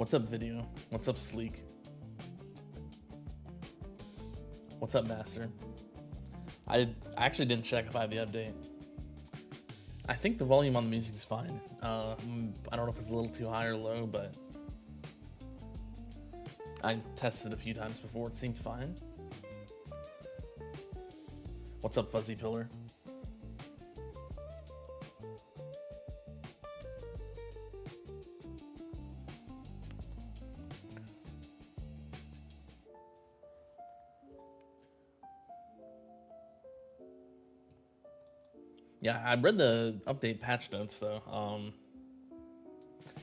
What's up, Video? What's up, Sleek? What's up, Master? I actually didn't check if I have the update. I think the volume on the music is fine. I don't know if it's a little too high or low, but I tested a few times before. It seems fine. What's up, Fuzzy Pillar? Yeah, I read the update patch notes though.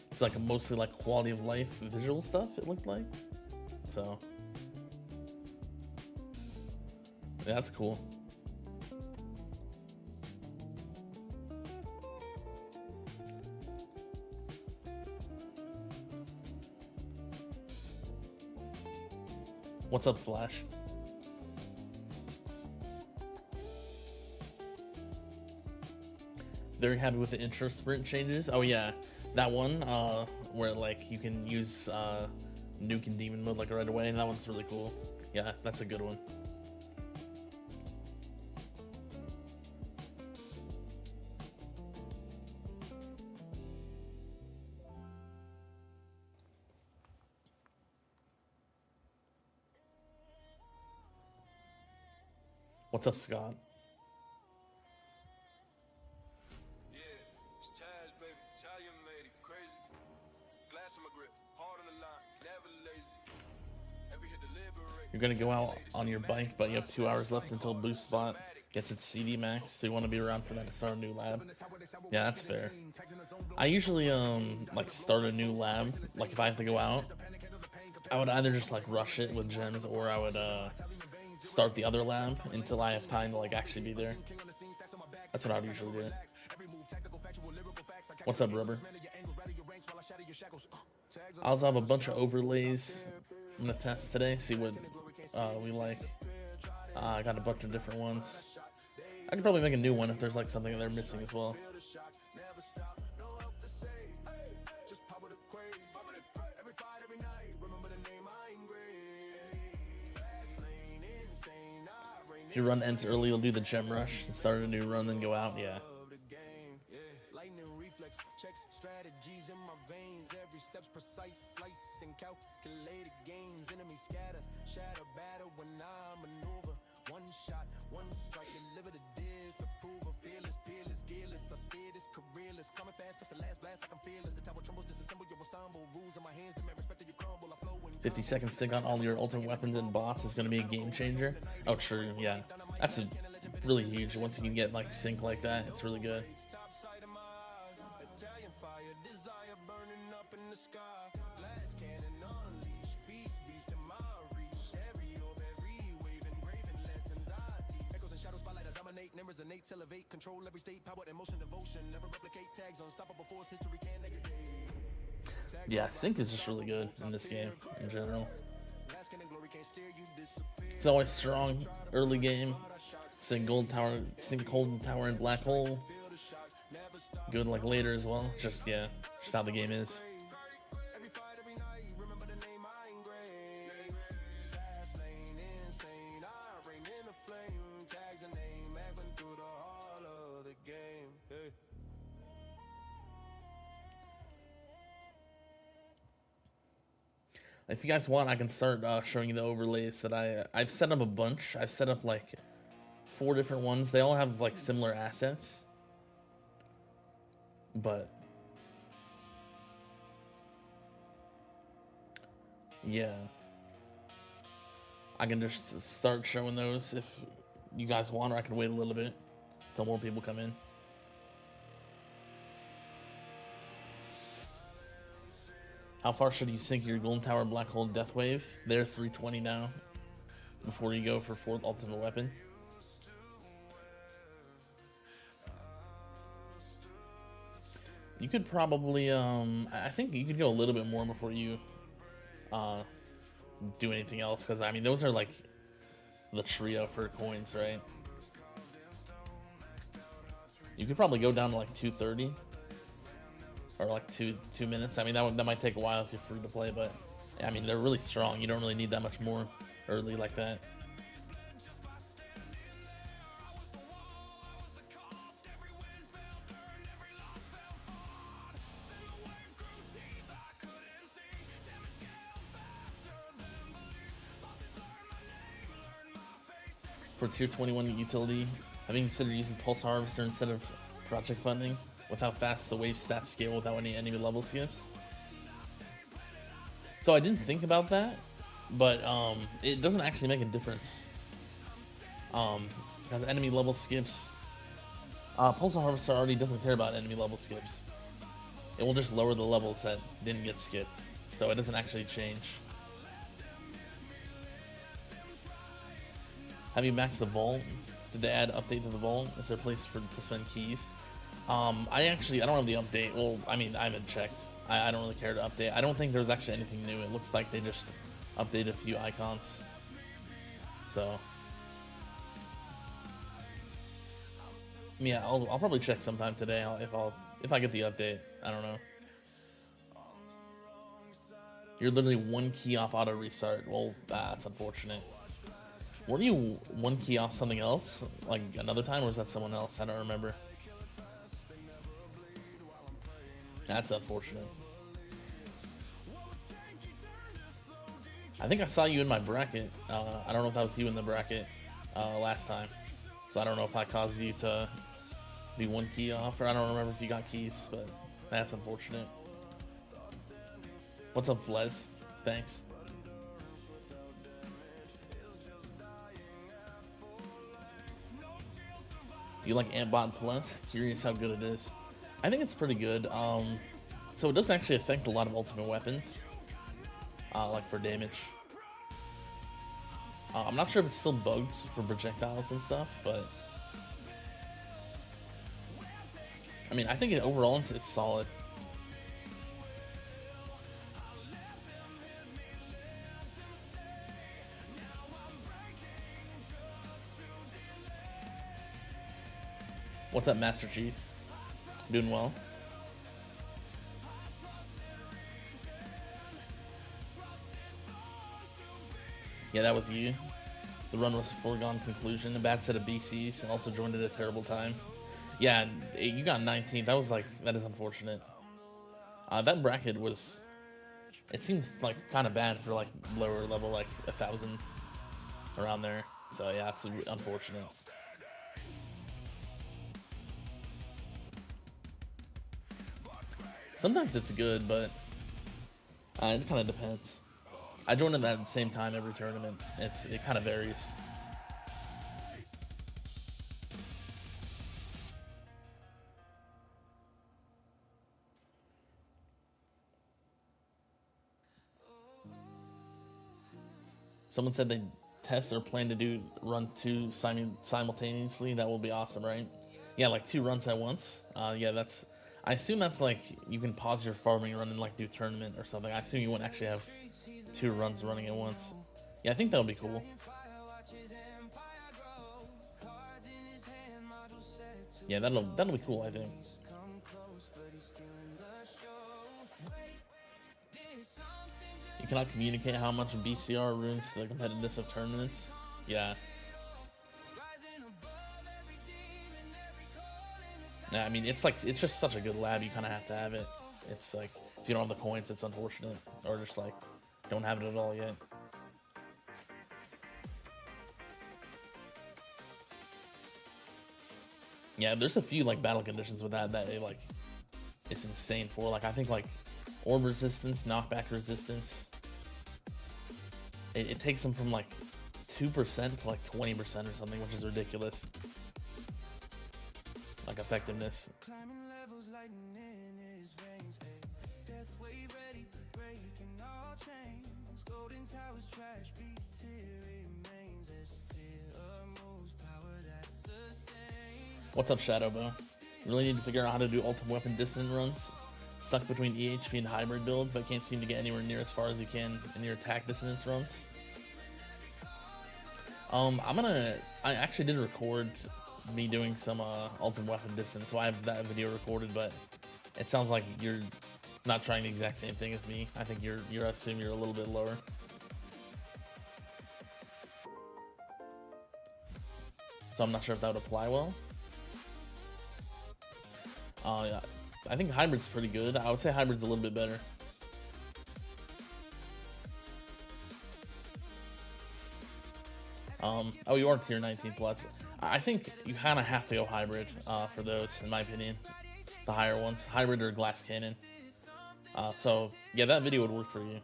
It's like mostly like quality of life visual stuff, it looked like. So yeah, that's cool. What's up, Flash? Very happy with the intro sprint changes. Oh yeah, that one where like you can use nuke and demon mode like right away, and that one's really cool. Yeah, that's a good one. What's up, Scott? You're gonna go out on your bike, but you have 2 hours left until Boost Spot gets its CD max, so you want to be around for that to start a new lab. Yeah, that's fair. I usually like start a new lab, like if I have to go out, I would either just like rush it with gems, or I would start the other lab until I have time to like actually be there. That's what I would usually do. What's up, Rubber? I also have a bunch of overlays I'm gonna test today, see what we like. I got a bunch of different ones. I could probably make a new one if there's like something they're missing as well. If you run ends early, you'll do the gem rush, start a new run, then go out. Yeah. "50-second sync on all your ultimate weapons and bots is going to be a game changer." Oh, true. Yeah, that's really huge. Once you can get like sync like that, it's really good. Yeah, sync is just really good in this game in general. It's always strong early game. Sync Golden Tower and Black Hole. Good like later as well. Just yeah, just how the game is. If you guys want, I can start showing you the overlays that I've set up a bunch. I've set up like 4 different ones. They all have like similar assets, but yeah, I can just start showing those if you guys want, or I can wait a little bit until more people come in. How far should you sync your Golden Tower Black Hole Death Wave? They're 320 now before you go for 4th ultimate weapon. You could probably I think you could go a little bit more before you do anything else, because I mean those are like the trio for coins, right? You could probably go down to like 230. or like two minutes. I mean, that might take a while if you're free to play, but I mean, they're really strong. You don't really need that much more early like that. For tier 21 utility, have you considered using Pulse Harvester instead of project funding? With how fast the wave stats scale without any enemy level skips? So I didn't think about that, but it doesn't actually make a difference. Because enemy level skips, Pulse Harvester already doesn't care about enemy level skips. It will just lower the levels that didn't get skipped, so it doesn't actually change. Have you maxed the vault? Did they add update to the vault? Is there a place to spend keys? I don't have the update. Well, I mean, I haven't checked. I don't really care to update. I don't think there's actually anything new. It looks like they just updated a few icons. So yeah, I'll probably check sometime today if I get the update. I don't know. You're literally one key off auto restart. Well, that's unfortunate. Weren't you one key off something else, like another time, or was that someone else? I don't remember. That's unfortunate. I think I saw you in my bracket. I don't know if that was you in the bracket last time. So I don't know if I caused you to be one key off, or I don't remember if you got keys, but that's unfortunate. What's up, Flez? Thanks. You like Antbot Plus? Curious how good it is. I think it's pretty good. So it does actually affect a lot of ultimate weapons, like for damage. I'm not sure if it's still bugged for projectiles and stuff, but I mean, I think overall it's solid. What's up, Master Chief? Doing well. Yeah, that was you. The run was a foregone conclusion. A bad set of BCs, and also joined at a terrible time. Yeah, you got 19th. That is unfortunate. That bracket was, it seems like kind of bad for like lower level, like 1,000 around there. So yeah, it's unfortunate. Sometimes it's good, but it kind of depends. I joined at that same time every tournament. It kind of varies. Someone said they test or plan to run 2 simultaneously. That will be awesome, right? Yeah, like 2 runs at once. Yeah, I assume that's like you can pause your farming run and like do tournament or something. I assume you wouldn't actually have 2 runs running at once. Yeah, I think that would be cool. Yeah, that'll be cool, I think. You cannot communicate how much BCR ruins the competitiveness of tournaments. Yeah. Yeah, I mean, it's just such a good lab, you kind of have to have it. It's like, if you don't have the coins, it's unfortunate. Or just like, don't have it at all yet. Yeah, there's a few like battle conditions with that it's insane for. Like, I think like orb resistance, knockback resistance. It takes them from like 2% to like 20% or something, which is ridiculous. Like effectiveness. What's up, Shadowbow? Really need to figure out how to do ultimate weapon dissonant runs. Stuck between EHP and hybrid build, but can't seem to get anywhere near as far as you can in your attack dissonance runs. I actually did record me doing some ultimate weapon dissonance, so I have that video recorded, but It sounds like you're not trying the exact same thing as me. I think you're assuming you're a little bit lower. So I'm not sure if that would apply well. Yeah, I think hybrid's pretty good. I would say hybrid's a little bit better. Oh, you are tier 19 plus. I think you kind of have to go hybrid for those, in my opinion. The higher ones, hybrid or glass cannon. So yeah, that video would work for you.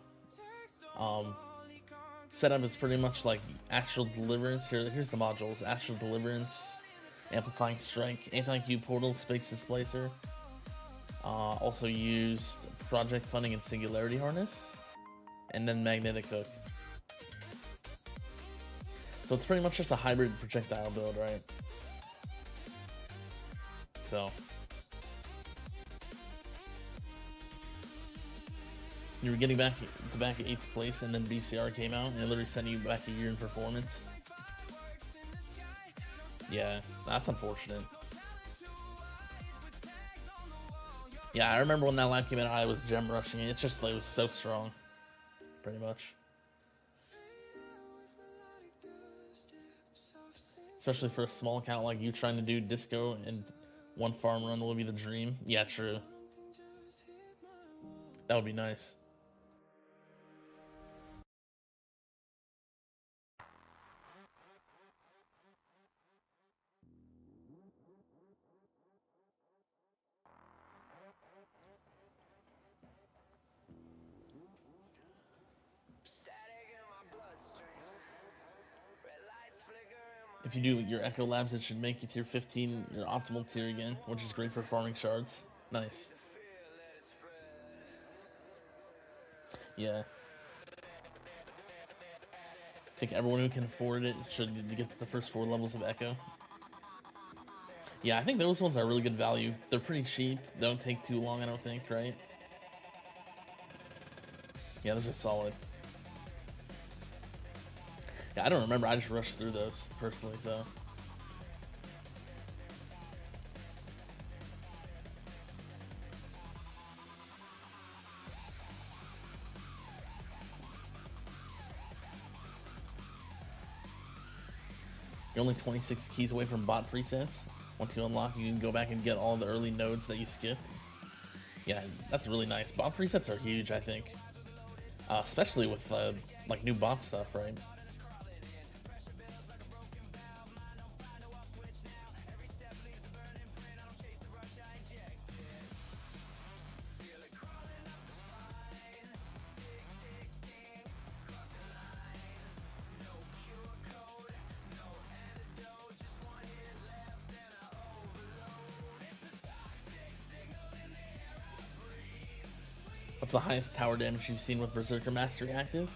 Setup is pretty much like Astral Deliverance. Here's the modules: Astral Deliverance, Amplifying Strike, Anti-Q Portal, Space Displacer. Also used Project Funding and Singularity Harness, and then Magnetic Hook. So it's pretty much just a hybrid projectile build, right? So you were getting back to back 8th place, and then BCR came out and it literally sent you back a year in performance. Yeah, that's unfortunate. Yeah, I remember when that lap came out, I was gem rushing it. It's just like, it was so strong, pretty much. Especially for a small account like you trying to do disco and one farm run will be the dream. Yeah, true. That would be nice. If you do your Echo Labs, it should make you tier 15, your optimal tier again, which is great for farming shards. Nice. Yeah. I think everyone who can afford it should get the first 4 levels of Echo. Yeah, I think those ones are really good value. They're pretty cheap. They don't take too long, I don't think, right? Yeah, those are solid. Yeah, I don't remember. I just rushed through those personally, so. You're only 26 keys away from bot presets. Once you unlock, you can go back and get all the early nodes that you skipped. Yeah, that's really nice. Bot presets are huge, I think. Especially with like new bot stuff, right? What's the highest tower damage you've seen with Berserker Mastery active?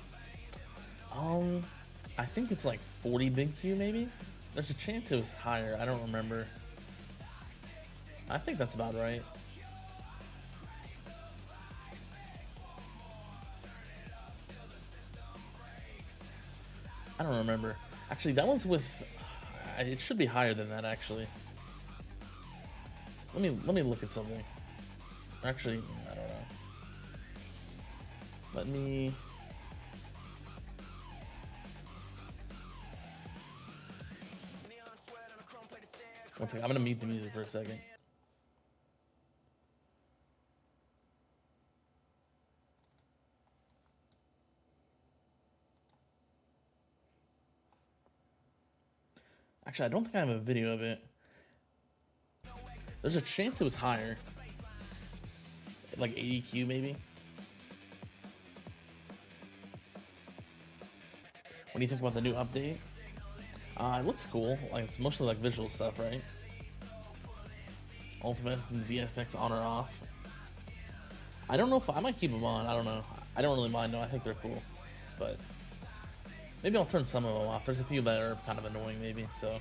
I think it's like 40 big Q maybe? There's a chance it was higher, I don't remember. I think that's about right. I don't remember. Actually, that one's with... It should be higher than that, actually. Let me look at something. Actually, I don't know. Let me... One second, I'm gonna mute the music for a second. Actually, I don't think I have a video of it. There's a chance it was higher. Like 80 Q maybe? What do you think about the new update? It looks cool. Like, it's mostly like visual stuff, right? Ultimate and VFX on or off. I don't know if I might keep them on. I don't know. I don't really mind though. I think they're cool, but maybe I'll turn some of them off. There's a few that are kind of annoying, maybe. So.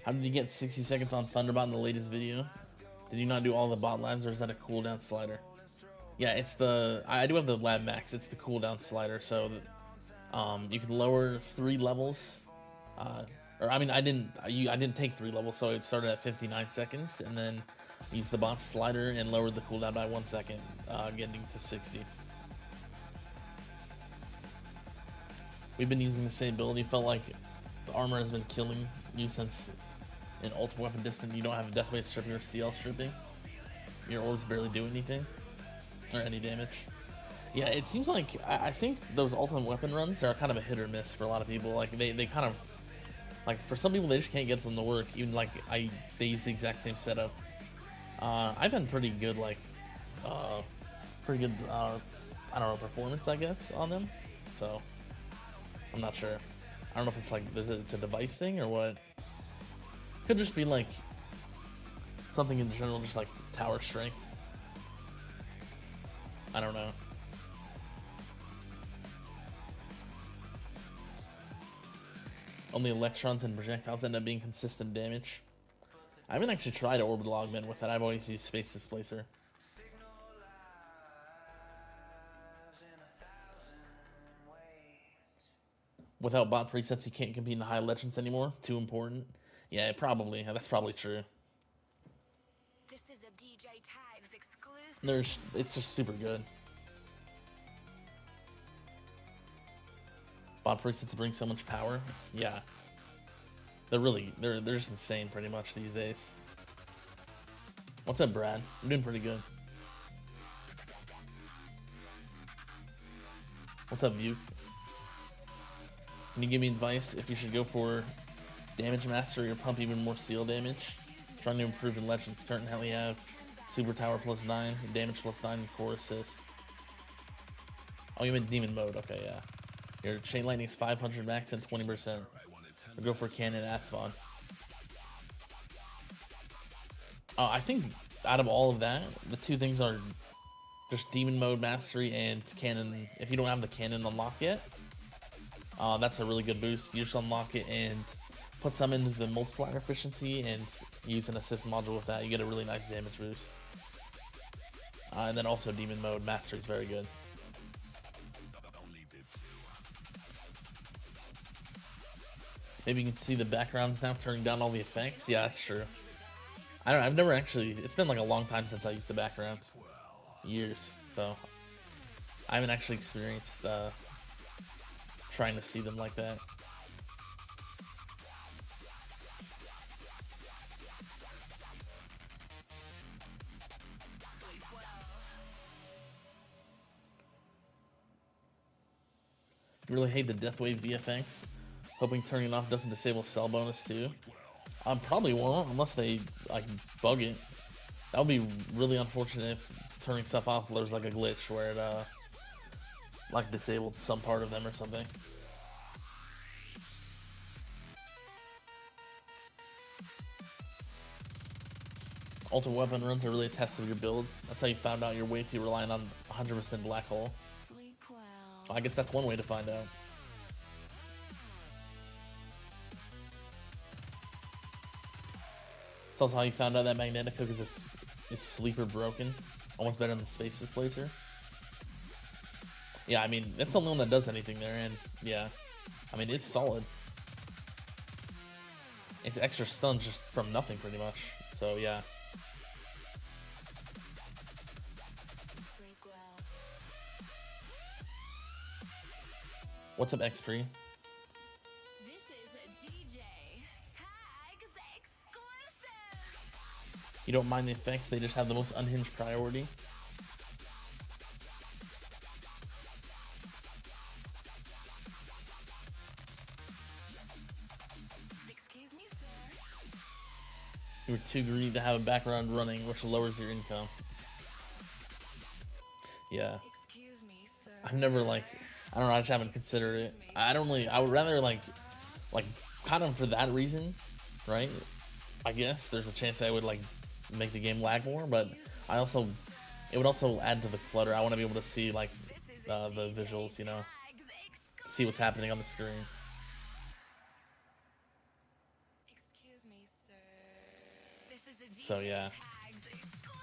How did you get 60 seconds on Thunderbot in the latest video? Did you not do all the bot labs, or is that a cooldown slider? Yeah, it's the... I do have the lab max. It's the cooldown slider, so You can lower 3 levels, or I mean, I didn't take 3 levels, so it started at 59 seconds, and then use the bot slider and lowered the cooldown by 1 second, getting to 60. We've been using the same ability. Felt like the armor has been killing you since in Ultimate Weapon Distant you don't have Deathwave stripping or CL stripping. Your orbs barely do anything or any damage. Yeah, it seems like I think those Ultimate Weapon runs are kind of a hit or miss for a lot of people. Like they kind of, like, for some people they just can't get them to work. Even like they use the exact same setup. I've had pretty good I don't know, performance, I guess, on them. So I'm not sure. I don't know if it's like it's a device thing or what. Could just be like something in general, just like tower strength. I don't know. Only electrons and projectiles end up being consistent damage. I haven't actually tried orbital augment with it. I've always used space displacer. Without bot presets, you can't compete in the high legends anymore. Too important. Yeah, probably. That's probably true. This is a DJ Tags exclusive. It's just super good. Bot presets bring so much power. Yeah. They're just insane pretty much these days. What's up, Brad? I'm doing pretty good. What's up, View? Can you give me advice if you should go for damage mastery or pump even more seal damage? Trying to improve in legends. Currently have super tower plus 9, damage plus 9, and core assist. Oh, you meant demon mode. Okay, yeah. Your chain lightning is 500 max and 20%. Or go for cannon at spawn. I think out of all of that, the two things are just demon mode mastery and cannon. If you don't have the cannon unlocked yet, that's a really good boost. You just unlock it and put some into the multiplier efficiency and use an assist module with that. You get a really nice damage boost. And then also demon mode mastery is very good. Maybe you can see the backgrounds now, turning down all the effects. Yeah, that's true. I've never actually, it's been like a long time since I used the backgrounds. Years. So I haven't actually experienced trying to see them like that. Really hate the Deathwave VFX. Hoping turning it off doesn't disable cell bonus too. Probably won't unless they like bug it. That would be really unfortunate if turning stuff off there's like a glitch where it like disabled some part of them or something. Ultimate weapon runs are really a test of your build. That's how you found out you're way too reliant on 100% black hole. I guess that's one way to find out. It's also how you found out that Magnetic Hook is sleeper broken. Almost better than the Space Displacer. Yeah, I mean, that's the only one that does anything there, and yeah. I mean, it's solid. It's extra stun just from nothing, pretty much. So, yeah. What's up, XP? You don't mind the effects, they just have the most unhinged priority. Excuse me, sir. You were too greedy to have a background running, which lowers your income. Yeah. Excuse me, sir. I've never I don't know, I just haven't considered it. I would rather like kind of for that reason, right? I guess there's a chance I would make the game lag more, but it would also add to the clutter. I want to be able to see the visuals, you know, see what's happening on the screen. Excuse me, sir. This is a DJ So yeah. Tags exclusive.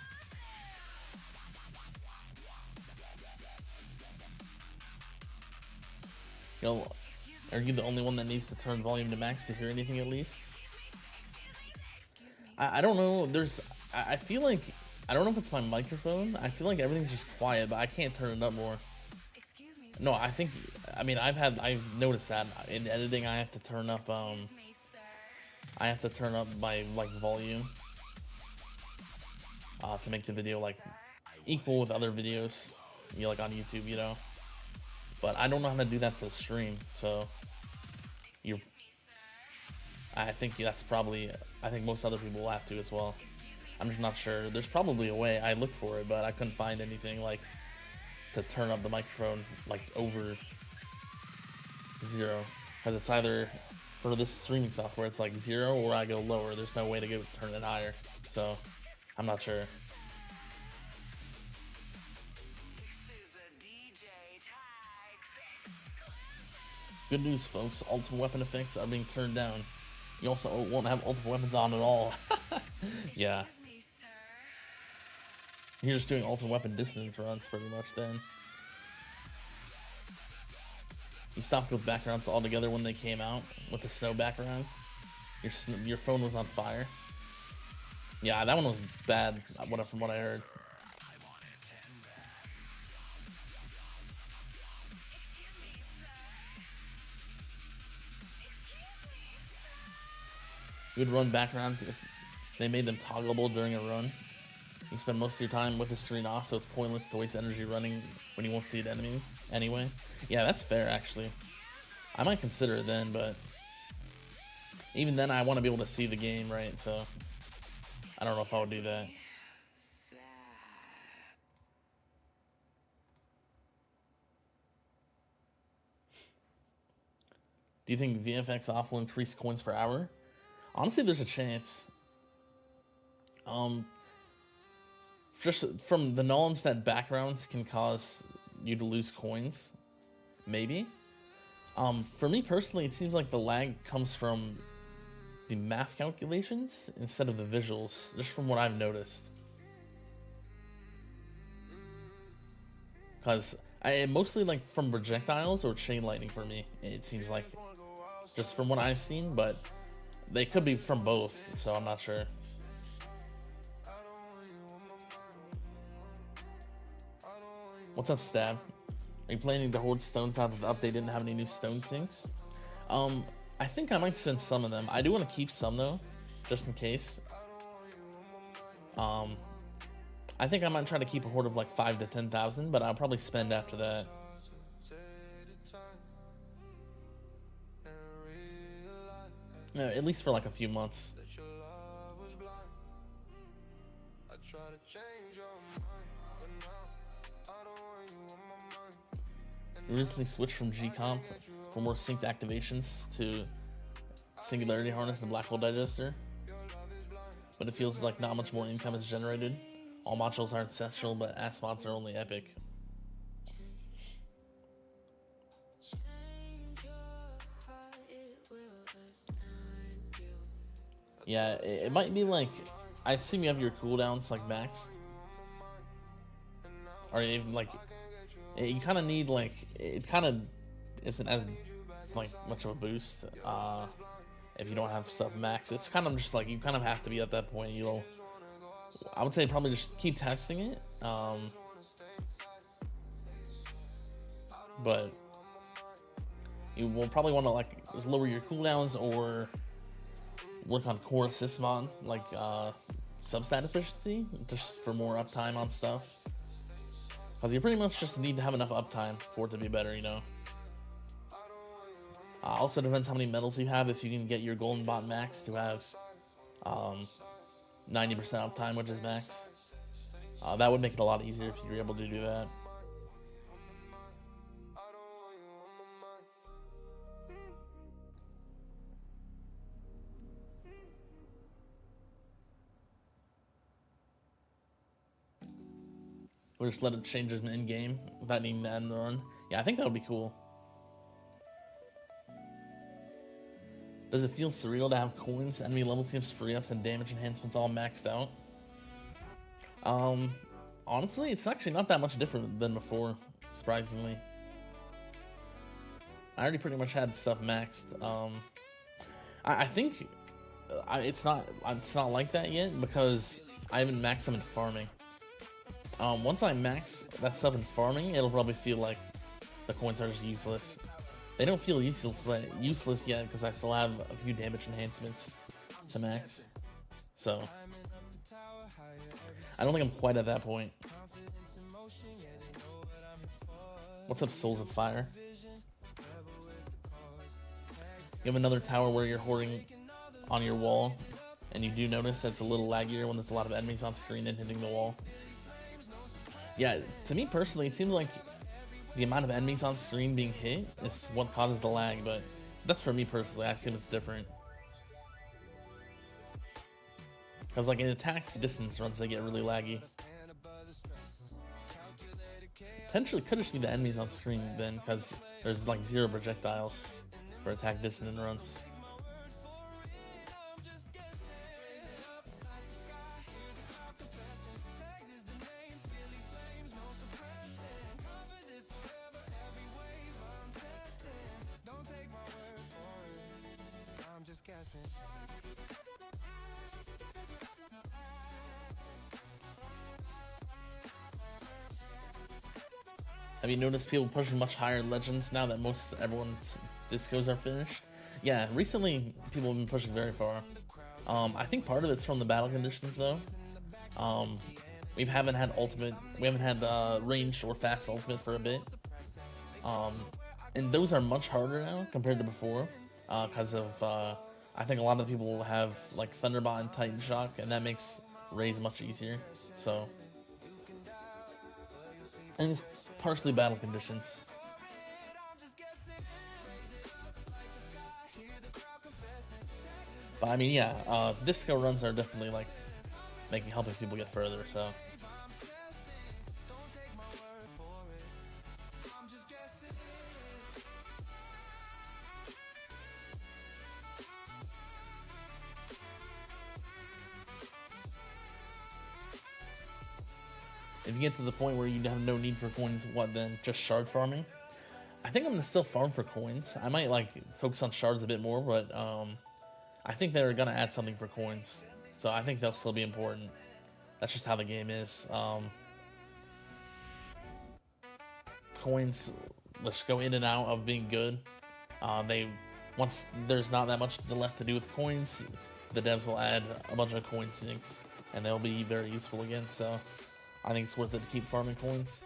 know, are you the only one that needs to turn volume to max to hear anything at least? I don't know. I feel like, I don't know if it's my microphone. I feel like everything's just quiet, but I can't turn it up more. Excuse me, No, I've noticed that in editing I have to turn up, excuse me, sir. I have to turn up my, like, volume. To make the video, like, equal with other videos, you know, like on YouTube, you know. But I don't know how to do that for the stream, so you're. I think that's probably. I think most other people will have to as well. I'm just not sure. There's probably a way. I looked for it, but I couldn't find anything like to turn up the microphone like over 0, because it's either for this streaming software it's like 0 or I go lower. There's no way to turn it higher, so I'm not sure. Good news, folks. Ultimate weapon effects are being turned down. You also won't have ultimate weapons on at all. Yeah, Excuse me, sir. you're just doing ultimate weapon dissonance runs pretty much then. You stopped with backgrounds altogether when they came out with the snow background. Your phone was on fire. Yeah, that one was bad from what I heard. You would run backgrounds if they made them toggleable during a run. You spend most of your time with the screen off, so it's pointless to waste energy running when you won't see an enemy anyway. Yeah, that's fair, actually. I might consider it then, but even then I want to be able to see the game, right? So I don't know if I would do that. Do you think VFX off will increase coins per hour? Honestly, there's a chance. Just from the knowledge that backgrounds can cause you to lose coins, maybe. For me personally, it seems like the lag comes from the math calculations instead of the visuals, just from what I've noticed. Because I mostly like from projectiles or chain lightning for me, it seems like, just from what I've seen, but they could be from both, so I'm not sure. What's up, Stab? Are you planning to hoard stones now that the update didn't have any new stone sinks? I think I might send some of them. I do want to keep some though, just in case. I think I might try to keep a hoard of like 5 to 10,000, but I'll probably spend after that. At least for like a few months. We recently switched from G-Comp for more synced activations to Singularity Harness and Black Hole Digester, but it feels like not much more income is generated. All modules are ancestral, but ass mods are only epic. Yeah, it might be like, I assume you have your cooldowns like maxed, or even like, you kind of need like, it kind of isn't as like much of a boost if you don't have stuff maxed. It's kind of just like, you kind of have to be at that point. You'll, I would say probably just keep testing it, but you will probably want to like just lower your cooldowns or work on core assist mod, like substat efficiency, just for more uptime on stuff. Because you pretty much just need to have enough uptime for it to be better, you know. Also depends how many medals you have. If you can get your golden bot max to have 90% uptime, which is max, that would make it a lot easier if you were able to do that. Or just let it change them in game without needing to end the run. Yeah, I think that would be cool. Does it feel surreal to have coins, enemy level skips, free ups, and damage enhancements all maxed out? Honestly, it's actually not that much different than before, surprisingly. I already pretty much had stuff maxed. I think it's not like that yet because I haven't maxed them in farming. Once I max that stuff in farming, it'll probably feel like the coins are just useless. They don't feel useless yet because I still have a few damage enhancements to max. So I don't think I'm quite at that point. What's up, Souls of Fire? You have another tower where you're hoarding on your wall, and you do notice that it's a little laggier when there's a lot of enemies on screen and hitting the wall. Yeah, to me personally, it seems like the amount of enemies on screen being hit is what causes the lag, but that's for me personally. I assume it's different. Because like in attack distance runs, they get really laggy. Potentially could just be the enemies on screen then, because there's like 0 projectiles for attack distance runs. Have you noticed people pushing much higher legends now that everyone's discos are finished? Yeah, recently people have been pushing very far. I think part of it's from the battle conditions though. We haven't had range or fast ultimate for a bit. And those are much harder now compared to before, because of I think a lot of people have like Thunderbot and Titan Shock, and that makes Raise much easier. So, and it's partially battle conditions. But I mean, yeah, disco runs are definitely like helping people get further. So. If you get to the point where you have no need for coins, what then? Just shard farming? I think I'm gonna still farm for coins. I might like focus on shards a bit more, but I think they're gonna add something for coins, so I think they'll still be important. That's just how the game is. Coins just go in and out of being good. Once there's not that much left to do with coins, the devs will add a bunch of coin sinks, and they'll be very useful again. So. I think it's worth it to keep farming coins.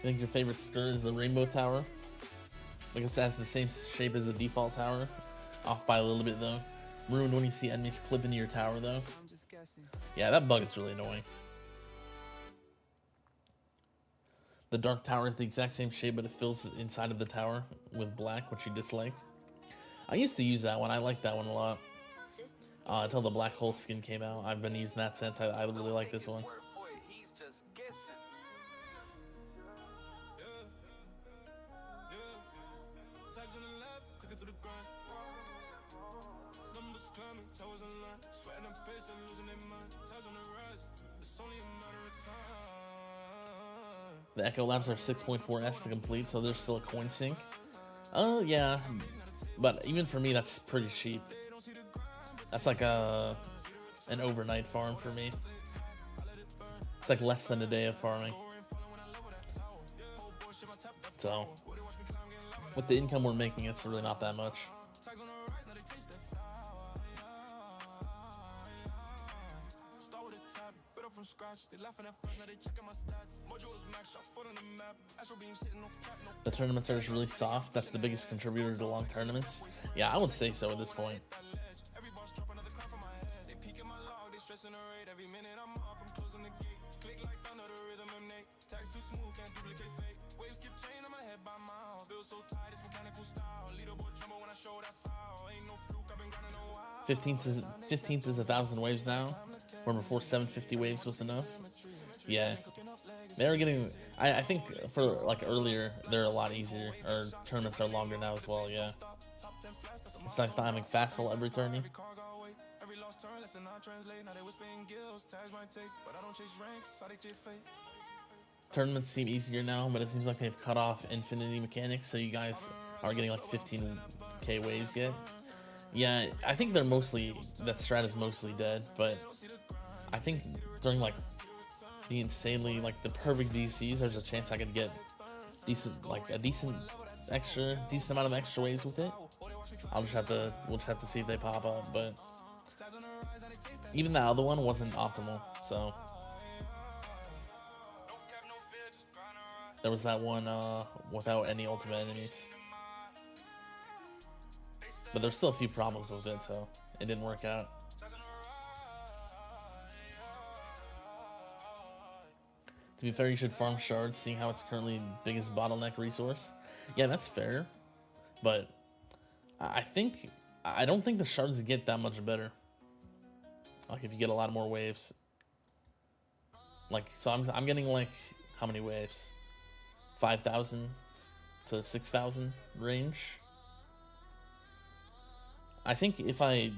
I think your favorite skirt is the Rainbow Tower. Because it has the same shape as the default tower. Off by a little bit though. Ruined when you see enemies clip into your tower though. Yeah, that bug is really annoying. The Dark Tower is the exact same shape, but it fills the inside of the tower with black, which you dislike. I used to use that one. I like that one a lot. Until the Black Hole skin came out. I've been using that since. I really like this one. The Echo Labs are 6.4S to complete, so there's still a coin sink. Oh, yeah. But even for me, that's pretty cheap. That's like an overnight farm for me. It's like less than a day of farming. So, with the income we're making, it's really not that much. The tournaments are just really soft. That's the biggest contributor to long tournaments. Yeah, I would say so at this point. Fifteenth is 1,000 waves now, where before 750 waves was enough. Yeah, they are getting. I think for like earlier, they're a lot easier, or tournaments are longer now as well. Yeah, it's nice not having fast every tourney. Tournaments seem easier now, but it seems like they've cut off infinity mechanics, so you guys are getting like 15k waves yet. Yeah, I think they're mostly, that strat is mostly dead, but I think during like the insanely, like the perfect DCs, there's a chance I could get decent, like a decent amount of extra waves with it. We'll just have to see if they pop up, but even the other one wasn't optimal, so. There was that one without any ultimate enemies. But there's still a few problems with it, so it didn't work out. To be fair, you should farm shards, seeing how it's currently biggest bottleneck resource. Yeah, that's fair. But I don't think the shards get that much better. Like if you get a lot more waves. Like, so I'm getting like, how many waves? 5,000 to 6,000 range. I think if I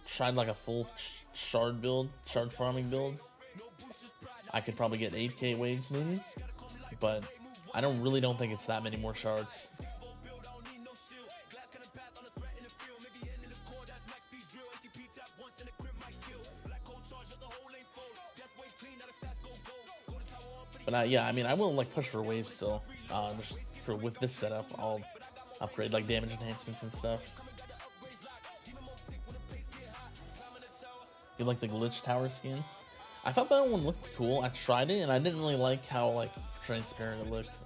tried like a full shard farming build, I could probably get 8k waves maybe, but I really don't think it's that many more shards. But yeah, I mean, I will like push for waves still. Just with this setup, I'll upgrade like damage enhancements and stuff. You like the glitch tower skin? I thought that one looked cool. I tried it and I didn't really like how like transparent it looked.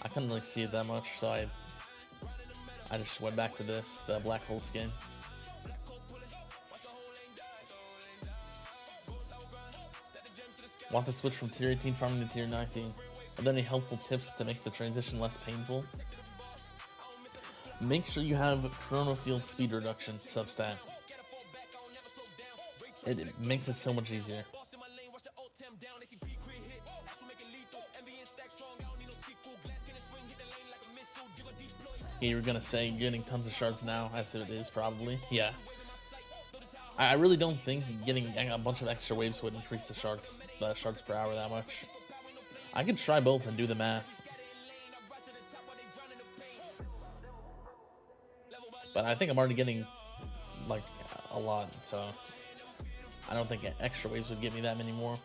I couldn't really see it that much, so I just went back to this, the black hole skin. Want to switch from tier 18 farming to tier 19? Are there any helpful tips to make the transition less painful? Make sure you have Chrono Field speed reduction substat. It makes it so much easier. Yeah, you're gonna say you're getting tons of shards now, as it is probably. Yeah. I really don't think getting a bunch of extra waves would increase the shards per hour that much. I could try both and do the math. But I think I'm already getting like a lot, so I don't think extra waves would give me that many more.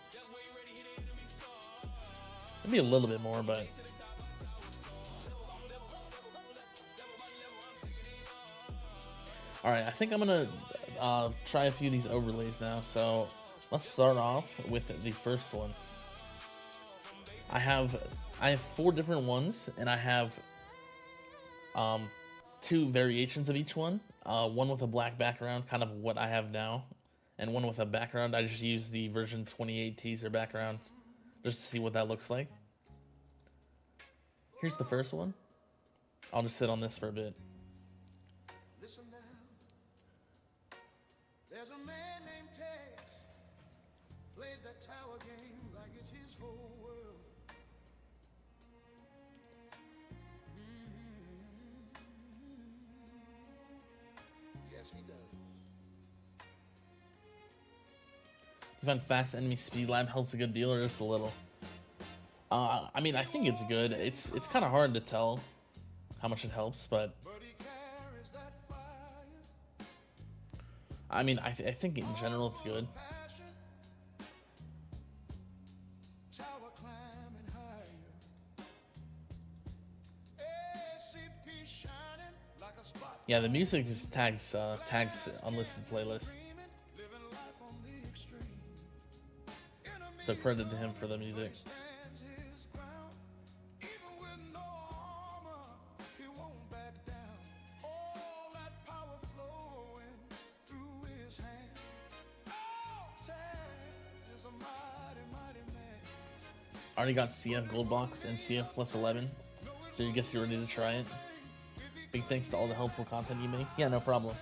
Maybe a little bit more, but alright, I think I'm gonna try a few of these overlays now. So let's start off with the first one. I have 4 different ones, and I have 2 variations of each one. One with a black background, kind of what I have now, and one with a background. I just use the version 28 teaser background just to see what that looks like. Here's the first one. I'll just sit on this for a bit. Listen now. There's a man named Tex, plays that tower game like it's his whole world. Yes, he does. You find fast enemy speed lab helps a good deal, or just a little? I mean, I think it's good. It's kind of hard to tell how much it helps, but I mean, I think in general it's good. Yeah, the music just tags unlisted playlist. So credit to him for the music. Already got CF Gold Box and CF Plus 11, so you guess you're ready to try it. Big thanks to all the helpful content you make. Yeah, no problem.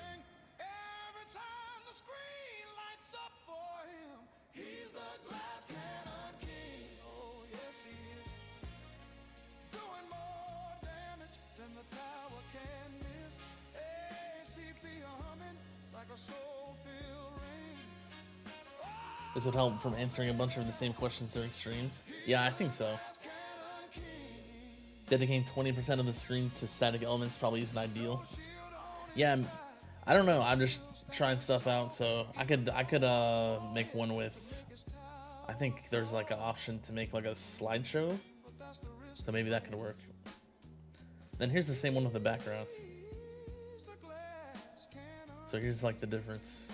This would help from answering a bunch of the same questions during streams. Yeah, I think so. Dedicating 20% of the screen to static elements probably isn't ideal. Yeah, I don't know. I'm just trying stuff out, so I could make one with. I think there's like an option to make like a slideshow, so maybe that could work. Then here's the same one with the backgrounds. So here's like the difference.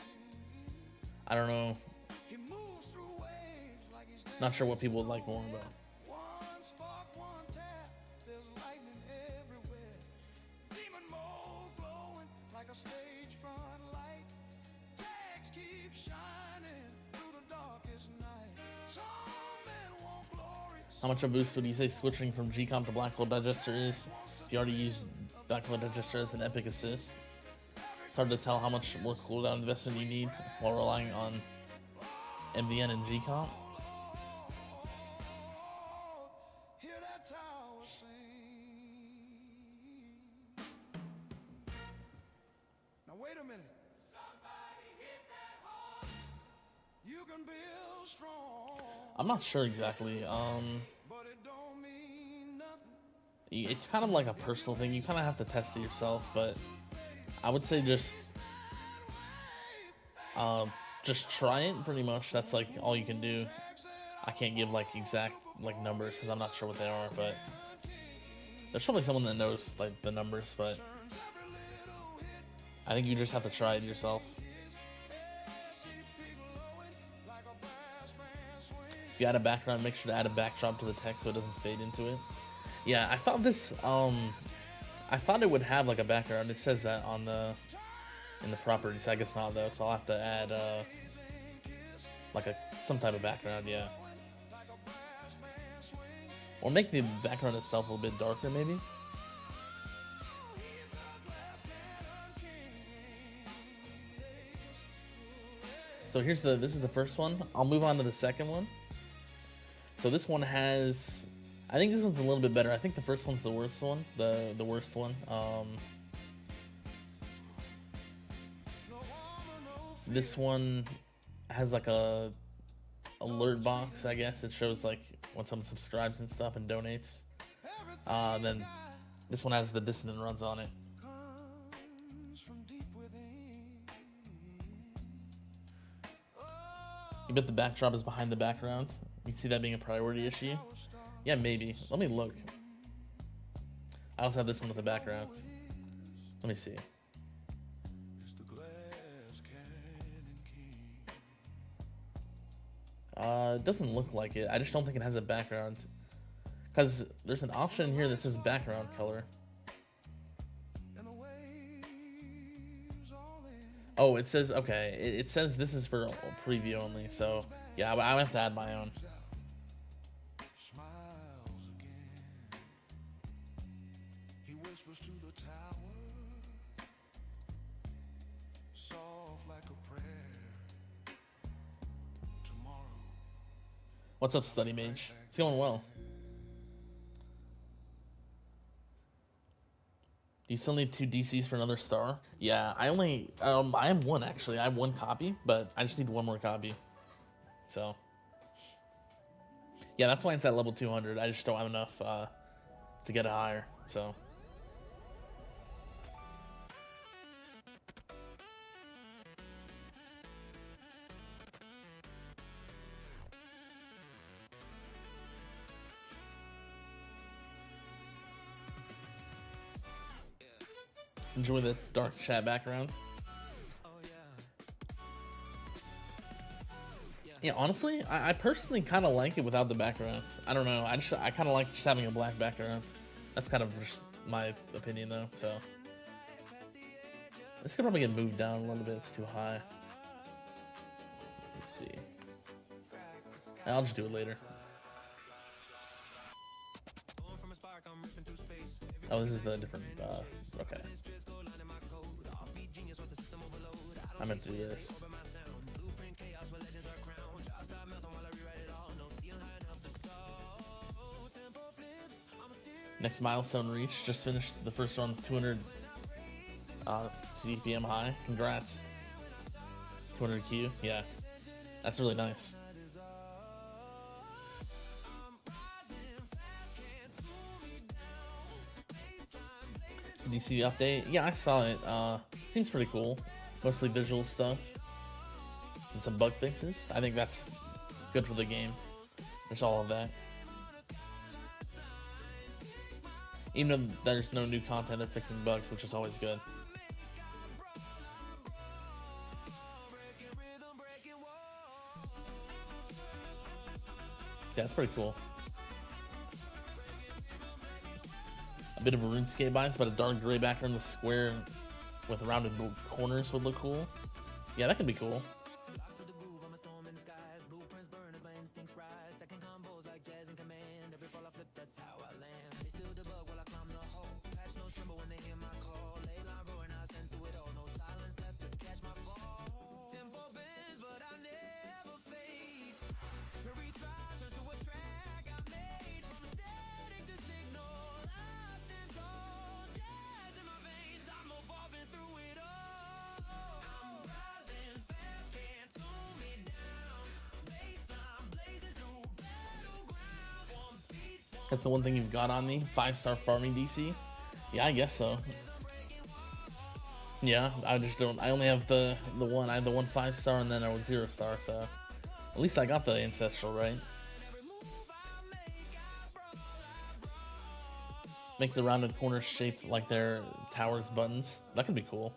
I don't know. Not sure what people would like more about. How much of a boost would you say switching from G-Comp to Blackwell Digester is? If you already used Blackwell Digester as an epic assist, it's hard to tell how much more cooldown investment you need while relying on MVN and G-Comp. Now wait a minute. Somebody hit that horn. You can build strong. I'm not sure exactly. But it don't mean nothing. It's kind of like a personal thing. You kind of have to test it yourself, but I would say just try it. Pretty much, that's like all you can do. I can't give like exact like numbers because I'm not sure what they are, but there's probably someone that knows like the numbers. But I think you just have to try it yourself. If you add a background, make sure to add a backdrop to the text so it doesn't fade into it. Yeah, I thought this, I thought it would have like a background. It says that on the, in the properties. I guess not though, so I'll have to add, like some type of background, yeah. Or make the background itself a little bit darker, maybe. So here's this is the first one. I'll move on to the second one. So this one has, I think this one's a little bit better. I think the first one's the worst one, the worst one. This one has like a alert box, I guess. It shows like when someone subscribes and stuff and donates. Then this one has the dissonant runs on it. You bet the backdrop is behind the background. You can see that being a priority issue. Yeah, maybe. Let me look. I also have this one with the background. Let me see. It doesn't look like it. I just don't think it has a background. Because there's an option here that says background color. Oh, it says, okay, it says this is for preview only, so yeah, I have to add my own. What's up, Study Mage? It's going well. Do you still need 2 DCs for another star? Yeah, I only, I have one actually. I have 1 copy, but I just need 1 more copy. So, yeah, that's why it's at level 200. I just don't have enough to get it higher, so. Enjoy the dark chat background. Yeah, honestly, I personally kind of like it without the backgrounds. I don't know. I kind of like just having a black background. That's kind of just my opinion, though. So this could probably get moved down a little bit. It's too high. Let's see. I'll just do it later. Oh, this is the different. Okay. I meant to do this. Next milestone reached. Just finished the first run with 200 CPM high. Congrats. 200 Q. Yeah. That's really nice. DC update? Yeah, I saw it. Seems pretty cool. Mostly visual stuff and some bug fixes. I think that's good for the game. There's all of that. Even though there's no new content, they're fixing bugs, which is always good. Yeah, that's pretty cool. A bit of a RuneScape bias, but a dark gray background with square with rounded corners would look cool. Yeah, that could be cool. That's the one thing you've got on me. 5-star farming DC. Yeah, I guess so. Yeah, I just don't. I only have the one. I had the 1 5-star and then I was 0-star. So at least I got the ancestral right. Make the rounded corners shaped like their towers buttons. That could be cool.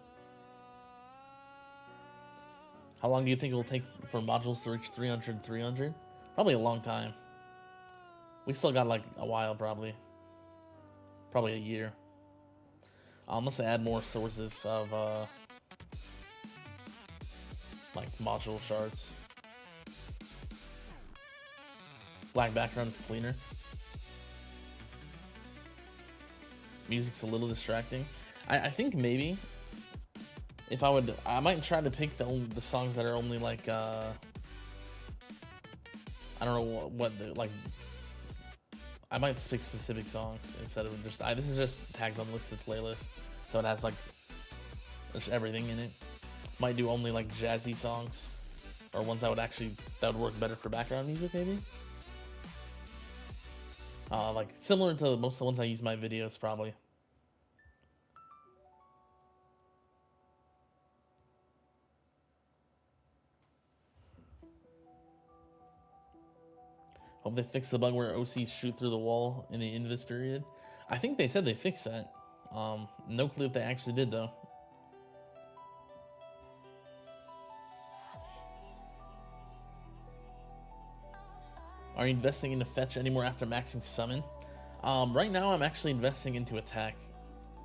How long do you think it will take for modules to reach 300? Probably a long time. We still got like a while, probably a year. Unless they add more sources of like module shards. Black background's cleaner. Music's a little distracting. I think maybe if I might try to pick the songs that are only like I don't know what the, like. I might just pick specific songs instead of just. This is just tags on listed playlist, so it has like there's everything in it. Might do only like jazzy songs, or ones that would work better for background music, maybe. Like similar to most of the ones I use in my videos, probably. Hope they fix the bug where OCs shoot through the wall in the invis period. I think they said they fixed that. No clue if they actually did though. Are you investing into fetch anymore after maxing summon? Right now I'm actually investing into attack,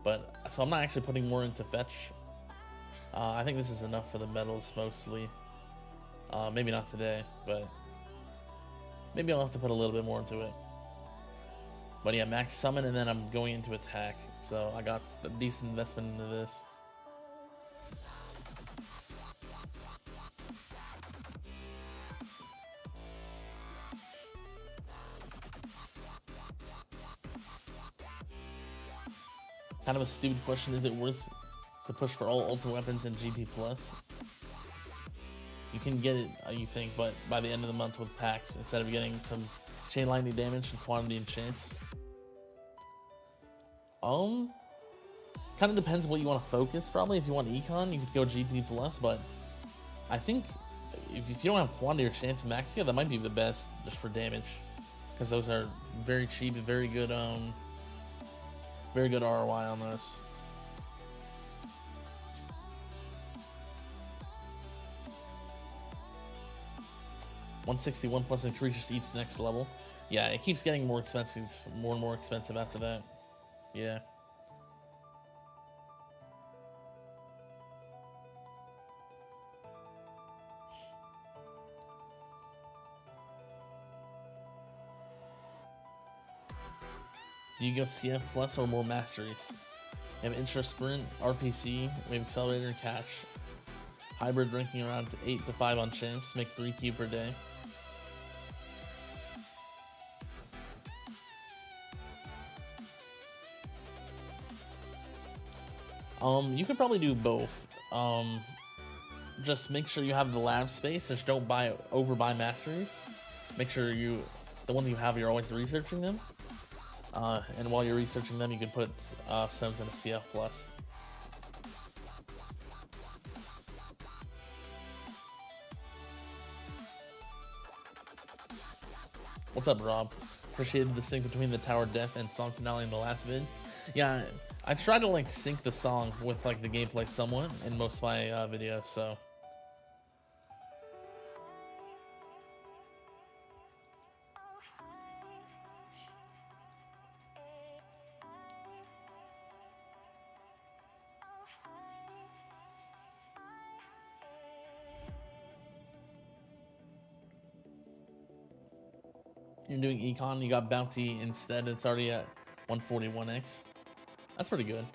but so I'm not actually putting more into fetch. I think this is enough for the medals mostly. Maybe not today, but maybe I'll have to put a little bit more into it. But yeah, max summon and then I'm going into attack. So I got a decent investment into this. Kind of a stupid question. Is it worth to push for all ultimate weapons in GT Plus? You can get it, you think, but by the end of the month with packs, instead of getting some chain lightning damage and quantity and chance. Kind of depends what you want to focus. Probably if you want econ, you could go GT Plus, but I think if you don't have quantity or chance in Maxia, that might be the best just for damage, because those are very cheap, very good ROI on those. $161 plus increases each next level. Yeah, it keeps getting more expensive, more and more expensive after that. Yeah. Do you go CF Plus or more masteries? We have Intra Sprint, RPC, we have Accelerator and Catch. Hybrid ranking around 8 to 5 on champs, make 3 Q per day. You could probably do both. just make sure you have the lab space. Just don't overbuy masteries. Make sure the ones you have, you're always researching them. And while you're researching them, you can put stones in a CF plus. What's up, Rob? Appreciated the sync between the Tower Death and song finale in the last vid. Yeah, I try to like sync the song with like the gameplay somewhat in most of my videos, so. You're doing econ, you got bounty instead. It's already at 141x. That's pretty good.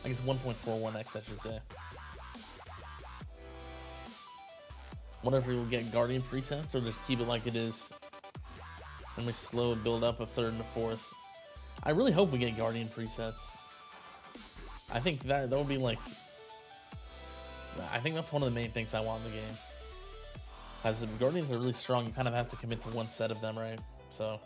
I guess 1.41x, I should say. Wonder if we'll get Guardian presets or just keep it like it is. And we slow build up a third and a fourth. I really hope we get Guardian presets. I think that would be like... I think that's one of the main things I want in the game. As the Guardians are really strong, you kind of have to commit to one set of them, right? So.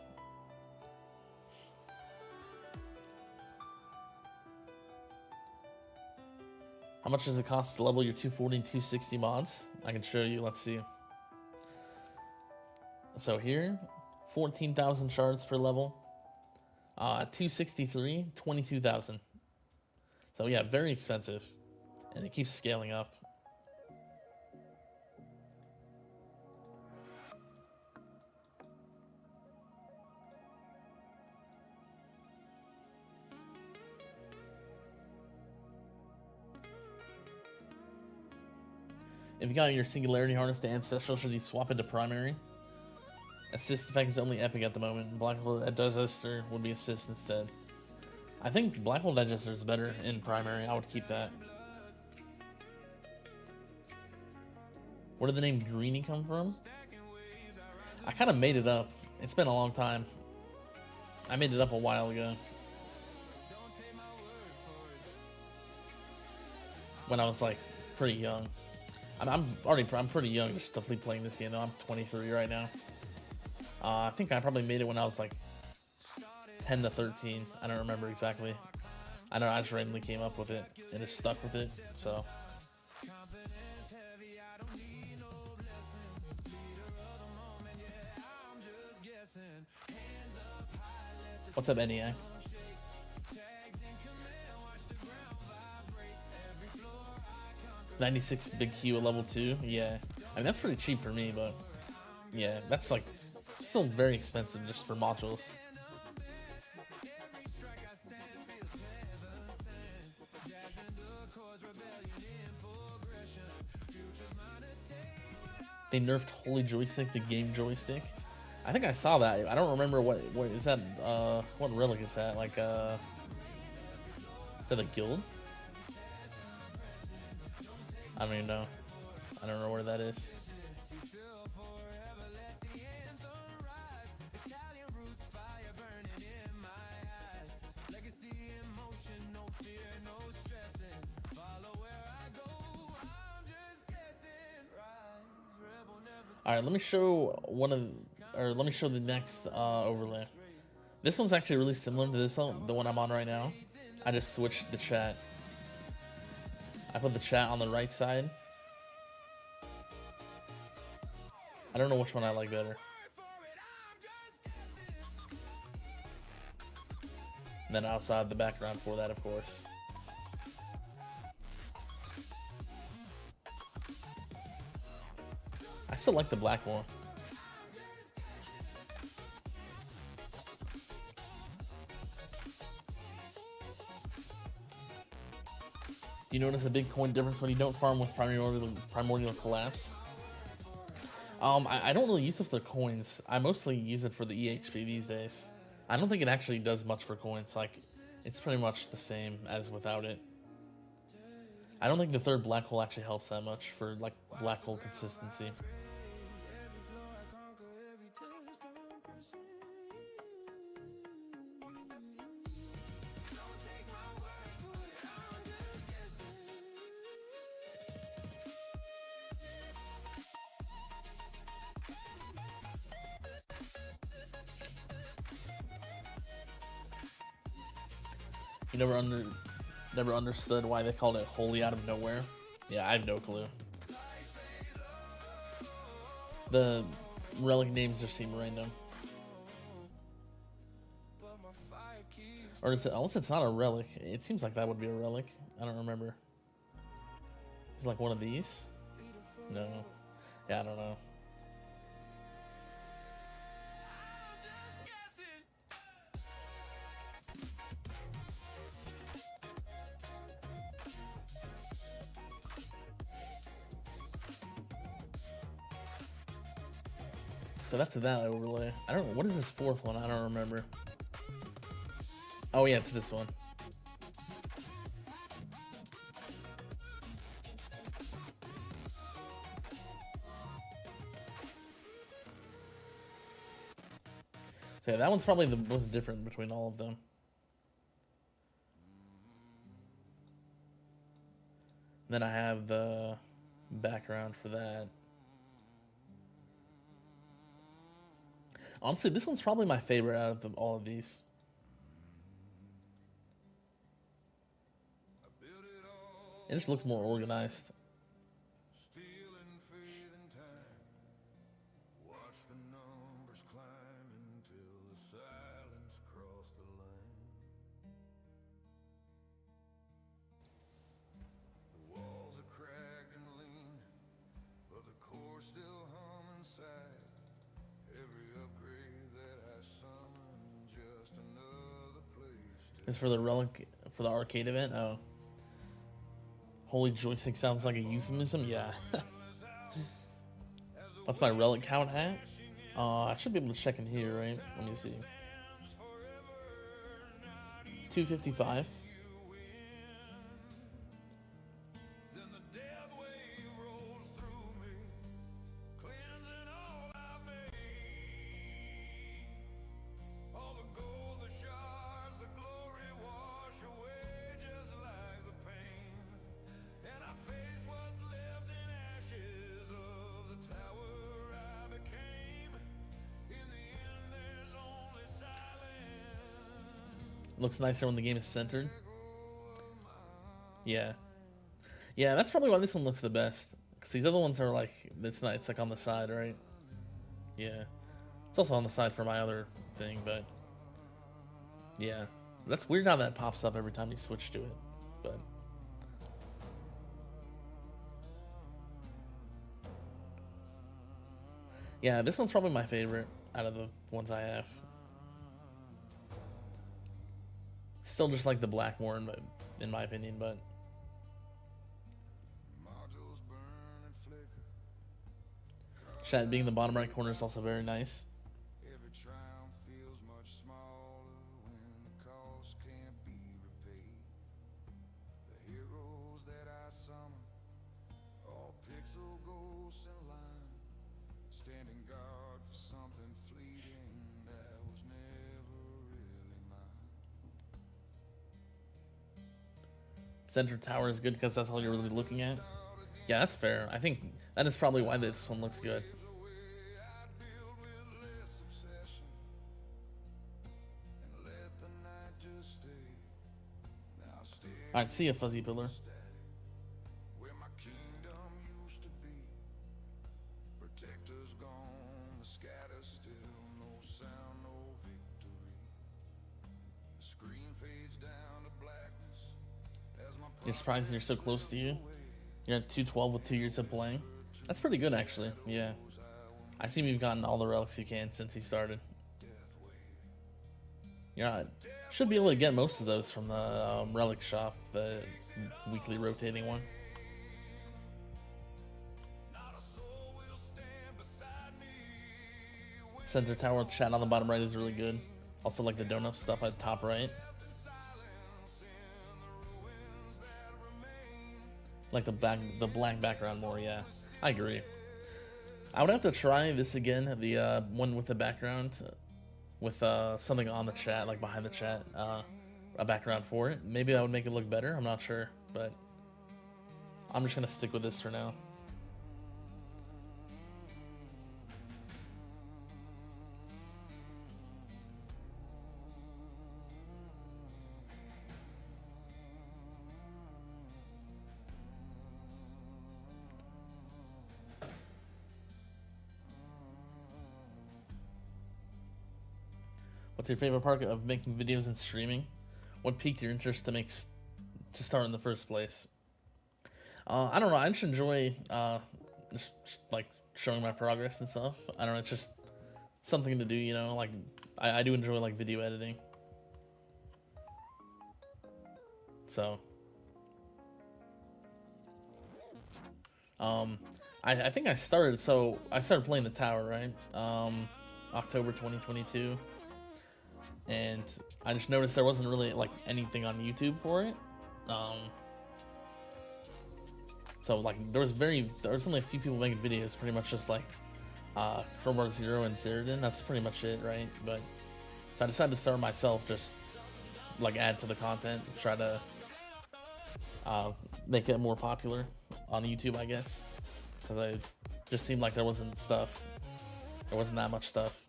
How much does it cost to level your 240 and 260 mods? I can show you, let's see. So here, 14,000 shards per level. 263, 22,000. So yeah, very expensive. And it keeps scaling up. If you got your Singularity Harness to Ancestral, should you swap it to Primary? Assist effect is only Epic at the moment. Black Hole Digester would be Assist instead. I think Black Hole Digester is better in Primary. I would keep that. Where did the name Greenie come from? I kind of made it up. It's been a long time. I made it up a while ago. When I was like pretty young. I'm pretty young just to be playing this game though. I'm 23 right now. I think I probably made it when I was like 10 to 13. I don't remember exactly. I know I just randomly came up with it and just stuck with it. So. What's up, NEA? $96 big Q at level 2. Yeah, I mean that's pretty cheap for me, but yeah, that's like still very expensive just for modules. They nerfed Holy Joystick to Game Joystick. I think I saw that. I don't remember what is that. What relic is that? Like is that a guild? I don't even know. I don't know where that is. All right, let me show let me show the next overlay. This one's actually really similar to this one, the one I'm on right now. I just switched the chat. I put the chat on the right side. I don't know which one I like better. And then outside the background for that, of course. I still like the black one. Do you notice a big coin difference when you don't farm with Primordial Collapse? I don't really use it for coins. I mostly use it for the EHP these days. I don't think it actually does much for coins. Like, it's pretty much the same as without it. I don't think the third black hole actually helps that much for like black hole consistency. You never understood why they called it Holy Out of Nowhere? Yeah, I have no clue. The relic names just seem random. Or is it, unless it's not a relic. It seems like that would be a relic. I don't remember. It's like one of these? No. Yeah, I don't know. So that's that overlay. I don't know. What is this fourth one? I don't remember. Oh, yeah, it's this one. So yeah, that one's probably the most different between all of them. Then I have the background for that. Honestly, this one's probably my favorite out of all of these. It just looks more organized. Stealing faith in time. Watch the numbers climb until the silence crossed the line. The walls are cracked and lean, but the core still hum inside. Every upgrade that I summon, just another place to It's for the relic for the arcade event. Oh. Holy joystick sounds like a euphemism? Yeah. That's my relic count hat. I should be able to check in here, right? Let me see. 255. Then the death wave rolls through me, cleansing all I made. All the gold, the shards, the glory wash away just like the pain. And I face what's left in ashes of the tower I became. In the end, there's only silence. Looks nicer when the game is centered. Yeah. Yeah, that's probably why this one looks the best. Because these other ones are like, it's not, it's like on the side, right? Yeah. It's also on the side for my other thing, but yeah. That's weird how that pops up every time you switch to it. But yeah, this one's probably my favorite out of the ones I have. Still just like the black more in my opinion, but Modules burn and flicker. chat being in the bottom right corner is also very nice. Every triumph feels much smaller when the cost can't be repaid. The heroes that I summon, all pixel ghosts in line, standing guard for something fleeting that was never really mine. Center tower is good because that's all you're really looking at. Yeah, that's fair. I think that is probably why this one looks good. I'd build with less obsession and let the night just stay. Now stay Alright, see ya, Fuzzy Pillar. where my kingdom used to be. Protectors gone, the scatter still, no sound, no victory. The screen fades down to blackness as my You're surprised you're so close to you. You're at 212 with 2 years of playing. That's pretty good, actually. Yeah. I assume you've gotten all the relics you can since you started. Yeah, should be able to get most of those from the relic shop, the weekly rotating one. Center tower chat on the bottom right is really good. Also like the donut stuff at the top right. Like the black background more, yeah. I agree. I would have to try this again, the one with the background, with something on the chat, like behind the chat, a background for it. Maybe that would make it look better, I'm not sure, but I'm just gonna stick with this for now. What's your favorite part of making videos and streaming? What piqued your interest to start in the first place? I don't know. I just enjoy just like showing my progress and stuff. I don't know. It's just something to do, you know. Like I do enjoy like video editing. So, I think I started playing the tower, right? October 2022, and I just noticed there wasn't really like anything on YouTube for it. So like there was only a few people making videos, pretty much just like Chromar Zero and Zeratin. That's pretty much it, right? But so I decided to start myself, just like add to the content, try to make it more popular on YouTube, I guess, because I just seemed like there wasn't that much stuff.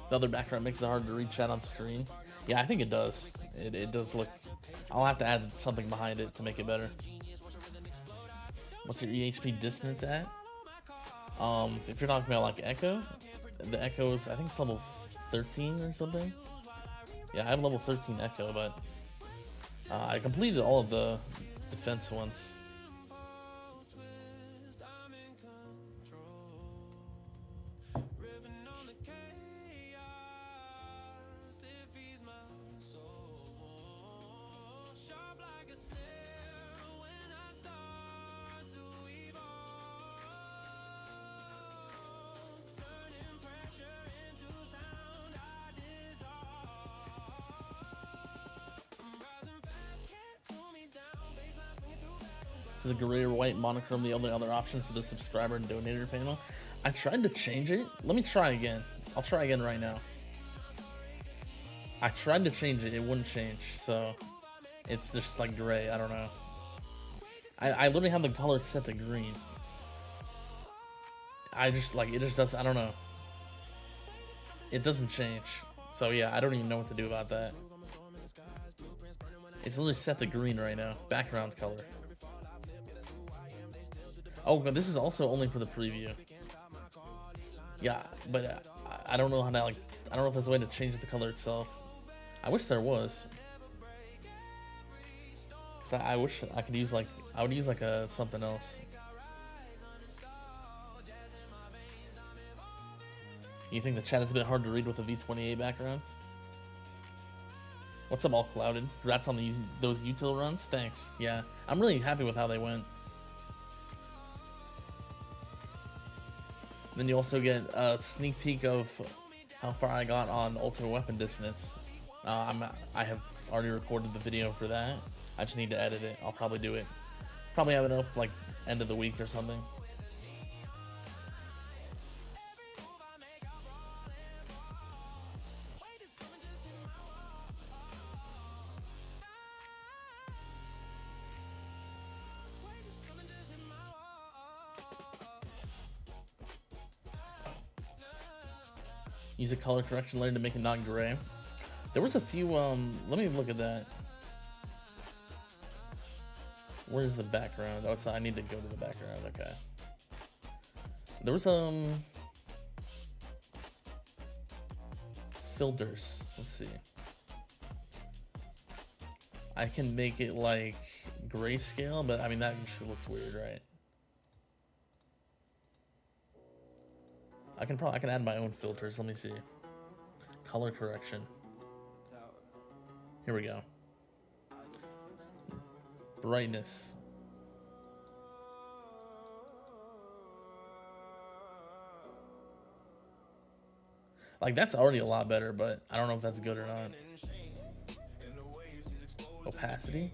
The other background makes it hard to read chat on screen. Yeah, I think it does. It does look. I'll have to add something behind it to make it better. What's your EHP dissonance at? If you're talking about like Echo, the Echo's, I think it's level 13 or something. Yeah, I have level 13 Echo, but I completed all of the defense ones. The gray or white monochrome the only other option for the subscriber and donator panel? I tried to change it. Let me try again. I'll try again right now. I tried to change it. It wouldn't change. So it's just like gray. I don't know. I literally have the color set to green. I just like it just does. I don't know. It doesn't change. So yeah, I don't even know what to do about that. It's literally set to green right now. Background color. Oh, but this is also only for the preview. Yeah, but I don't know how to like. I don't know if there's a way to change the color itself. I wish there was. Cause I wish I could use like I would use like a something else. You think the chat is a bit hard to read with a V28 background? What's up, all clouded? Congrats on those util runs. Thanks. Yeah, I'm really happy with how they went. Then you also get a sneak peek of how far I got on Ultimate Weapon Dissonance. I have already recorded the video for that. I just need to edit it. I'll probably do it. Probably have it up like end of the week or something. Use a color correction layer to make it not gray. There was a few, let me look at that. Where's the background? Oh, I need to go to the background, okay. There was, filters, let's see. I can make it like grayscale, but I mean, that just looks weird, right? I can add my own filters. Let me see. Color correction. Here we go. Brightness. Like that's already a lot better, but I don't know if that's good or not. Opacity.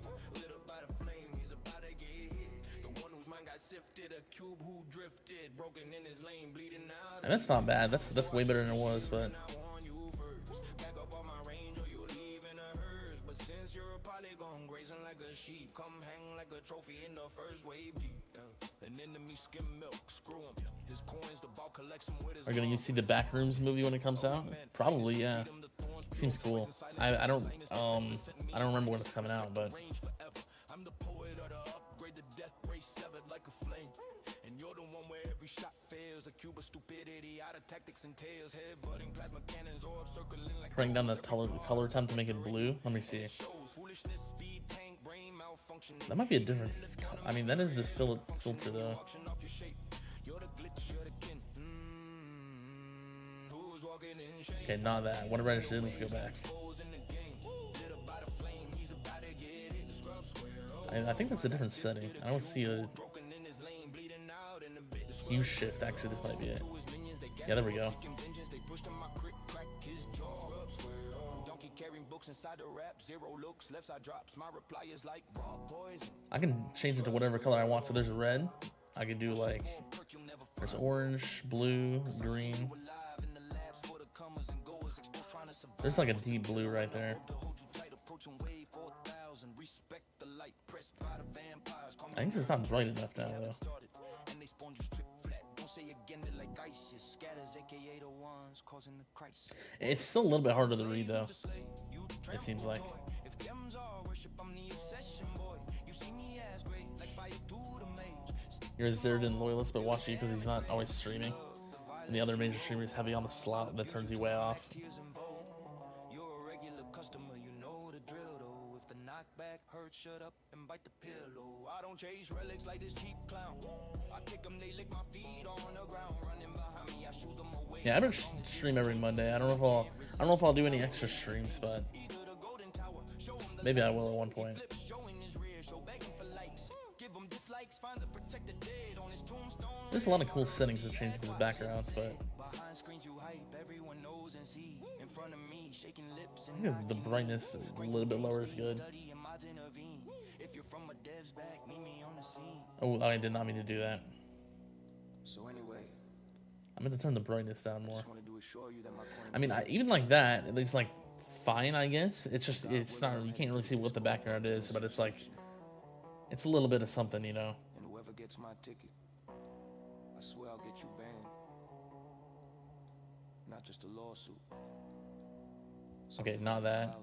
And that's not bad. That's way better than it was, but are you gonna see the Backrooms movie when it comes out? Probably, yeah. Seems cool. I don't remember when it's coming out, but Bring down the color temp to make it blue. Let me see. That might be a different. I mean, that is this filter though. Okay, not that. Whatever I just did, let's go back. I think that's a different setting. I don't see a hue shift. Actually, this might be it. Yeah, there we go. I can change it to whatever color I want. So there's red. I could do like, there's orange, blue, green. There's like a deep blue right there. I think it's not bright enough now though. It's still a little bit harder to read though. It seems like. You're a Zerdin loyalist, but watch you because he's not always streaming. And the other major streamer is heavy on the slot that turns you way off. Yeah, I don't stream every Monday. I don't know if I'll do any extra streams, but maybe I will at one point. There's a lot of cool settings to change these backgrounds, but I think the brightness a little bit lower is good. Oh, I did not mean to do that. I meant to turn the brightness down more. I mean, even like that, it's like it's fine, I guess. It's just, it's not, you can't really see what the background is, but it's like, it's a little bit of something, you know. And whoever gets my ticket, I swear I'll get you banned. Not just a lawsuit. Okay, not that.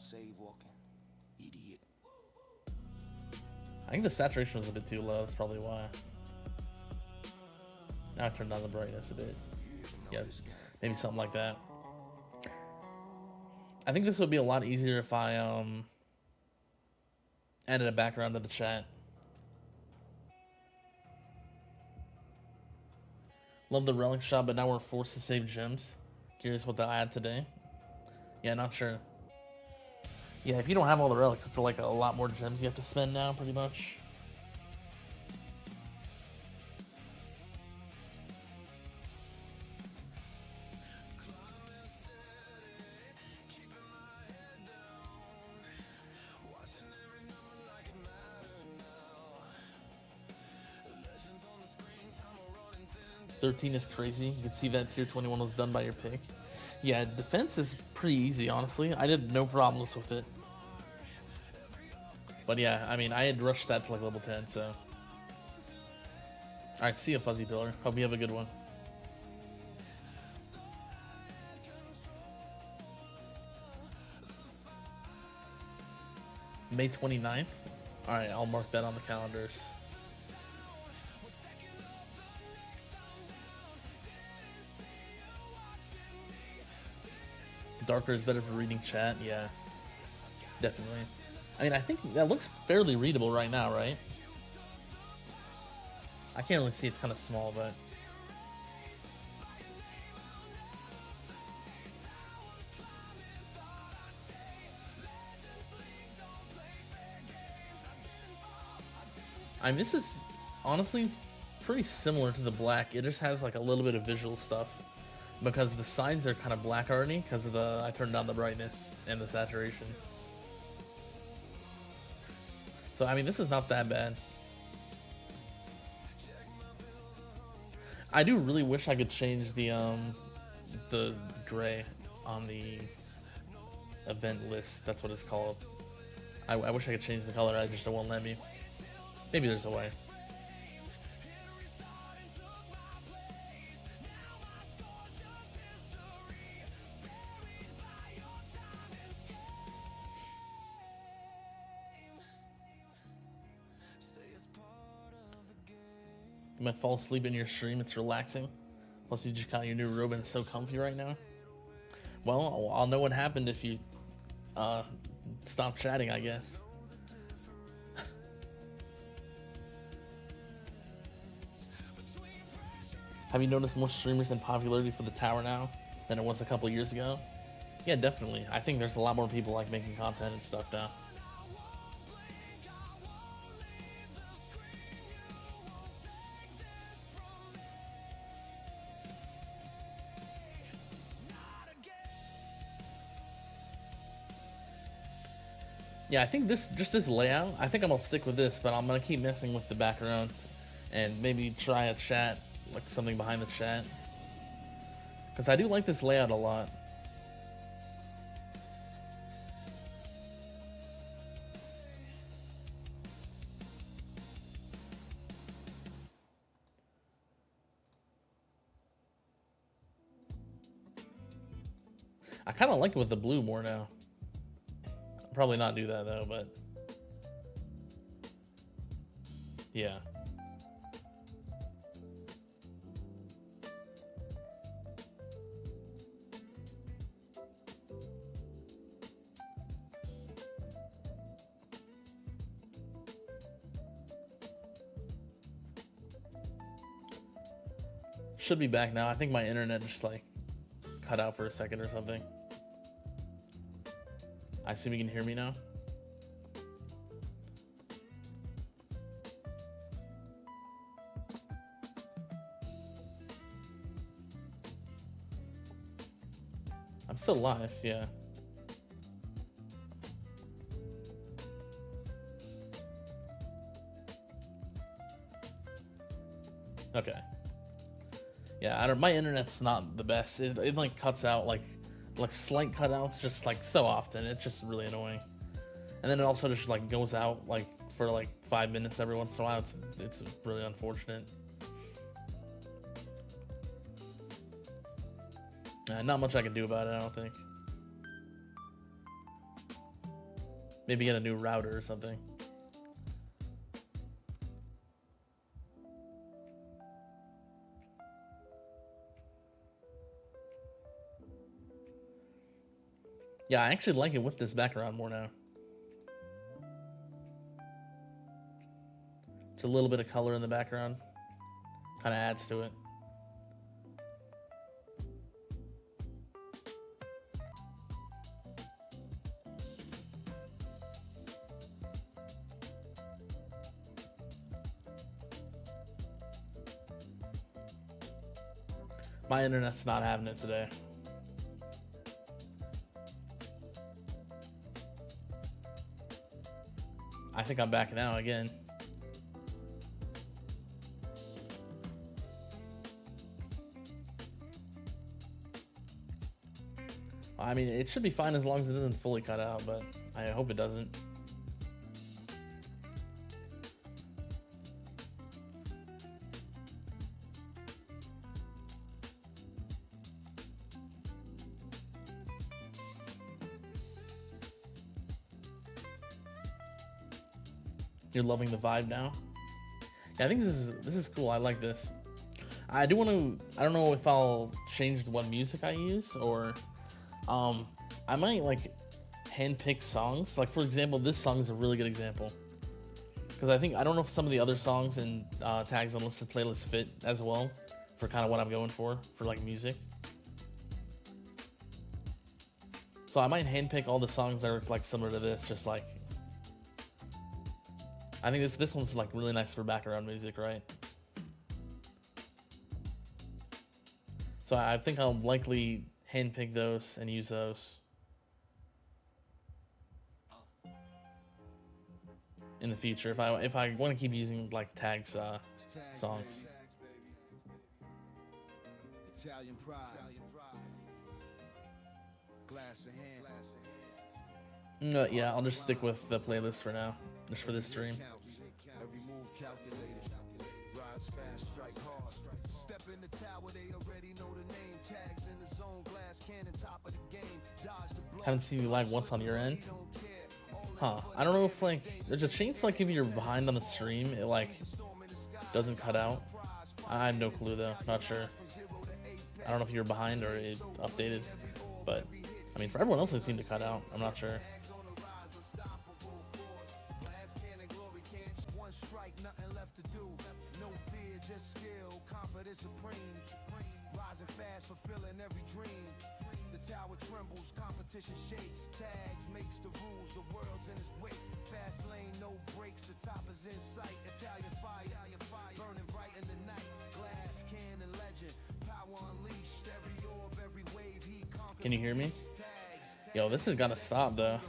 I think the saturation was a bit too low. That's probably why. Now I turned down the brightness a bit. Yeah, maybe something like that. I think this would be a lot easier if I added a background to the chat. Love the relic shop, but now we're forced to save gems. Curious what they'll add today. Yeah, not sure. Yeah, if you don't have all the relics, it's like a lot more gems you have to spend now, pretty much. $13 is crazy. You can see that tier 21 was done by your pick. Yeah, defense is pretty easy, honestly. I did no problems with it. But yeah, I mean, I had rushed that to like level 10, so. Alright, see ya, Fuzzy Pillar. Hope you have a good one. May 29th? Alright, I'll mark that on the calendars. Darker is better for reading chat, yeah. Definitely. I mean, I think that looks fairly readable right now, right? I can't really see, it's kind of small, but... I mean, this is honestly pretty similar to the black. It just has like a little bit of visual stuff. Because the signs are kind of black already, because of I turned down the brightness and the saturation. So I mean, this is not that bad. I do really wish I could change the gray on the event list. That's what it's called. I wish I could change the color. I just won't let me. Maybe there's a way. You might fall asleep in your stream. It's relaxing. Plus, you just got your new robe and it's so comfy right now. Well, I'll know what happened if you stop chatting, I guess. Have you noticed more streamers in popularity for the tower now than it was a couple years ago? Yeah, definitely. I think there's a lot more people like making content and stuff now. Yeah, I think this layout, I think I'm gonna stick with this, but I'm gonna keep messing with the background and maybe try a chat, like something behind the chat. Because I do like this layout a lot. I kind of like it with the blue more now. I'll probably not do that though, but yeah. Should be back now. I think my internet just like cut out for a second or something. I assume you can hear me now. I'm still live, yeah. Okay. Yeah, I don't. My internet's not the best. It like cuts out like slight cutouts just like so often. It's just really annoying. And then it also just like goes out like for like 5 minutes every once in a while. It's really unfortunate. Not much I can do about it, I don't think. Maybe get a new router or something. Yeah, I actually like it with this background more now. Just a little bit of color in the background. Kind of adds to it. My internet's not having it today. I think I'm back now again. I mean, it should be fine as long as it doesn't fully cut out, but I hope it doesn't. You're loving the vibe now? Yeah, I think this is cool. I like this. I do want to. I don't know if I'll change what music I use, or I might like handpick songs. Like for example, this song is a really good example because I don't know if some of the other songs in tags and listed playlists fit as well for kind of what I'm going for like music. So I might handpick all the songs that are like similar to this, just like. I think this one's like really nice for background music, right? So I think I'll likely handpick those and use those in the future if I want to keep using like tags songs. Italian pride. Glass of hand. No, yeah, I'll just stick with the playlist for now, just for this stream. Every move calculated. Rise fast, strike hard. Step in the tower, they already know the name. Tags in the zone, glass cannon, top of the game. Dodge the blow. Haven't seen you live once on your end. Huh? I don't know if like there's a chance like if you're behind on the stream, it like doesn't cut out. I have no clue though. Not sure. I don't know if you're behind or it updated, but I mean, for everyone else, it seemed to cut out. I'm not sure. One strike, nothing left to do. No fear, just skill, confidence supreme. Rising fast, fulfilling every dream. The tower trembles, competition shakes. Tags makes the rules, the world's in its wake. Fast lane, no brakes, the top is in sight. Italian fire, burning bright in the night. Glass, cannon, legend, power unleashed. Every orb, every wave, he conquered. Can you hear me? Yo, this has got to stop though.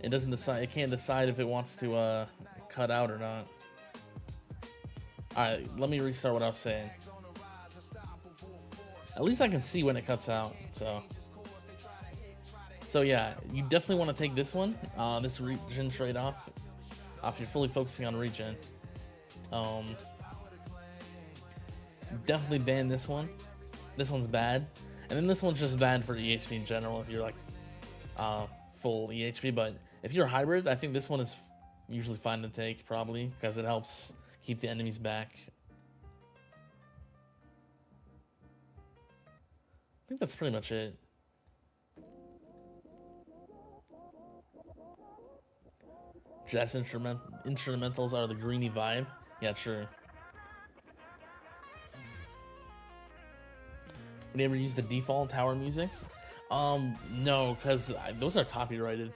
It doesn't decide. It can't decide if it wants to cut out or not. All right, let me restart what I was saying. At least I can see when it cuts out. So yeah, you definitely want to take this one, this regen trade off if you're fully focusing on regen. Definitely ban this one. This one's bad, and then this one's just bad for EHP in general if you're like full EHP. But if you're a hybrid, I think this one is usually fine to take, probably because it helps keep the enemies back. I think that's pretty much it. Jazz instrumentals are the greeny vibe. Yeah, true. Would you ever use the default tower music? No, because those are copyrighted.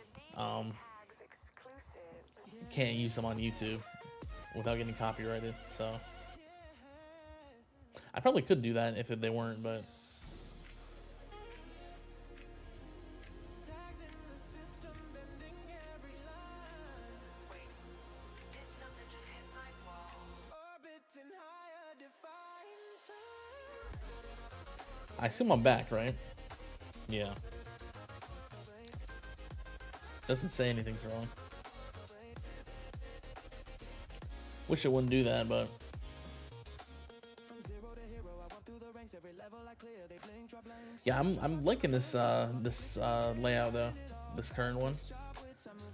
Can't use them on YouTube without getting copyrighted, so I probably could do that if they weren't, but I assume I'm back, right? Yeah. Doesn't say anything's wrong. Wish it wouldn't do that, but yeah, I'm liking this layout though. This current one.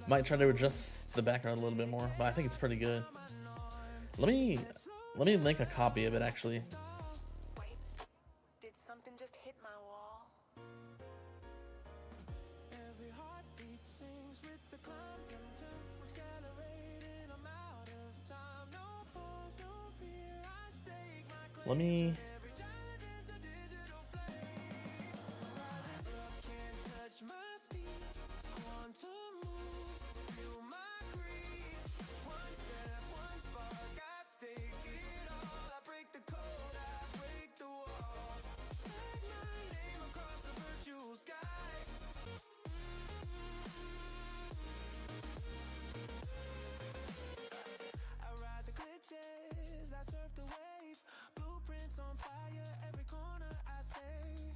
Might try to adjust the background a little bit more, but I think it's pretty good. Let me link a copy of it actually. Did something just hit my wall? Every heartbeat sings with the clock. Accelerating, I'm out of time. No pause, no fear. I stake my claim. Let me. Every challenge is the digital flame. Rising up, can't touch my speed. Quantum move, feel my creep. One step, one spark, I stake it all. I break the code, I break the wall. Tag my name across the virtual sky. I ride the glitches, I surf the wave. Blueprints on fire, every corner I say.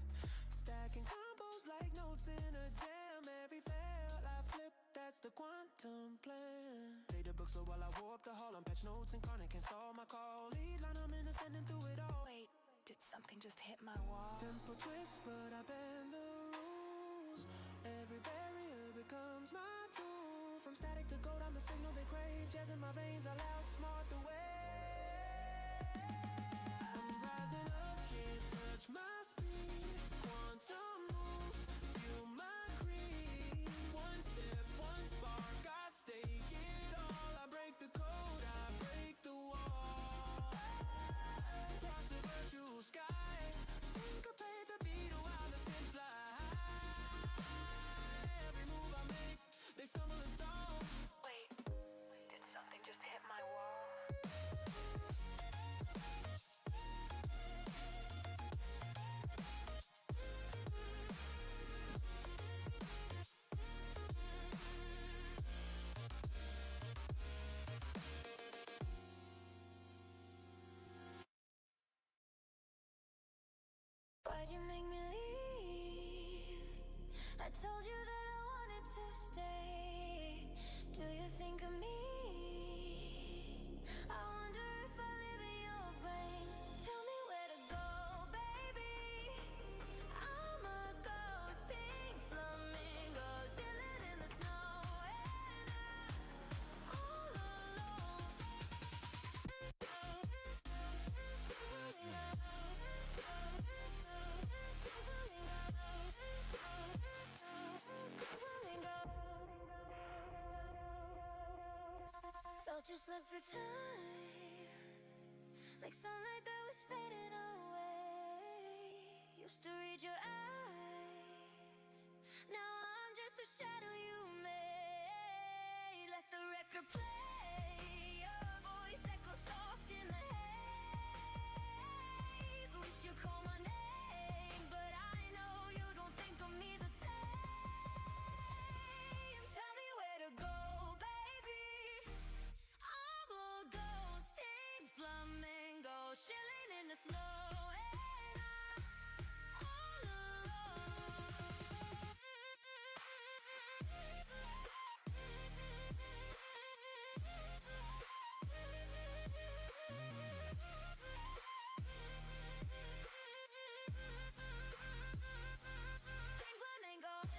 Stacking combos like notes in a jam. Every fail I flip, that's the quantum plan. Data books slow while I warp the hall. Patch notes incarnate, can't stall my call. Lead line, I'm in ascending through it all. Wait, did something just hit my wall? Tempo twist, but I bend the rules. Every barrier becomes my tool. From static to gold, I'm the signal they crave. Jazz in my veins, I loud smart the way. I'm rising up, can't touch my speed. Quantum move, feel my creed. One step, one spark, I stake it all. I break the code, I break the wall. Toss the virtual sky. Syncopate the beat while the synth fly. Every move I make, they stumble and stall. Wait, did something just hit my wall? Why'd you make me leave? I told you that I wanted to stay. Do you think of me? I wonder if I live in your brain. Tell me where to go, baby. I'm a ghost, pink flamingo, chilling in the snow, and I'm all alone. over time, like sunlight that was fading away. Used to read your eyes, now I'm just a shadow you made. Let the record play, your voice echoes soft in the haze. Wish you call my name, but I know you don't think of me the same. Tell me where to go, baby. I'm a ghosting flamingo, chilling in the snow, and I'm all Pink flamingos.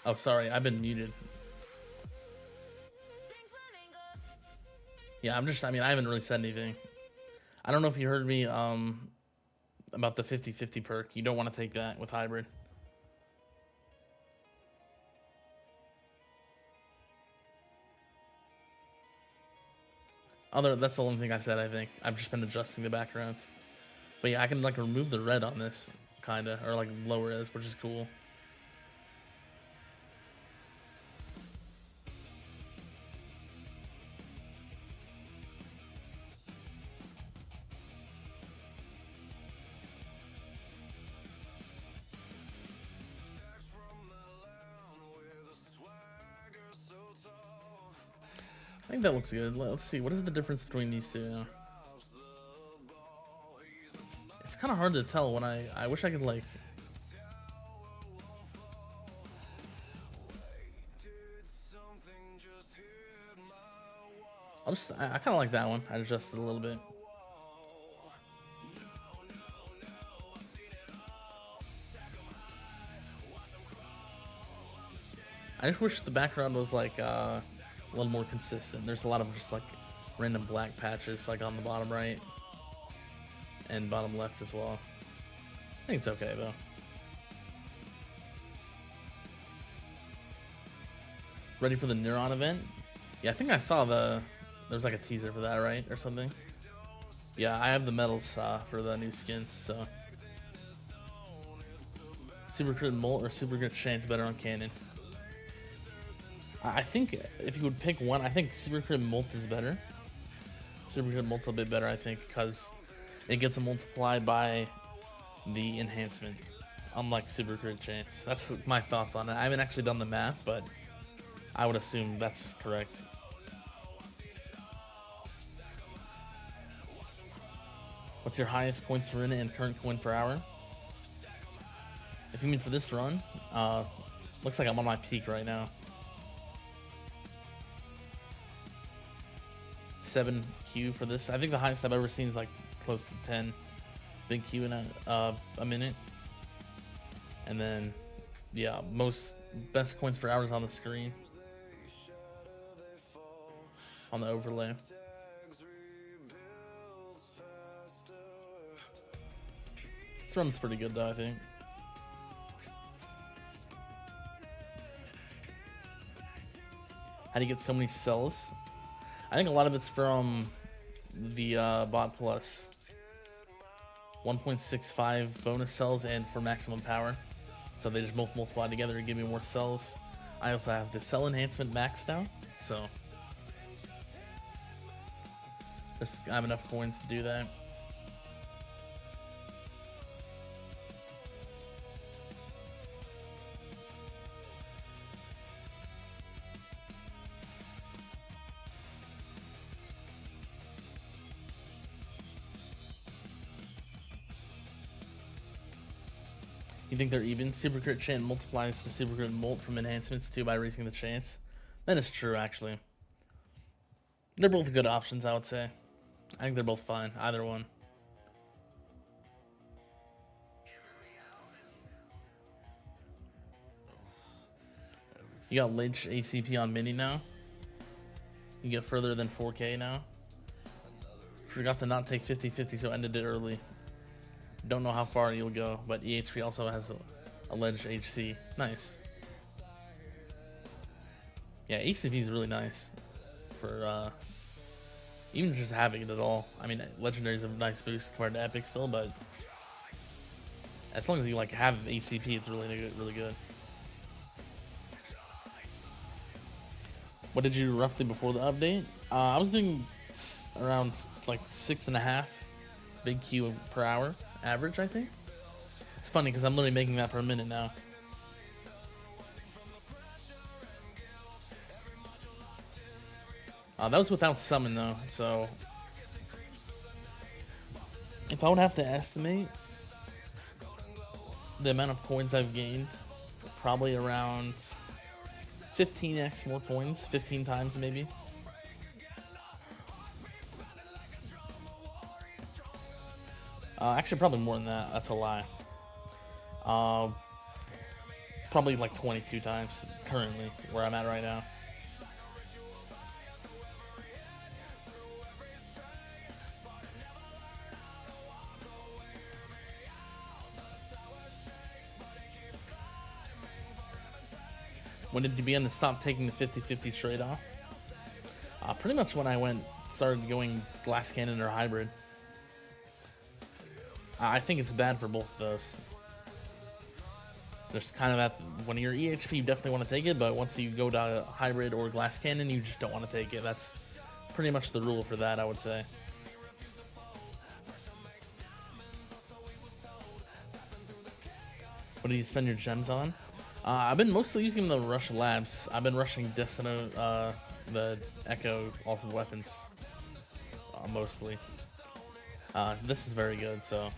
Oh, sorry, I've been muted. Yeah, I mean, I haven't really said anything. I don't know if you heard me about the 50/50 perk. You don't want to take that with hybrid. That's the only thing I said, I think. I've just been adjusting the backgrounds. But yeah, I can like remove the red on this, kinda, or like lower it, which is cool. I think that looks good. Let's see, what is the difference between these two? It's kind of hard to tell when I wish I could like... I kind of like that one. I adjusted a little bit. I just wish the background was like a little more consistent. There's a lot of just like random black patches like on the bottom right and bottom left as well. I think it's okay though. Ready for the Neuron event? Yeah, I think I saw there's like a teaser for that, right? Or something. Yeah, I have the medals for the new skins, so. Super Crit Molt or Super Crit Chance better on Cannon? I think if you would pick one, I think Super Crit Molt is better. Super Crit Molt's a bit better, I think, because it gets multiplied by the enhancement, unlike Super Crit Chance. That's my thoughts on it. I haven't actually done the math, but I would assume that's correct. What's your highest coins per minute and current coin per hour? If you mean for this run, looks like I'm on my peak right now. 7 Q for this. I think the highest I've ever seen is like close to 10 big Q in a minute. And then, yeah, best coins per hour is on the screen. On the overlay. This run's pretty good though, I think. How do you get so many cells? I think a lot of it's from the bot plus 1.65 bonus cells and for maximum power. So they just both multiply together to give me more cells. I also have the cell enhancement maxed out, so I have enough coins to do that. You think they're even? Super Crit Chance multiplies the Super Crit Molt from enhancements too by raising the chance. That is true, actually. They're both good options, I would say. I think they're both fine, either one. You got Lich ACP on Mini now. You get further than 4K now. Forgot to not take 50/50, so ended it early. Don't know how far you'll go, but EHP also has a ledge HC. Nice. Yeah, ACP is really nice for even just having it at all. I mean, Legendary is a nice boost compared to Epic still, but as long as you like have ACP, it's really good. What did you do roughly before the update? I was doing around like 6.5 big Q per hour average, I think. It's funny because I'm literally making that per minute now. That was without summon though, so if I would have to estimate the amount of coins I've gained, probably around 15x more coins, 15 times maybe. Actually, probably more than that. That's a lie. Probably like 22 times currently, where I'm at right now. When did you begin to stop taking the 50-50 trade-off? Pretty much when I started going glass cannon or hybrid. I think it's bad for both of those. Just kind of when you're EHP, you definitely want to take it, but once you go to hybrid or glass cannon, you just don't want to take it. That's pretty much the rule for that, I would say. What do you spend your gems on? I've been mostly using the Rush Labs. I've been rushing Destino, the Echo Ultimate Weapons, mostly. This is very good, so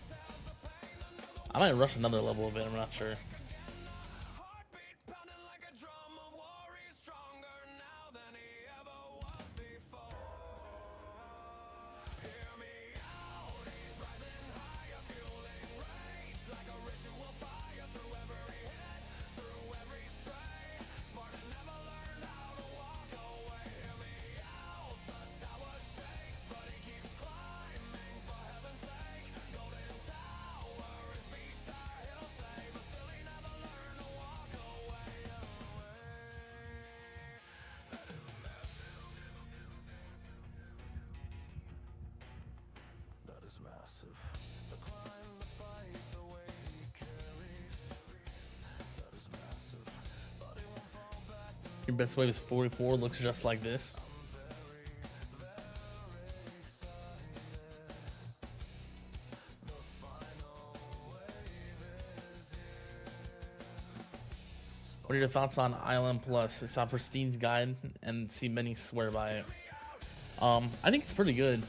I might rush another level of it, I'm not sure. Your best wave is 44, looks just like this. What are your thoughts on ILM Plus? It's on Pristine's guide and see many swear by it. I think it's pretty good.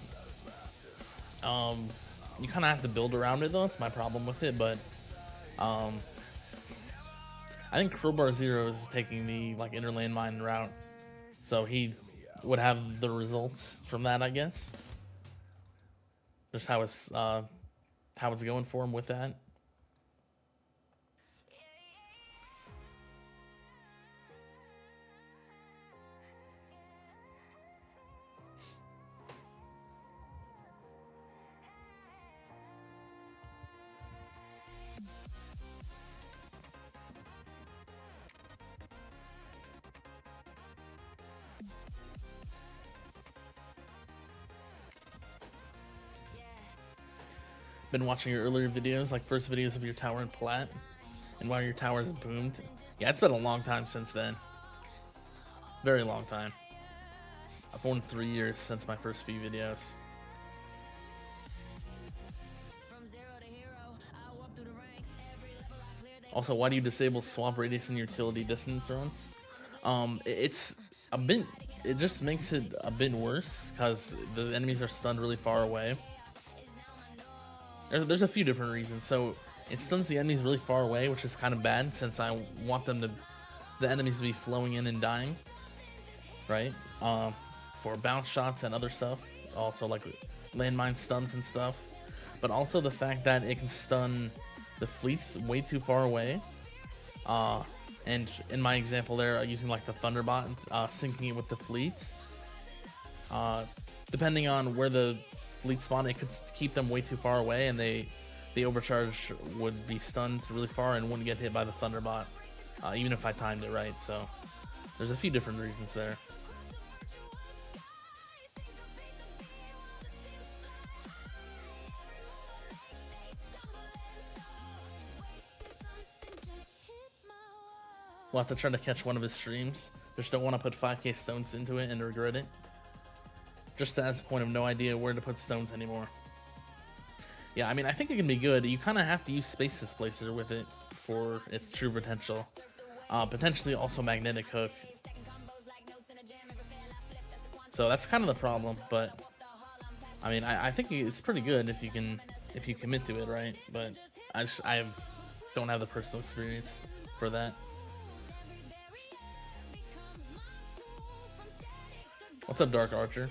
You kind of have to build around it though. That's my problem with it, but I think Crowbar Zero is taking the like inner lane mine route, so he would have the results from that, I guess. Just how it's going for him with that. Been watching your earlier videos, like first videos of your tower in plat, and while your tower's boomed. Yeah, it's been a long time since then. Very long time. I've won 3 years since my first few videos. Also, why do you disable swamp radius in your utility distance runs? It's a bit. It just makes it a bit worse because the enemies are stunned really far away. There's a few different reasons. So it stuns the enemies really far away, which is kind of bad since I want the enemies to be flowing in and dying, right? For bounce shots and other stuff, also like landmine stuns and stuff. But also the fact that it can stun the fleets way too far away. And in my example there, using like the Thunderbot, syncing it with the fleets. Depending on where the fleet spawn, it could keep them way too far away, and they the overcharge would be stunned really far and wouldn't get hit by the Thunderbot, even if I timed it right. So there's a few different reasons there. We'll have to try to catch one of his streams. Just don't want to put 5k stones into it and regret it. Just as a point of no idea where to put stones anymore. Yeah, I mean, I think it can be good. You kind of have to use Space Displacer with it for its true potential. Potentially also Magnetic Hook. So that's kind of the problem, but I mean, I think it's pretty good if you commit to it, right? But I don't have the personal experience for that. What's up, Dark Archer?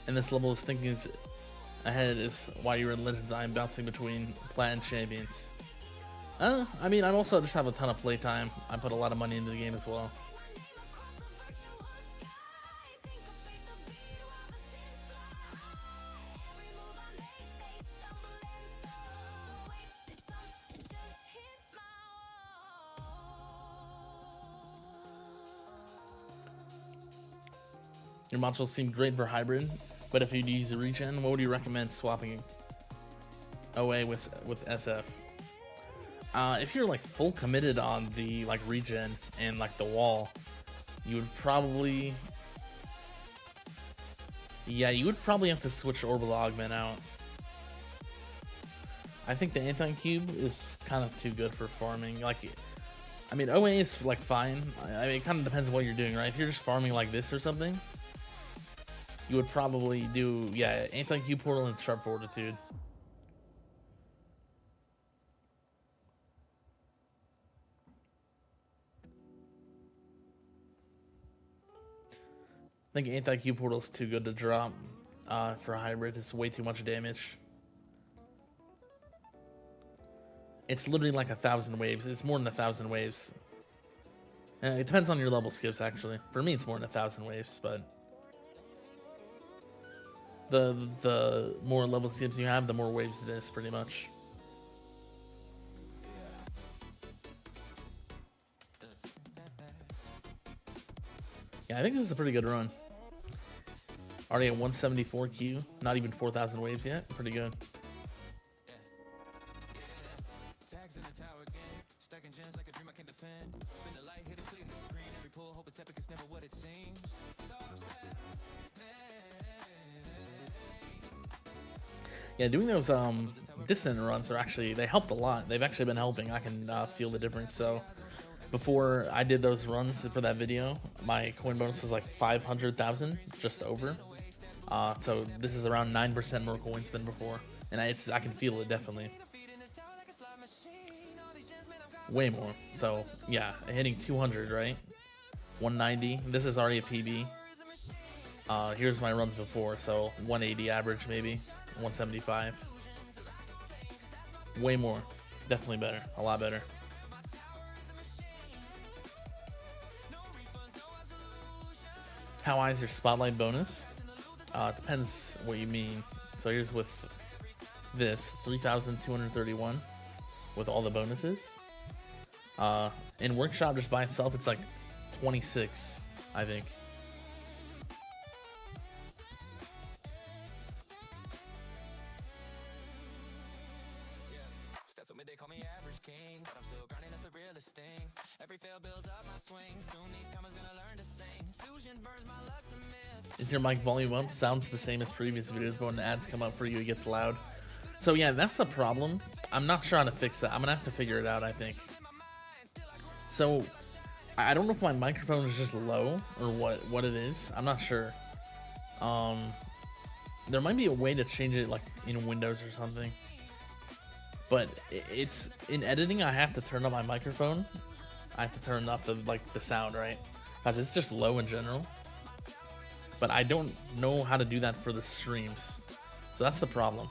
And this level is thinking is ahead is why you're in Legends. I'm bouncing between plat and champions. I mean, I also just have a ton of playtime. I put a lot of money into the game as well. Your modules seem great for hybrid, but if you'd use a regen, what would you recommend swapping OA with SF? If you're like full committed on the like regen and like the wall, you would probably, yeah, you would probably have to switch Orbital Augment out. I think the Anti-Cube is kind of too good for farming. Like, I mean, OA is like fine. I mean, it kind of depends on what you're doing, right? If you're just farming like this or something, you would probably do, yeah, Anti-Cube Portal and Sharp Fortitude. I think Anti-Cube Portal is too good to drop for a hybrid. It's way too much damage. It's literally like 1,000 waves. It's more than 1,000 waves. It depends on your level skips, actually. For me, it's more than 1,000 waves, but the more level skips you have, the more waves it is, pretty much. Yeah, I think this is a pretty good run. Already at 174 Q, not even 4,000 waves yet. Pretty good. Yeah, doing those distant runs are actually, they helped a lot. They've actually been helping. I can feel the difference. So before I did those runs for that video, my coin bonus was like 500,000, just over. So this is around 9% more coins than before, and I can feel it definitely. Way more. So yeah, hitting 200, right? 190. This is already a PB. Here's my runs before, so 180 average maybe, 175. Way more. Definitely better. A lot better. How high is your spotlight bonus? It depends what you mean. So here's with this 3,231 with all the bonuses. In Workshop just by itself, it's like 26, I think. Is your mic volume up? Sounds the same as previous videos, but when ads come up for you, it gets loud. So yeah, that's a problem. I'm not sure how to fix that. I'm gonna have to figure it out, I think. So I don't know if my microphone is just low or what it is. I'm not sure. There might be a way to change it like in Windows or something. But it's in editing, I have to turn up my microphone. I have to turn up the sound, right? Because it's just low in general. But I don't know how to do that for the streams. So that's the problem.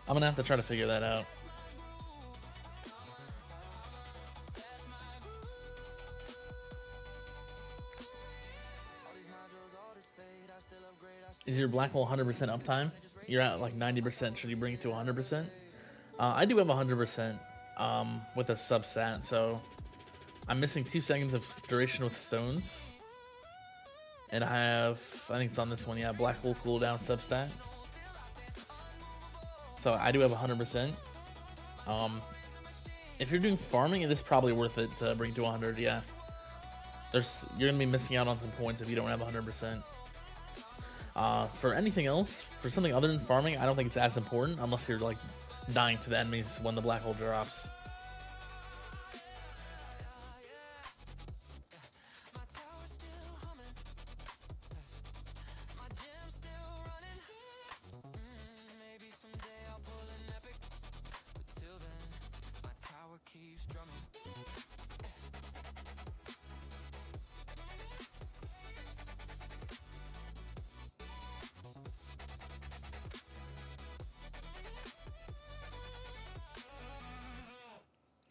I'm gonna have to try to figure that out. Is your Blackwell 100% uptime? You're at like 90%. Should you bring it to 100%? I do have 100% with a substat, so I'm missing 2 seconds of duration with stones. And I have, I think it's on this one, yeah, Blackwell cooldown substat. So I do have 100%. If you're doing farming, it is probably worth it to bring to 100, yeah. You're gonna be missing out on some points if you don't have 100%. For anything else, for something other than farming, I don't think it's as important unless you're like dying to the enemies when the black hole drops.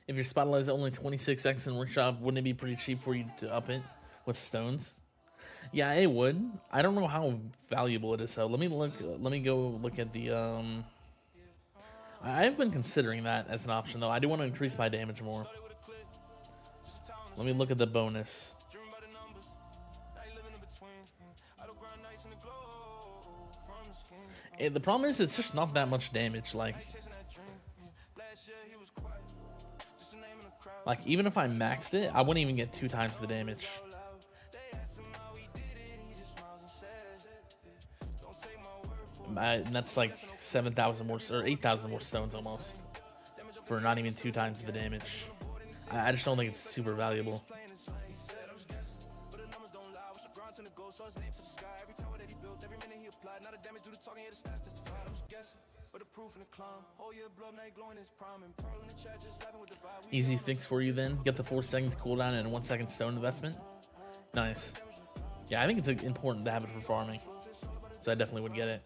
If your spotlight is only 26x in workshop, wouldn't it be pretty cheap for you to up it with stones? Yeah, it would. I don't know how valuable it is. So let me look. Let me go look at the. I've been considering that as an option though. I do want to increase my damage more. Let me look at the bonus. The problem is it's just not that much damage. Like even if I maxed it, I wouldn't even get 2 times the damage. And that's like 7,000 more or 8,000 more stones almost for not even 2 times the damage. I just don't think it's super valuable. Easy fix for you then. Get the 4 seconds cooldown and 1 second stone investment. Nice. Yeah, I think it's important to have it for farming. So I definitely would get it.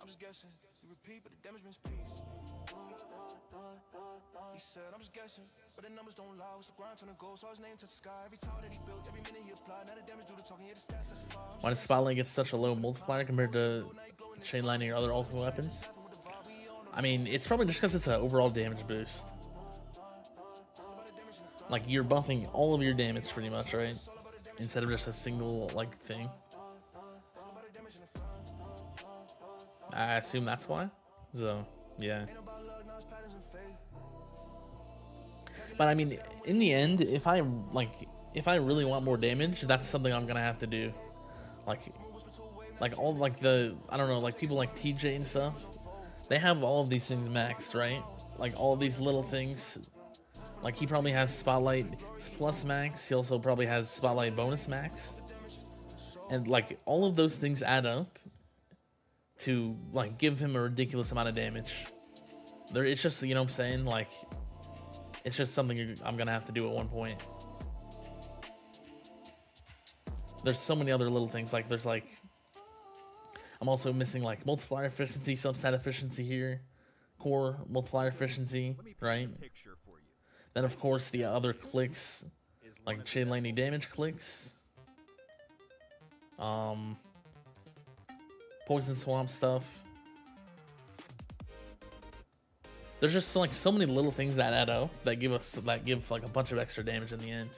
I'm just guessing. You repeat, but the damage means peace. He said, I'm just guessing, but the numbers don't lie. What's the grind turn to gold? Saw his name to the sky. Every tower that he built, every minute he applied. Now the damage due to talking, yeah, the stats testify. Why does Spotlight get such a low multiplier compared to Chain Lightning or other ultimate weapons? I mean, it's probably just because it's an overall damage boost. Like, you're buffing all of your damage pretty much, right? Instead of just a single, like, thing. I assume that's why. So, yeah. But I mean, in the end, if I really want more damage, that's something I'm gonna have to do. Like all like the, I don't know, like people like TJ and stuff, they have all of these things maxed, right? Like all of these little things. Like he probably has Spotlight plus max. He also probably has Spotlight bonus maxed. And like all of those things add up to like give him a ridiculous amount of damage. It's just, you know what I'm saying? Like, it's just something I'm gonna have to do at one point. There's so many other little things. Like there's like, I'm also missing like multiplier efficiency, substat efficiency here, core multiplier efficiency, right? Then of course the other clicks, like Chain Lightning damage clicks, Poison Swamp stuff. There's just like so many little things that add up that give like a bunch of extra damage in the end.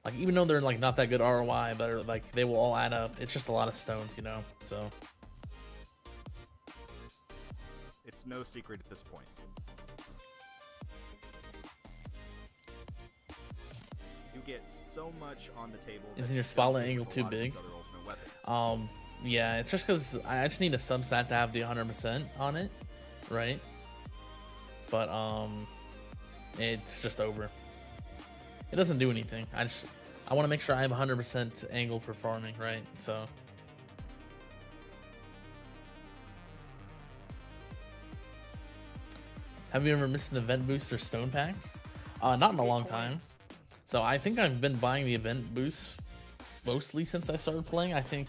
Like even though they're like not that good ROI, but like they will all add up. It's just a lot of stones, you know. So it's no secret at this point. You get so much on the table. Isn't your spotlight angle too big? Yeah, it's just because I just need a substat to have the 100% on it, right? But it's just over. It doesn't do anything. I want to make sure I have 100% angle for farming, right? So have you ever missed an event boost or stone pack? Not in a 8 long time. coins. So I think I've been buying the event boosts mostly since I started playing. I think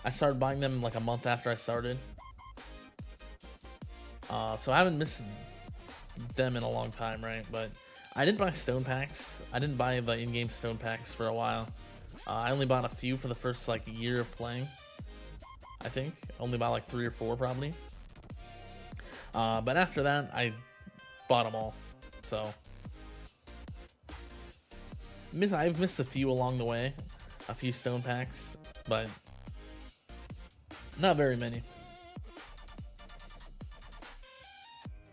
I started buying them like a month after I started. So I haven't missed them in a long time, right? But I did buy stone packs. I didn't buy the in-game stone packs for a while. I only bought a few for the first like year of playing. I think only bought like 3 or 4 probably. But after that, I bought them all. So I've missed a few along the way, a few stone packs, but not very many.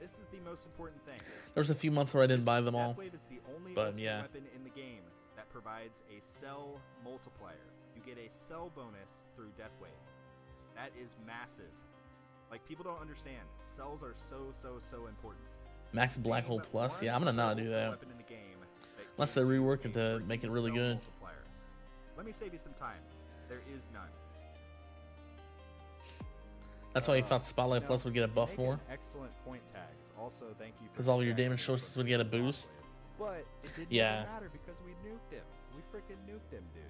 This is the most important thing. There was a few months where I didn't buy them all. Deathwave is the only but ultimate yeah. weapon in the game that provides a cell multiplier. You get a cell bonus through Deathwave. That is massive. Like, people don't understand. Cells are so important. Max Black Hole Name Plus, one yeah, I'm gonna not do ultimate that. weapon in the game that Unless they gives you rework a it to make it freaking really cell good. multiplier. Let me save you some time. There is none. That's why you thought Spotlight Plus would get a buff Make more, an excellent point tags. Also, thank you for because all your sharing damage the sources would get a boost. But it didn't Yeah. even matter because we nuked him. We freaking nuked him, dude.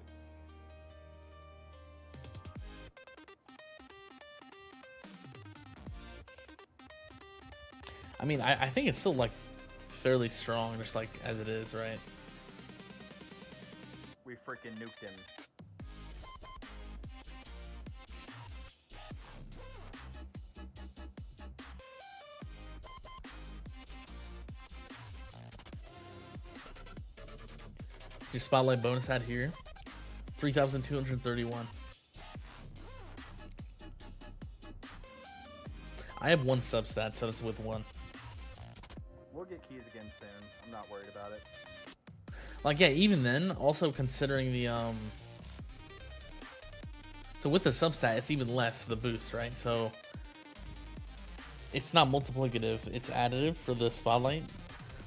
I mean, I think it's still like fairly strong, just like as it is, right? We freaking nuked him. It's your Spotlight bonus out here, 3,231. I have 1 substat, so that's with 1. We'll get keys again soon. I'm not worried about it. Like, yeah, even then, also considering the, so with the substat, it's even less, the boost, right? So, it's not multiplicative, it's additive for the Spotlight.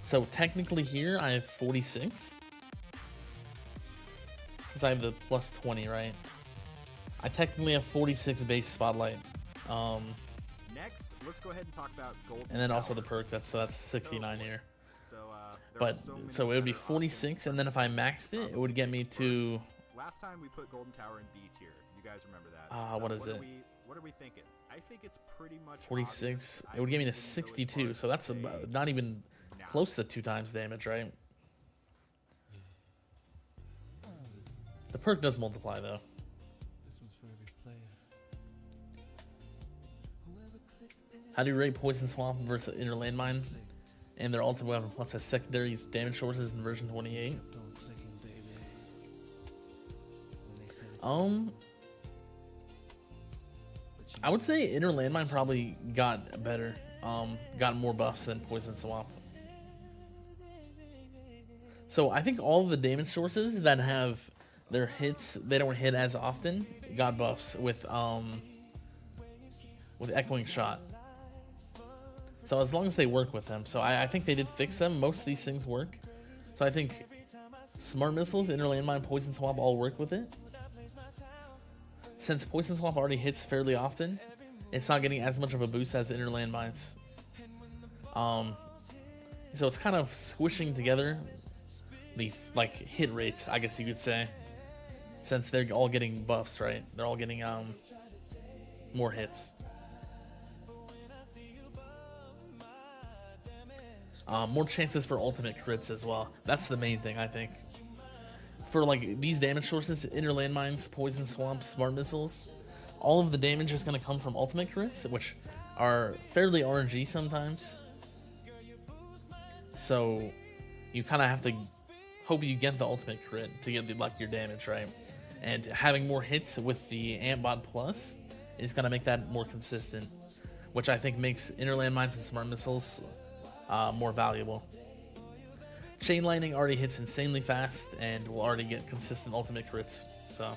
So, technically here, I have 46. Because I have the plus 20, right? I technically have 46 base Spotlight. Next, let's go ahead and talk about Golden And then also the Tower. perk, that's 69 here. So, there are But, many so it would be better 46, options. and then if I maxed it, it would get me to... Last time we put Golden Tower in B tier. You guys remember that? what is Are it? what are we thinking? I think it's pretty much 46. obvious. It would get me to I wouldn't even go as 62, far so as that's say about, not even now. close to 2 times damage, right? The perk does multiply, though. How do you rate Poison Swamp versus Inner Landmine? And their ultimate weapon plus has secondary damage sources in version 28. I would say Inner Landmine probably got better. Got more buffs than Poison Swamp. So I think all of the damage sources that have their hits, they don't hit as often, got buffs with Echoing Shot. So as long as they work with them. So I think they did fix them. Most of these things work. So I think Smart Missiles, Inner Landmine, Poison Swamp all work with it. Since Poison Swamp already hits fairly often, it's not getting as much of a boost as Inner Landmines. So it's kind of squishing together the like hit rates, I guess you could say. Since they're all getting buffs, right? They're all getting more hits. More chances for ultimate crits as well. That's the main thing, I think. For like these damage sources, Inner Landmines, Poison Swamp, Smart Missiles, all of the damage is going to come from ultimate crits, which are fairly RNG sometimes. So you kind of have to hope you get the ultimate crit to get your damage, right? And having more hits with the Antbot Plus is going to make that more consistent, which I think makes Inner Landmines and Smart Missiles more valuable. Chain Lightning already hits insanely fast and will already get consistent ultimate crits, so.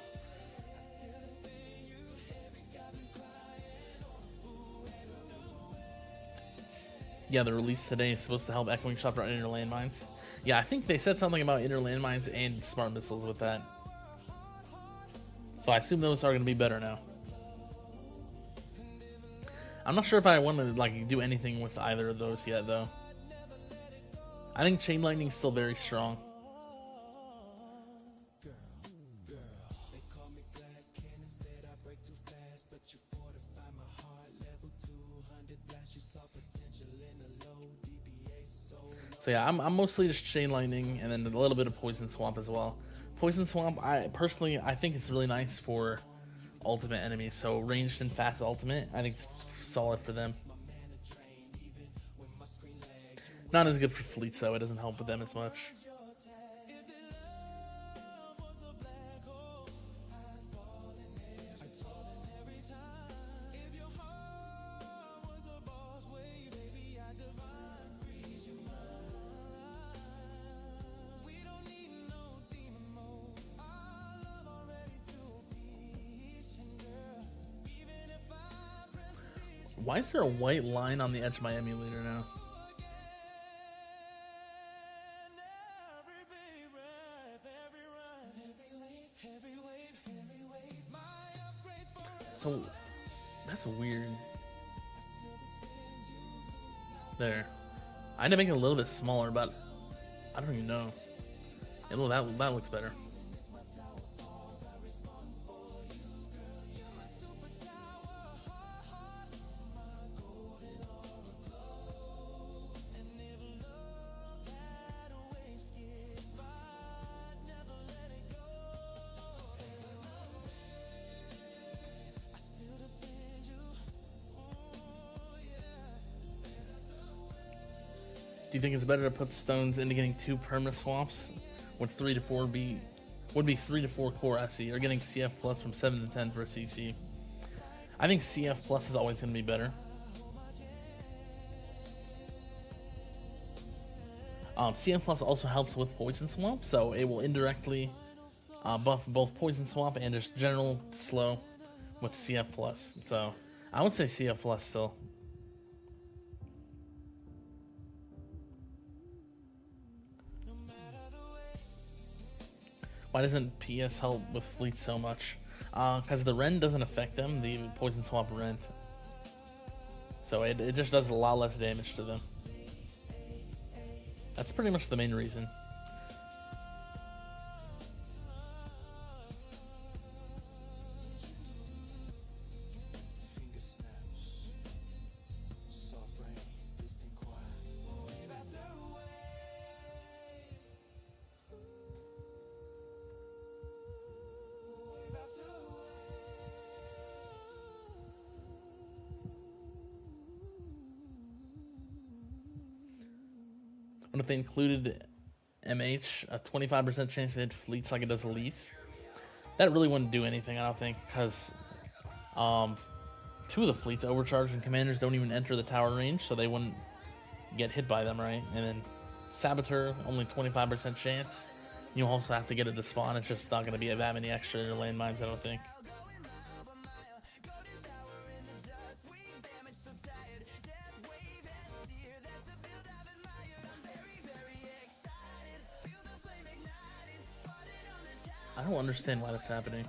Yeah, the release today is supposed to help Echoing Shot for Inner Landmines. Yeah, I think they said something about Inner Landmines and Smart Missiles with that. So I assume those are going to be better now. I'm not sure if I want to like do anything with either of those yet, though. I think Chain Lightning's still very strong. So yeah, I'm mostly just Chain Lightning and then a little bit of Poison Swamp as well. Poison Swamp, I think it's really nice for ultimate enemies. So ranged and fast ultimate, I think it's solid for them. Not as good for fleets though, it doesn't help with them as much. Why is there a white line on the edge of my emulator now? So, that's weird. There. I had to make it a little bit smaller, but I don't even know. That looks better. Do you think it's better to put stones into getting 2 perma swaps? Would 3 to 4 be? Would be 3 to 4 core SE, or getting CF plus from 7 to 10 for a CC? I think CF plus is always going to be better. CF plus also helps with Poison Swamp, so it will indirectly buff both Poison Swamp and just general slow with CF plus. So I would say CF plus still. Why doesn't PS help with fleets so much? Because the Rend doesn't affect them, the Poison Swamp Rend. So it just does a lot less damage to them. That's pretty much the main reason. What if they included MH, a 25% chance to hit fleets like it does elites? That really wouldn't do anything, I don't think, because 2 of the fleets, Overcharge and Commanders, don't even enter the tower range, so they wouldn't get hit by them, right? And then Saboteur, only 25% chance. You also have to get it to spawn. It's just not going to be that many extra landmines, I don't think. I don't understand why that's happening.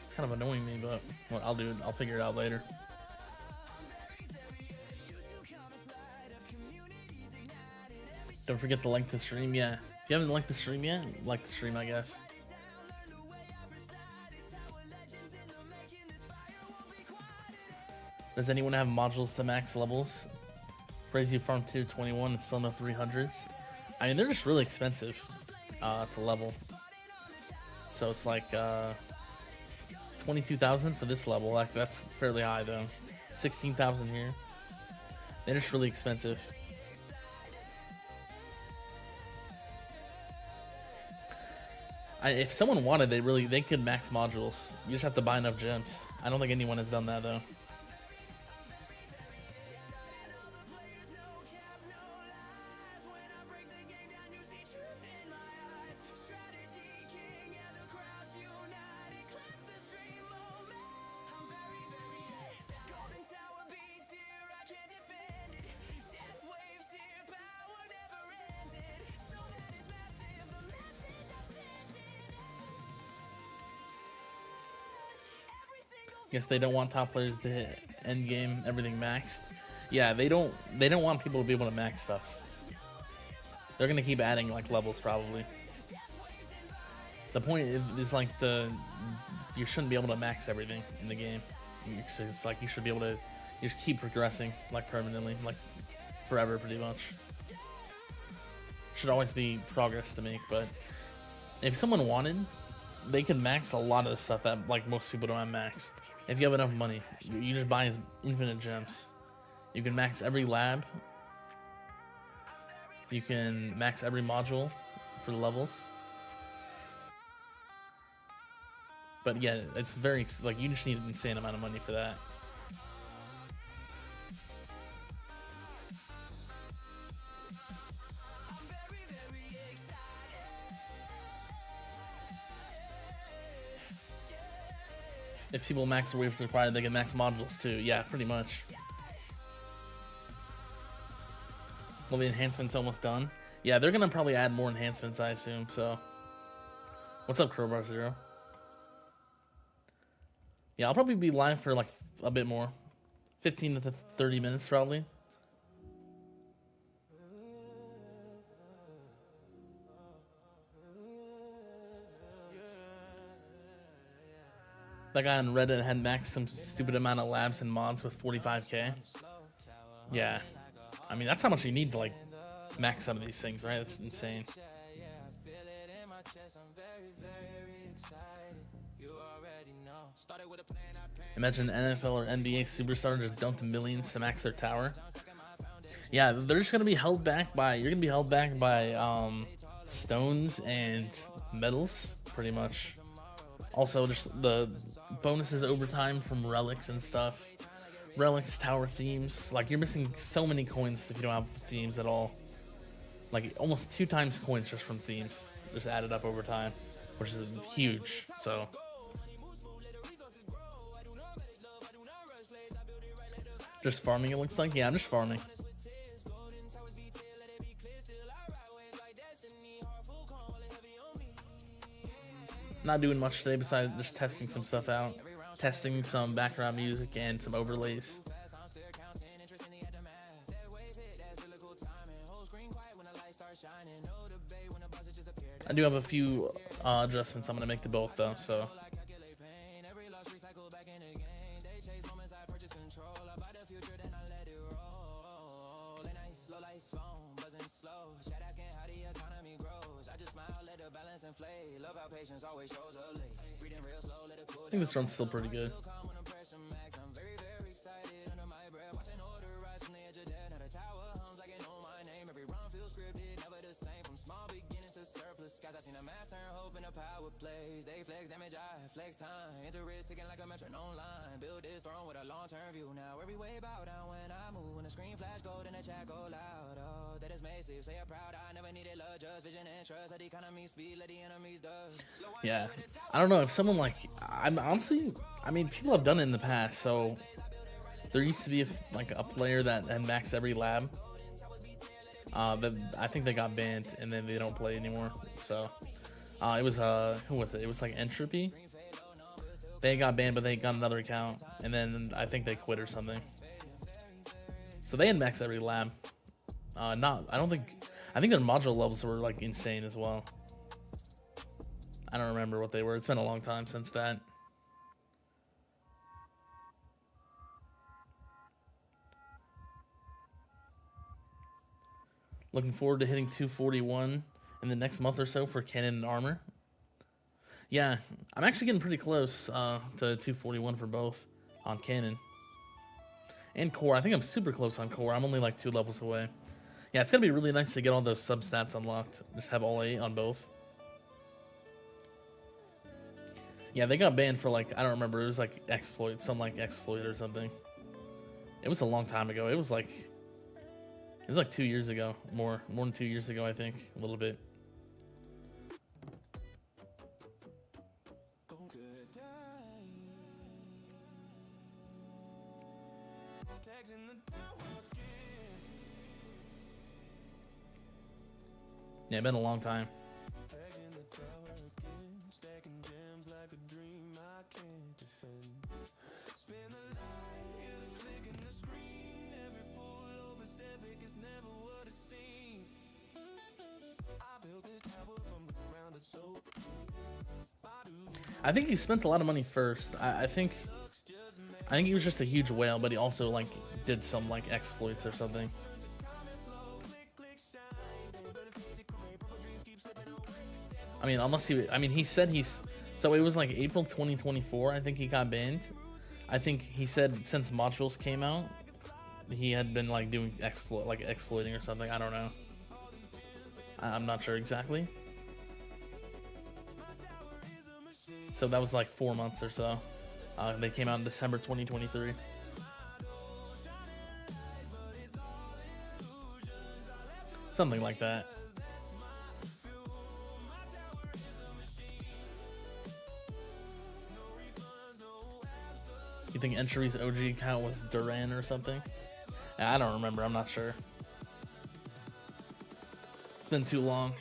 It's kind of annoying me, but what I'll do, I'll figure it out later. Don't forget to like the stream, yeah. If you haven't liked the stream yet, like the stream, I guess. Does anyone have modules to max levels? Crazy farm tier 21 and still no 300s. I mean, they're just really expensive to level. So it's like 22,000 for this level. Like that's fairly high though. 16,000 here. They're just really expensive. If someone wanted, they could max modules. You just have to buy enough gems. I don't think anyone has done that though. Guess they don't want top players to hit end game everything maxed. Yeah, they don't want people to be able to max stuff. They're gonna keep adding like levels probably. The point is like you shouldn't be able to max everything in the game. It's like you should be able to you just keep progressing like permanently, like forever pretty much. Should always be progress to make, but if someone wanted, they could max a lot of the stuff that like most people don't have maxed. If you have enough money, you just buy infinite gems. You can max every lab. You can max every module for the levels. But yeah, it's very, like, you just need an insane amount of money for that. If people max their waves required, they can max modules too. Yeah, pretty much. Well, the enhancement's almost done. Yeah, they're gonna probably add more enhancements, I assume, so. What's up, Crowbar Zero? Yeah, I'll probably be live for like a bit more. 15 to 30 minutes, probably. That guy on Reddit had maxed some stupid amount of labs and mods with 45k. Yeah. I mean, that's how much you need to, like, max some of these things, right? That's insane. Imagine an NFL or NBA superstar just dumped millions to max their tower. Yeah, they're just gonna be held back by, you're gonna be held back by stones and metals, pretty much. Also, just the bonuses over time from relics and stuff. Relics, tower themes. Like, you're missing so many coins if you don't have themes at all. Like, almost 2 times coins just from themes. Just added up over time, which is huge, so. Just farming, it looks like? Yeah, I'm just farming. Not doing much today besides just testing some stuff out. Testing some background music and some overlays. I do have a few adjustments I'm going to make to both though, so. I think this run's still pretty good. Yeah, I don't know if someone like, I'm honestly, I mean, people have done it in the past. So there used to be like a player that had maxed every lab. That I think they got banned and then they don't play anymore. So it was who was it? It was like Entropy. They got banned, but they got another account, and then I think they quit or something. So they had maxed every lab. I think their module levels were like insane as well. I don't remember what they were. It's been a long time since that. Looking forward to hitting 241 in the next month or so for Cannon and Armor. Yeah, I'm actually getting pretty close to 241 for both on Cannon. And Core, I think I'm super close on Core. I'm only like 2 levels away. Yeah, it's gonna be really nice to get all those sub-stats unlocked. Just have all 8 on both. Yeah, they got banned for like, I don't remember, it was like exploit, some like exploit or something. It was a long time ago. It was like 2 years ago. More than 2 years ago, I think. A little bit. Yeah, been a long time. I think he spent a lot of money first. I think he was just a huge whale, but he also like did some like exploits or something. I mean, unless he said so it was like April 2024. I think he got banned. I think he said since modules came out, he had been like doing exploiting or something. I don't know. I'm not sure exactly. So that was like 4 months or so. They came out in December 2023. Something like that. You think Entry's OG account was Duran or something? I don't remember. I'm not sure. It's been too long.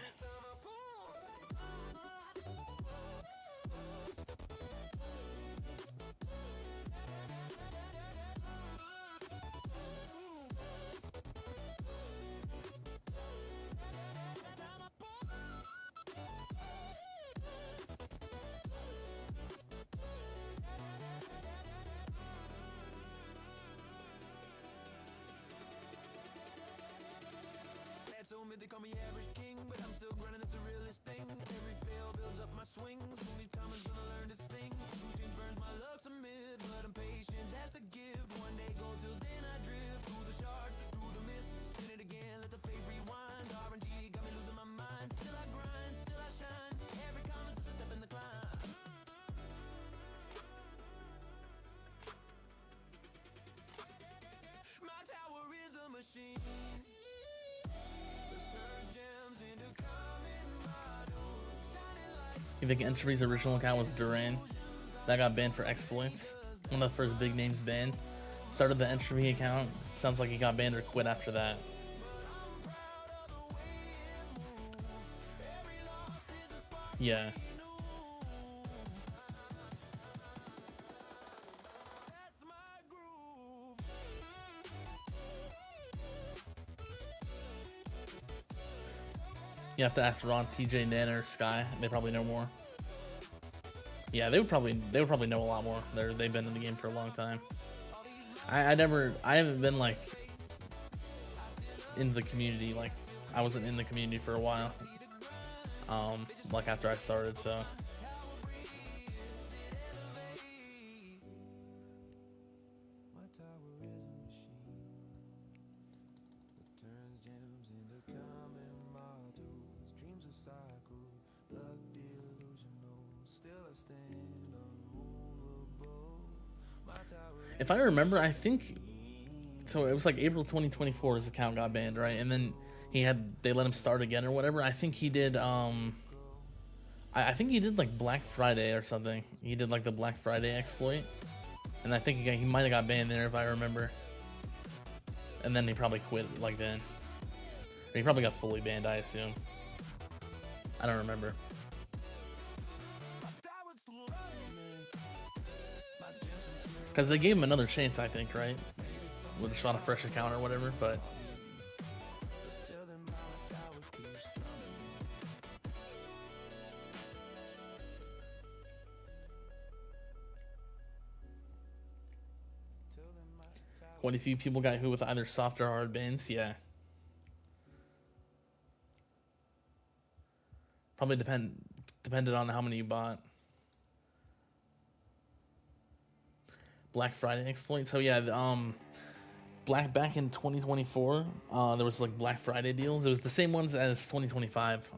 You think Entry's original account was Duran? That got banned for exploits. One of the first big names banned. Started the Entry account. Sounds like he got banned or quit after that. Yeah. You have to ask Ron, TJ, Nana, or Sky. They probably know more. Yeah, they would probably know a lot more. They've been in the game for a long time. I haven't been like in the community. Like I wasn't in the community for a while. Like after I started, so. If I remember, I think so. It was like April 2024. His account got banned, right? And then they let him start again or whatever. I think he did. I think he did like Black Friday or something. He did like the Black Friday exploit, and I think he might have got banned there if I remember. And then he probably quit like then. Or he probably got fully banned, I assume. I don't remember. Because they gave him another chance, I think, right? With a shot a fresh account or whatever, but. Quite a few people got hit with either soft or hard bans, yeah. Probably depended on how many you bought. Black Friday exploit. So yeah, back in 2024, there was like Black Friday deals. It was the same ones as 2025.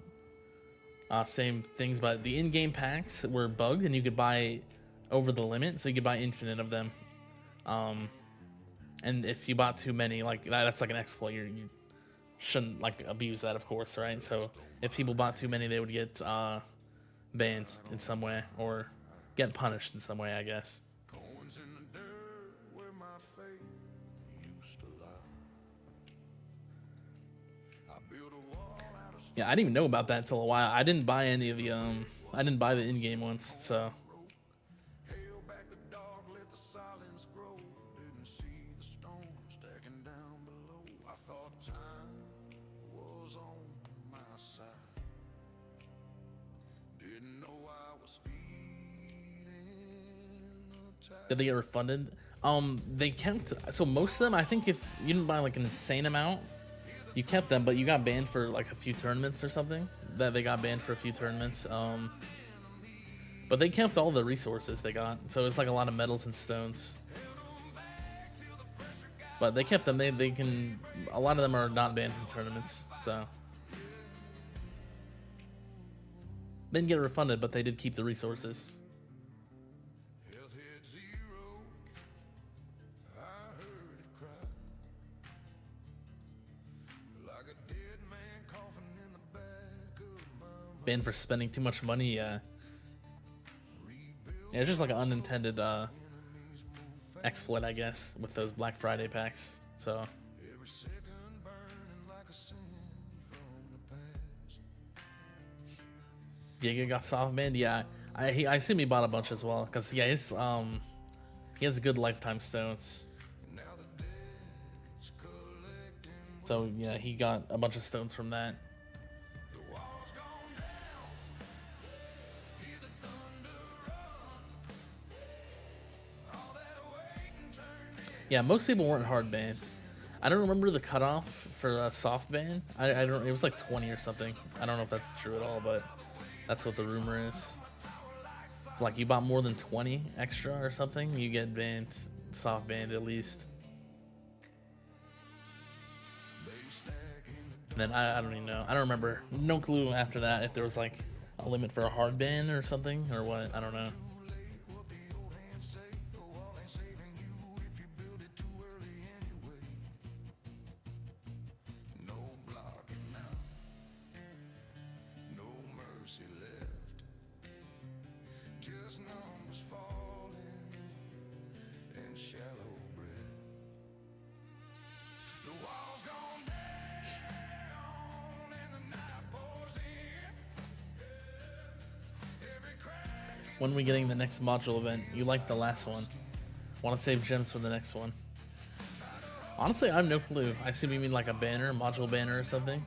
Same things, but the in-game packs were bugged, and you could buy over the limit, so you could buy infinite of them. And if you bought too many, like that's like an exploit. You shouldn't like abuse that, of course, right? So if people bought too many, they would get banned in some way or get punished in some way, I guess. Coins in the dirt where my faith used to lie. I built a wall out of Yeah, I didn't even know about that until a while. I didn't buy any of the I didn't buy the in-game ones, so. Hail back the dark, let the silence grow. Didn't see the stone stacking down below. I thought time was on my side. Did they get refunded? They kept, so most of them, I think if you didn't buy like an insane amount, you kept them, but you got banned for like a few tournaments or something. That they got banned for a few tournaments. But they kept all the resources they got, so it's like a lot of metals and stones. But they kept them. They can. A lot of them are not banned from tournaments, so they didn't get refunded, but they did keep the resources. Health hit zero. I heard it cry. Like a dead man coughing in the back of my mind. Banned for spending too much money. Yeah, it's just like an unintended exploit, I guess, with those Black Friday packs. So Every second burning like a sin from the past. Giga got soft banned. Yeah, I assume he bought a bunch as well, because yeah, he has good lifetime stones. Now the debt's collecting. So yeah, he got a bunch of stones from that. The wall's gone down. Hear the thunder roll. All that waiting turned to Yeah, most people weren't hard banned. I don't remember the cutoff for a soft ban. I don't. It was like 20 or something. I don't know if that's true at all, but that's what the rumor is. If, like, you bought more than 20 extra or something, you get banned, soft banned at least. And then I don't even know. I don't remember. No clue after that if there was like a limit for a hard ban or something or what. I don't know. no blocking now. No mercy left. Just numbers falling and shallow breath. The wall's gone down and the night pours in. Every crack When are we getting the next module event? You liked the last one. Want to save gems for the next one. Honestly, I have no clue. I assume you mean like a banner, module banner or something.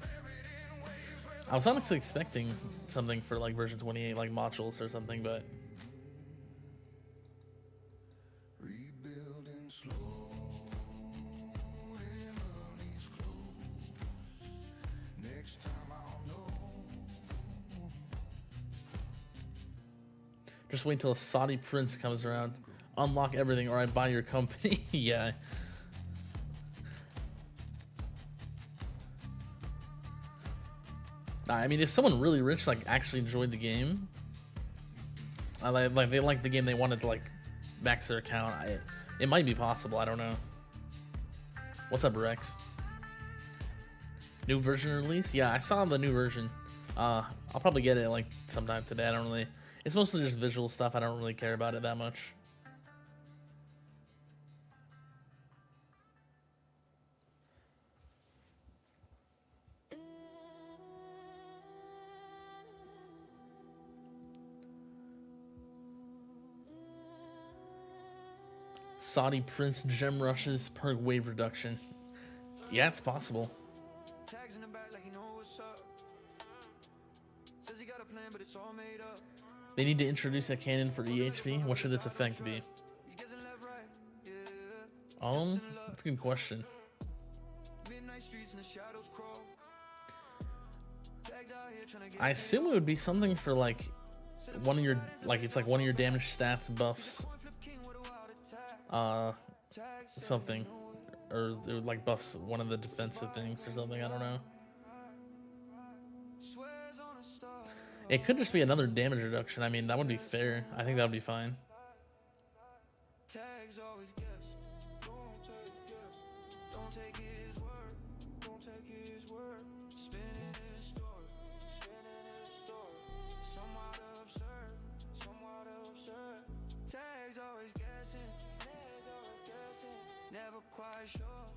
I was honestly expecting something for like version 28, like modules or something, but rebuilding slow. Enemies close. Next time I'll know. just wait till a Saudi prince comes around. Unlock everything or I buy your company. Yeah. I mean, if someone really rich like actually enjoyed the game, like they liked the game, they wanted to like max their account, it might be possible. I don't know. What's up, Rex? New version release? Yeah, I saw the new version. I'll probably get it like sometime today. I don't really. It's mostly just visual stuff. I don't really care about it that much. Saudi Prince gem rushes per wave reduction. Yeah, it's possible. Tags in the back like you know what's up. Says he got a plan, but it's all made up. They need to introduce a cannon for EHP. What should its effect be? He's guessing left, right. Yeah. That's a good question. Midnight streets and the shadows crawl. Tags out here trying to get I assume it would be something for like one of your it's like one of your damage stats buffs, flip king with a wild attack. Tags something, or it would like buffs one of the defensive things or something. I don't know. swears on a star. It could just be another damage reduction. I mean, that would be fair. I think that would be fine. Tags always guess. Don't take his word. Don't take his word. Spinning his story. Spinning his story. Somewhat absurd. Somewhat absurd. Tags always guessing. Tags always guessing. Never quite sure.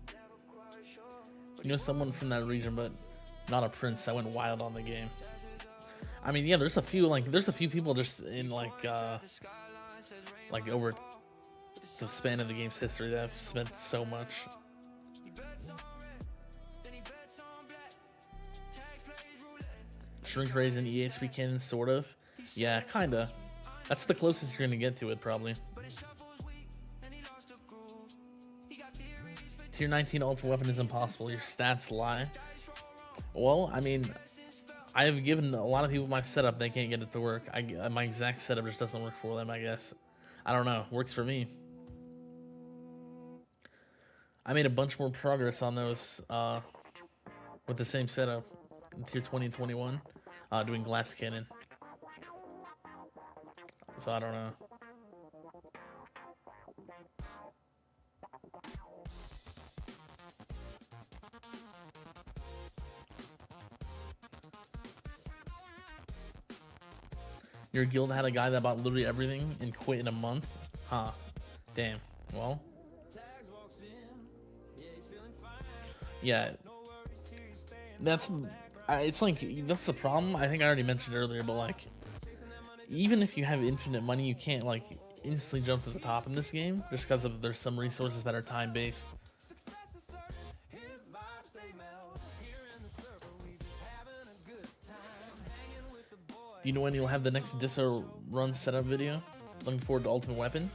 Never quite sure. You know, someone from that region, but not a prince. That went wild on the game. I mean, yeah, there's a few people just in like over the span of the game's history that have spent so much. He bets on red. Then he bets on black. Tags plays roulette. Shrink raise and EHP cannon, sort of. Yeah, kinda. That's the closest you're gonna get to it, probably. But it shuffles Tier 19 ultimate weapon is impossible. Your stats lie. Well, I mean, I have given a lot of people my setup. They can't get it to work. My exact setup just doesn't work for them, I guess. I don't know. Works for me. I made a bunch more progress on those with the same setup in Tier 20 and 21, doing glass cannon. So I don't know. Your guild had a guy that bought literally everything and quit in a month? Huh. Damn. Well. Yeah. That's... it's like, that's the problem. I think I already mentioned earlier, but like... even if you have infinite money, you can't like instantly jump to the top in this game just because of there's some resources that are time based. Do you know when you'll have the next Disso run setup video? Looking forward to Ultimate Weapon.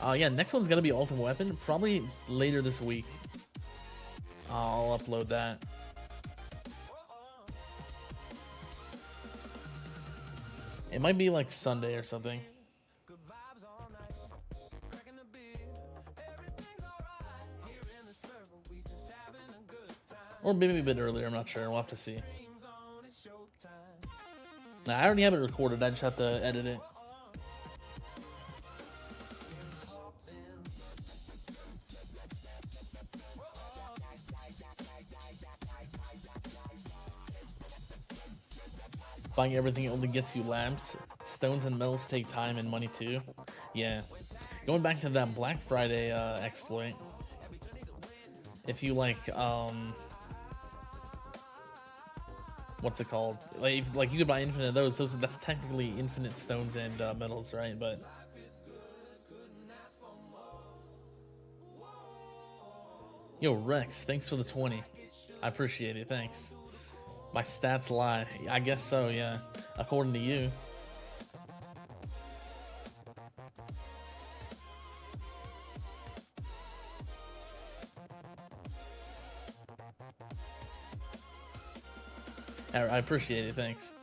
Yeah, next one's gonna be Ultimate Weapon, probably later this week. I'll upload that. It might be like Sunday or something. Or maybe a bit earlier, I'm not sure. We'll have to see. Nah, I already have it recorded, I just have to edit it. Buying everything only gets you lamps. Stones and metals take time and money too. Yeah. Going back to that Black Friday exploit. If you like, what's it called? Like you could buy infinite of those. That's technically infinite stones and metals, right? But yo, Rex, thanks for the 20. I appreciate it. Thanks. My stats lie. I guess so, yeah. According to you. I appreciate it, thanks.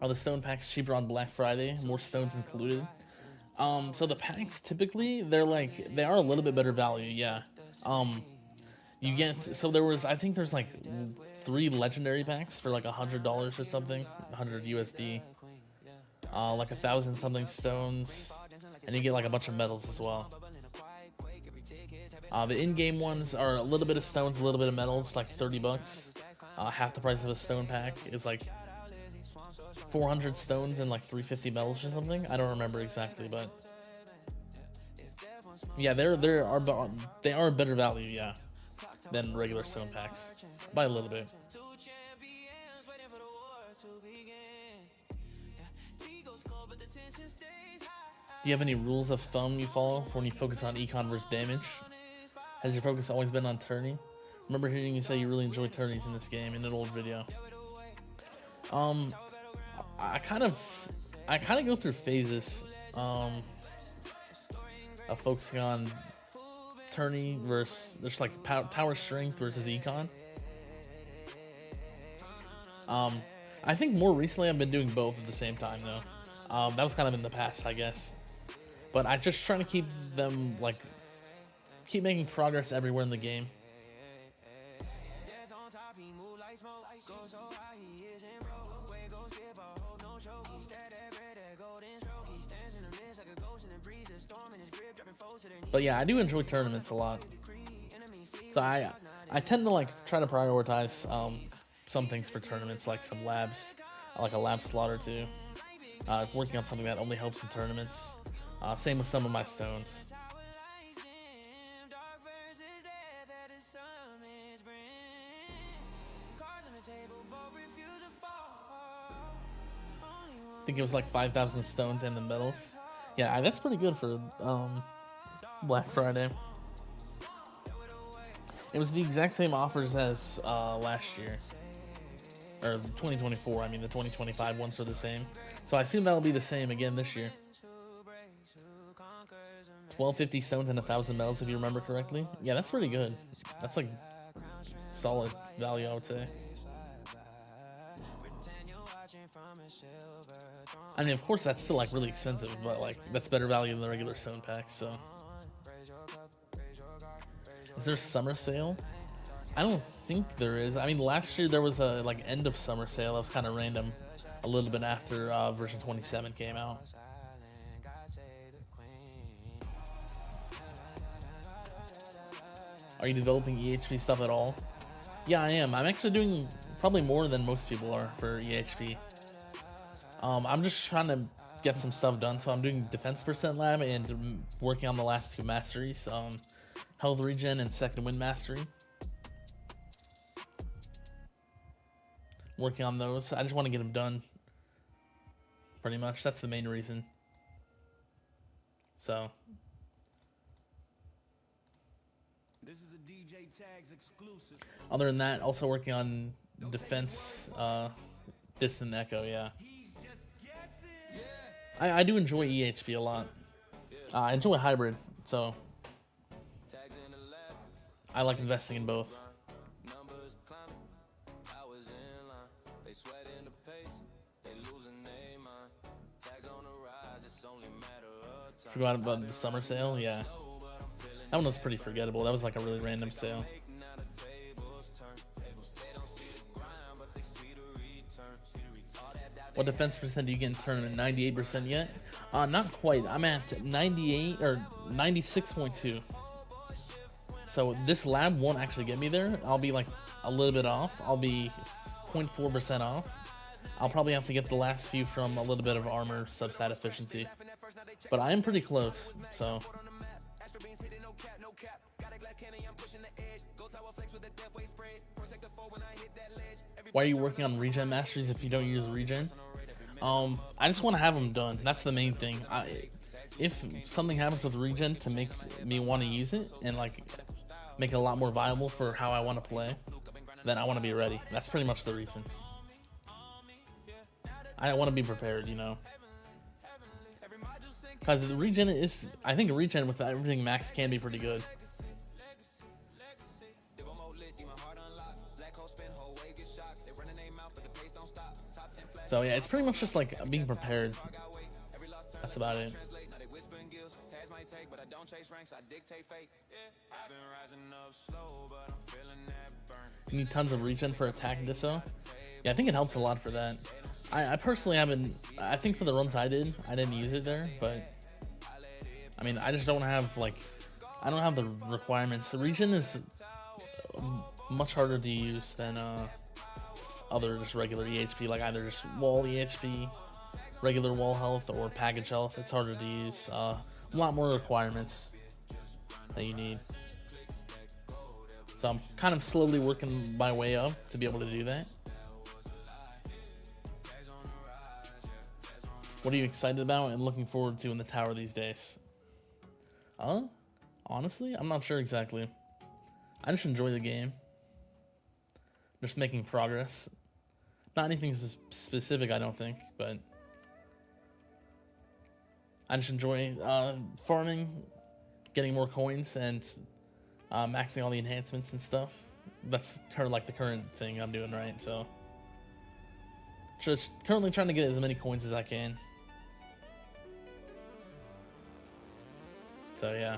Are the stone packs cheaper on Black Friday? More stones included? So the packs typically they are a little bit better value, yeah. You get I think there's like 3 legendary packs for like $100 or something, 100 USD. Like 1,000 something stones, and you get like a bunch of metals as well. The in-game ones are a little bit of stones, a little bit of metals, like $30. Half the price of a stone pack is like 400 stones and like 350 metals or something. I don't remember exactly, but yeah, they are better value, yeah, than regular stone packs by a little bit. Do you have any rules of thumb you follow when you focus on econ versus damage? Has your focus always been on tourney? Remember hearing you say you really enjoy tourneys in this game in an old video. I kind of go through phases of focusing on tourney versus there's like tower strength versus econ. I think more recently I've been doing both at the same time though. That was kind of in the past, I guess. But I'm just trying to keep them keep making progress everywhere in the game. But yeah, I do enjoy tournaments a lot. So I tend to try to prioritize some things for tournaments, like some labs, like a lab slot or two. Working on something that only helps in tournaments. Same with some of my stones. think it was like 5,000 stones and the medals. Yeah, that's pretty good for Black Friday. It was the exact same offers as last year. Or 2024, I mean the 2025 ones were the same. So I assume that'll be the same again this year. 1250 stones and 1,000 medals, if you remember correctly. Yeah, that's pretty good. That's like solid value, I would say. I mean, of course, that's still like really expensive, but like that's better value than the regular stone packs. So, is there a summer sale? I don't think there is. I mean, last year there was a like end of summer sale that was kind of random, a little bit after version 27 came out. Are you developing EHP stuff at all? Yeah, I am. I'm actually doing probably more than most people are for EHP. I'm just trying to get some stuff done, so I'm doing defense percent lab and working on the last two masteries, health regen and second wind mastery. Working on those. I just want to get them done. Pretty much. That's the main reason. So. This is a DJ Tags exclusive. Other than that, also working on defense, distant echo, yeah. I do enjoy EHP a lot. I enjoy hybrid, so I like investing in both. Forgot about the summer sale, yeah. That one was pretty forgettable. That was like a really random sale. What defense percent do you get in tournament? 98% yet? Not quite. I'm at 98 or 96.2. So this lab won't actually get me there. I'll be like a little bit off. I'll be 0.4% off. I'll probably have to get the last few from a little bit of armor substat efficiency. But I am pretty close, so. Why are you working on regen masteries if you don't use regen? I just want to have them done. That's the main thing. If something happens with regen to make me want to use it and like make it a lot more viable for how I want to play, then I want to be ready. That's pretty much the reason. I want to be prepared, you know. Because the regen is, I think regen with everything max can be pretty good. So yeah, it's pretty much just like being prepared. That's about it. You need tons of regen for attack disso. Yeah, I think it helps a lot for that. I personally haven't, I think for the runs I didn't use it there, but I mean, I just don't have like, I don't have the requirements. The regen is much harder to use than other just regular EHP, like either just wall EHP, regular wall health, or package health. It's harder to use. A lot more requirements that you need. So I'm kind of slowly working my way up to be able to do that. What are you excited about and looking forward to in the tower these days? Honestly, I'm not sure exactly. I just enjoy the game. Just making progress. Not anything specific, I don't think, but I just enjoy farming, getting more coins, and maxing all the enhancements and stuff. That's kind of like the current thing I'm doing, right? So just currently trying to get as many coins as I can. So yeah.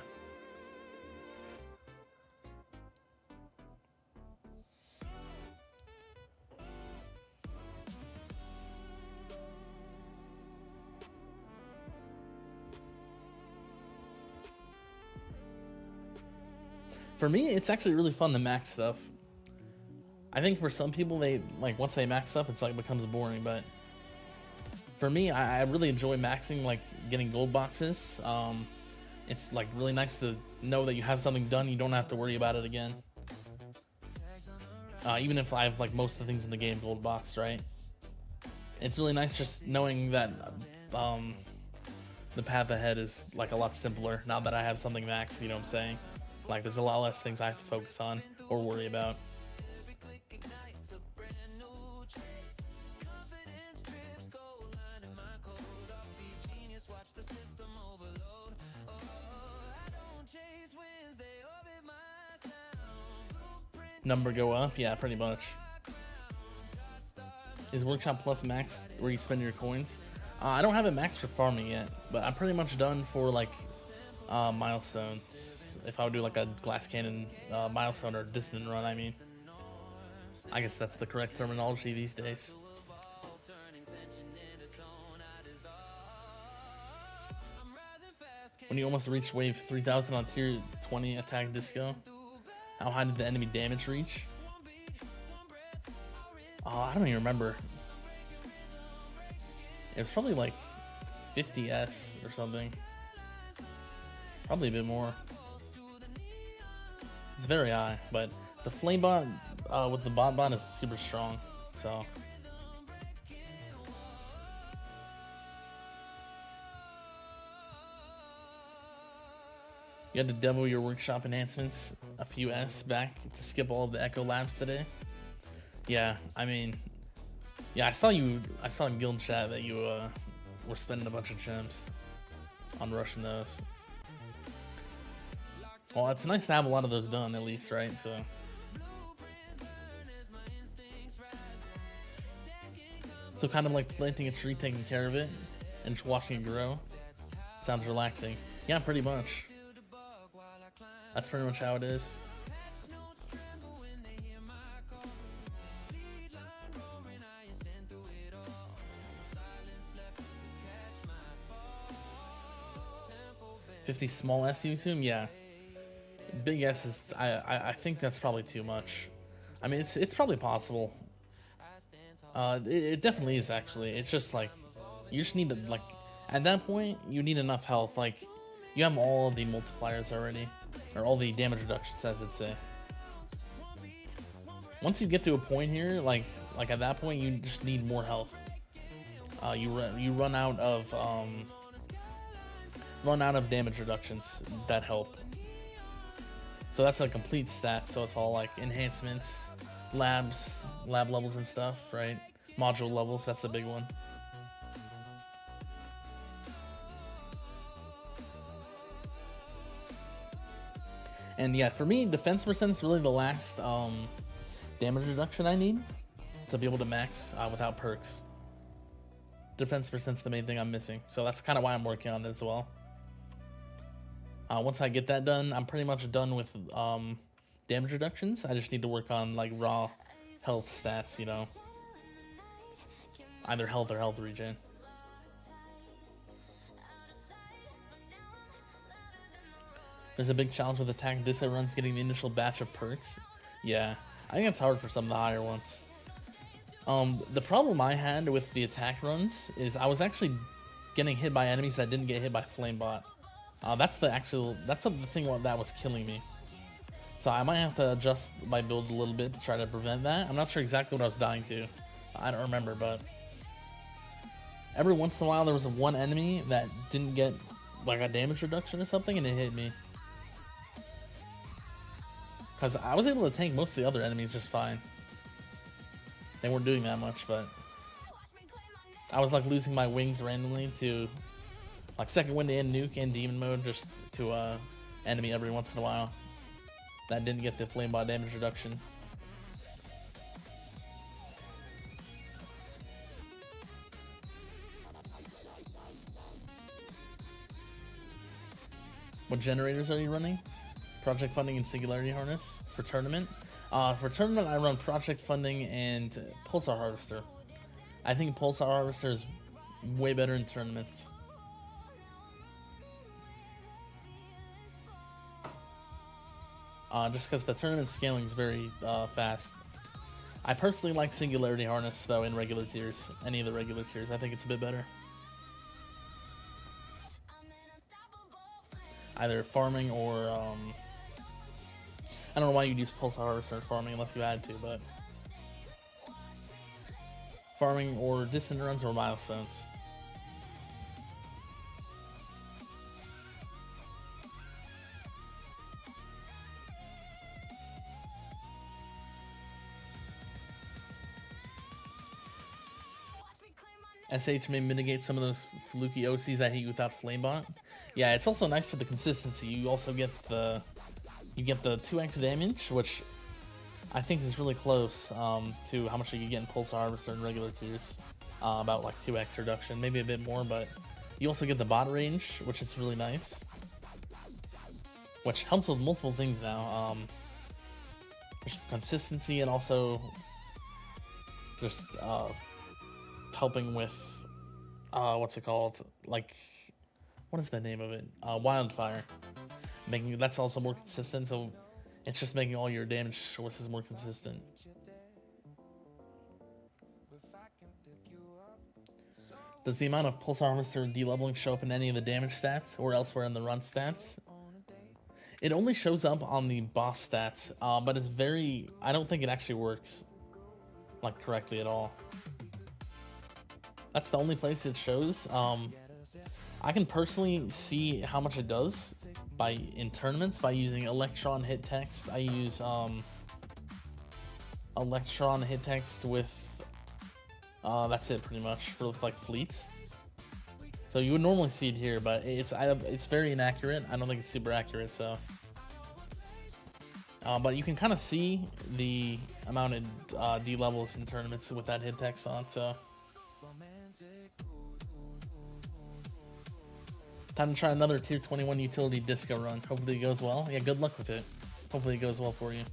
For me, it's actually really fun to max stuff. I think for some people, they like once they max stuff, it's like becomes boring. But for me, I really enjoy maxing, like getting gold boxes. It's like really nice to know that you have something done. You don't have to worry about it again. Even if I have like most of the things in the game gold boxed, right? it's really nice just knowing that the path ahead is like a lot simpler now that I have something max, you know what I'm saying? Like there's a lot less things I have to focus on or worry about. Number go up? Yeah, pretty much. Is Workshop Plus max where you spend your coins? I don't have it max for farming yet, but I'm pretty much done for like milestones. If I would do like a glass cannon milestone or distant run, I mean. I guess that's the correct terminology these days. When you almost reach wave 3000 on tier 20 attack disco, how high did the enemy damage reach? I don't even remember. It was probably like 50s or something. Probably a bit more. It's very high, but the flame bot with the bot is super strong, so. You had to demo your workshop enhancements a few S back to skip all of the Echo Labs today. Yeah, I mean, yeah, I saw in guild chat that you were spending a bunch of gems on rushing those. Well, it's nice to have a lot of those done at least, right? So kind of like planting a tree, taking care of it, and just watching it grow. Sounds relaxing. Yeah, pretty much. That's pretty much how it is. $50 small S, you assume? Yeah. Big S is, I think that's probably too much. I mean, it's probably possible. It definitely is, actually. It's just like, you just need to, like, at that point, you need enough health. Like, you have all the multipliers already. Or all the damage reductions, I should say. Once you get to a point here, like at that point, you just need more health. You run out of damage reductions that help. So that's a complete stat. So it's all like enhancements, lab levels and stuff, right? Module levels. That's the big one. And yeah, for me, defense percent is really the last damage reduction I need to be able to max without perks. Defense percent's the main thing I'm missing, so that's kind of why I'm working on this as well. Once I get that done, I'm pretty much done with damage reductions. I just need to work on like raw health stats, you know, either health or health regen. There's a big challenge with attack Dissa runs getting the initial batch of perks. Yeah, I think it's hard for some of the higher ones. The problem I had with the attack runs is I was actually getting hit by enemies that didn't get hit by Flamebot. That's the thing that was killing me. So I might have to adjust my build a little bit to try to prevent that. I'm not sure exactly what I was dying to. I don't remember, but every once in a while there was one enemy that didn't get like a damage reduction or something and it hit me. Because I was able to tank most of the other enemies just fine. They weren't doing that much, but I was like losing my wings randomly to like second wind and nuke and demon mode just to enemy every once in a while that didn't get the Flamebot damage reduction. What generators are you running? Project Funding and Singularity Harness for tournament. For tournament, I run Project Funding and Pulsar Harvester. I think Pulsar Harvester is way better in tournaments. Just because the tournament scaling is very fast. I personally like Singularity Harness though in regular tiers. Any of the regular tiers, I think it's a bit better. Either farming or I don't know why you'd use Pulsar Harvester in farming unless you had to, but farming or distant runs or milestones. SH may mitigate some of those fluky OCs that hit you without Flamebot. Yeah, it's also nice for the consistency. You also get the 2x damage, which I think is really close to how much you can get in Pulsar Harvester and regular tiers. About like 2x reduction, maybe a bit more, but you also get the bot range, which is really nice. Which helps with multiple things now. Just consistency and also just helping with what's it called? Like, what is the name of it? Wildfire. That's also more consistent, so it's just making all your damage sources more consistent. Does the amount of Pulsar Harvester de-leveling show up in any of the damage stats or elsewhere in the run stats? It only shows up on the boss stats, but it's very... I don't think it actually works like correctly at all. That's the only place it shows. I can personally see how much it does in tournaments by using Electron hit text. I use Electron hit text with that's it pretty much for like fleets. So you would normally see it here, but it's very inaccurate. I don't think it's super accurate. So, but you can kind of see the amount of D levels in tournaments with that hit text on. So. Time to try another tier 21 utility disco run. Hopefully it goes well. Yeah, good luck with it. Hopefully it goes well for you.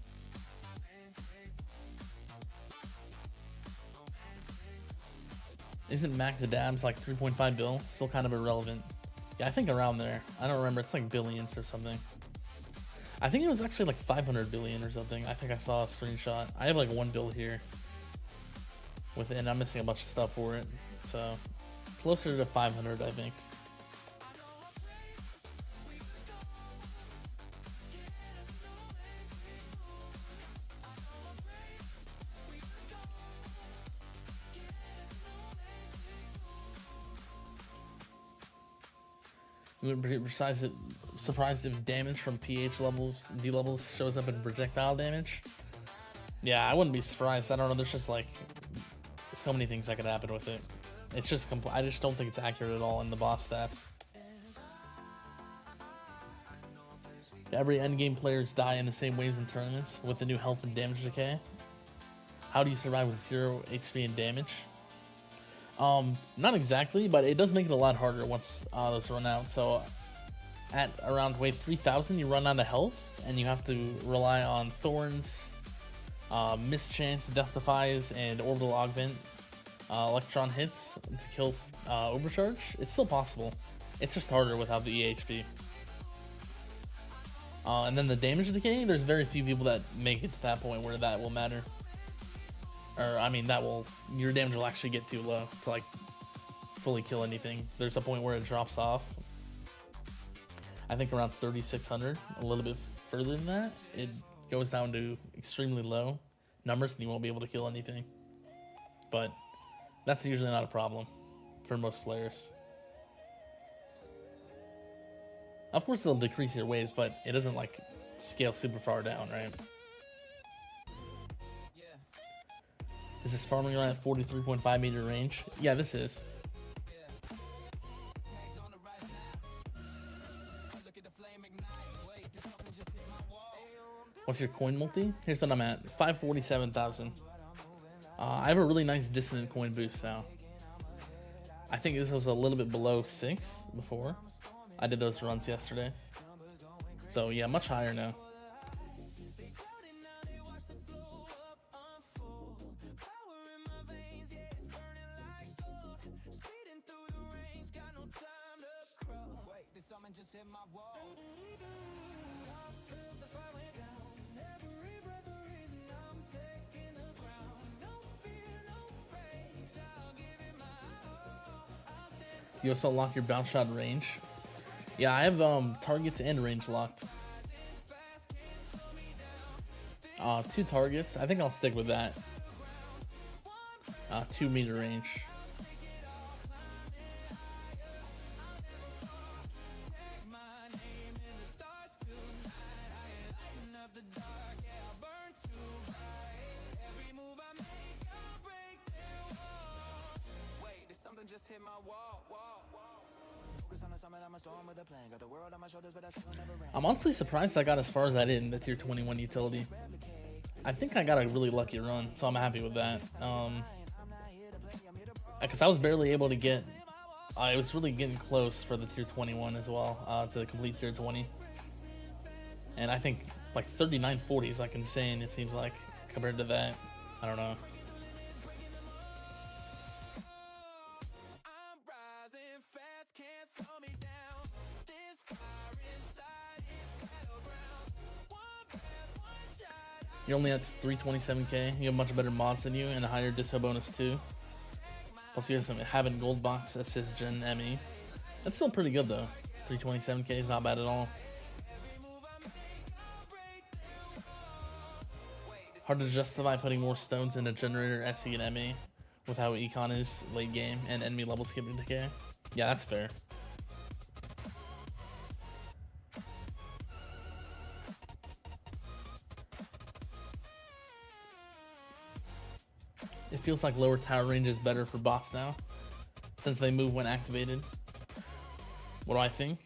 Isn't max dabs like 3.5 bill? Still kind of irrelevant. Yeah, I think around there. I don't remember. It's like billions or something. I think it was actually like 500 billion or something. I think I saw a screenshot. I have like 1 bill here. And I'm missing a bunch of stuff for it. So, closer to 500, I think. You wouldn't be surprised if damage from PH levels, D levels shows up in projectile damage. Yeah, I wouldn't be surprised. I don't know. There's just like so many things that could happen with it. It's just I just don't think it's accurate at all in the boss stats. Every endgame players die in the same ways in tournaments with the new health and damage decay. How do you survive with 0 HP and damage? Not exactly, but it does make it a lot harder once those run out. So at around wave 3000, you run out of health, and you have to rely on Thorns, Mischance, Death Defies, and Orbital Augment Electron hits to kill Overcharge. It's still possible. It's just harder without the EHP. And then the damage decay, there's very few people that make it to that point where that will matter. Or, I mean, your damage will actually get too low to, like, fully kill anything. There's a point where it drops off. I think around 3,600, a little bit further than that. It goes down to extremely low numbers and you won't be able to kill anything. But that's usually not a problem for most players. Of course, it'll decrease your waves, but it doesn't, like, scale super far down, right? Is this farming around at 43.5 meter range? Yeah, this is. What's your coin multi? Here's what I'm at. 547,000. I have a really nice dissonant coin boost now. I think this was a little bit below 6 before. I did those runs yesterday. So yeah, much higher now. You also lock your bounce shot range. Yeah, I have targets and range locked. 2 targets. I think I'll stick with that. 2-meter range. I'm honestly surprised I got as far as I did in the tier 21 utility. I think I got a really lucky run, so I'm happy with that. Because I was barely able to get, I was really getting close for the tier 21 as well, to complete tier 20. And I think like 3940 is like insane, it seems like, compared to that. I don't know. You're only at 327k. You have much better mods than you and a higher disso bonus too. Plus you have some having gold box assist gen ME. That's still pretty good though. 327k is not bad at all. Hard to justify putting more stones into generator, SE, and ME with how econ is late game and enemy level skipping decay. Yeah, that's fair. It feels like lower tower range is better for bots now, since they move when activated. What do I think?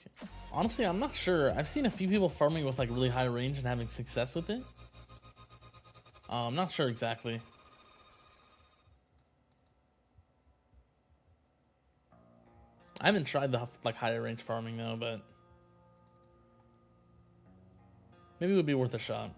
Honestly, I'm not sure. I've seen a few people farming with like really high range and having success with it. I'm not sure exactly. I haven't tried the like higher range farming though, but maybe it would be worth a shot.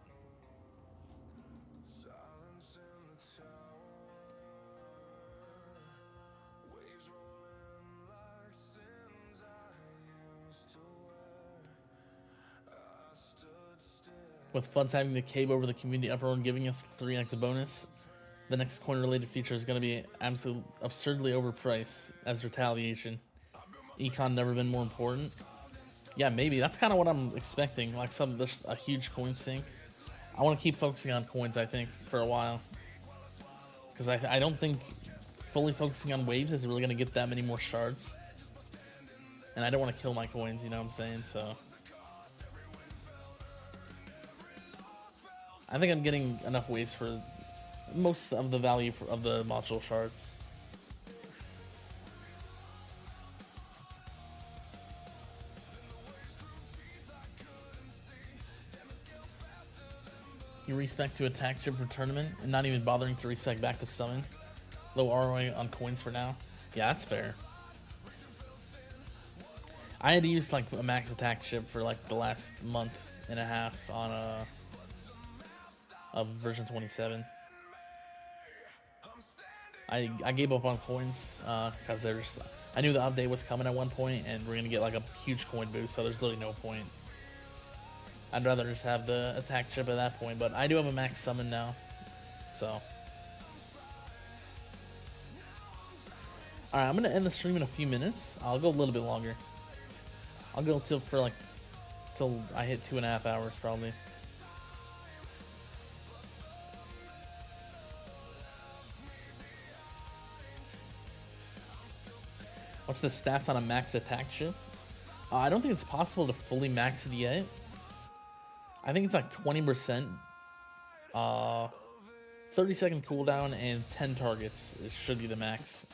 With FUDs having the cave over the community uproar and giving us 3x bonus, the next coin related feature is going to be absolutely absurdly overpriced as retaliation. Econ never been more important. Yeah, maybe. That's kind of what I'm expecting. Like there's a huge coin sink. I want to keep focusing on coins, I think, for a while. Because I don't think fully focusing on waves is really going to get that many more shards. And I don't want to kill my coins, you know what I'm saying? So I think I'm getting enough waves for most of the value of the module shards. You respec to attack chip for tournament and not even bothering to respec back to summon. Low ROI on coins for now. Yeah, that's fair. I had to use like a max attack chip for like the last month and a half on of version 27. I gave up on coins because I knew the update was coming at one point and we're gonna get like a huge coin boost, so there's literally no point. I'd rather just have the attack chip at that point, but I do have a max summon now, so. Alright, I'm gonna end the stream in a few minutes. I'll go a little bit longer. I'll go till I hit 2.5 hours probably. What's the stats on a max attack chip? I don't think it's possible to fully max it yet. I think it's like 20%, 30-second cooldown, and 10 targets. It should be the max.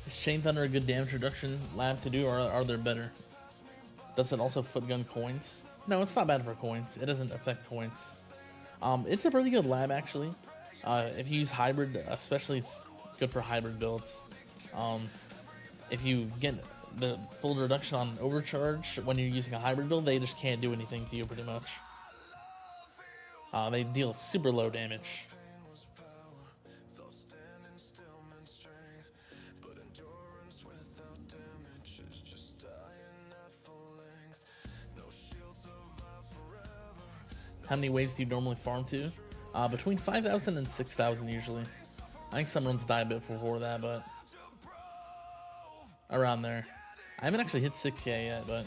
Is Chain Thunder a good damage reduction lab to do, or are there better? Does it also footgun coins? No, it's not bad for coins. It doesn't affect coins. It's a pretty good lab actually. If you use hybrid, especially, it's good for hybrid builds. If you get the full reduction on overcharge when you're using a hybrid build, they just can't do anything to you pretty much. They deal super low damage. How many waves do you normally farm to? Between 5,000 and 6,000 usually. I think some runs die a bit before that, but around there. I haven't actually hit 6k yet, but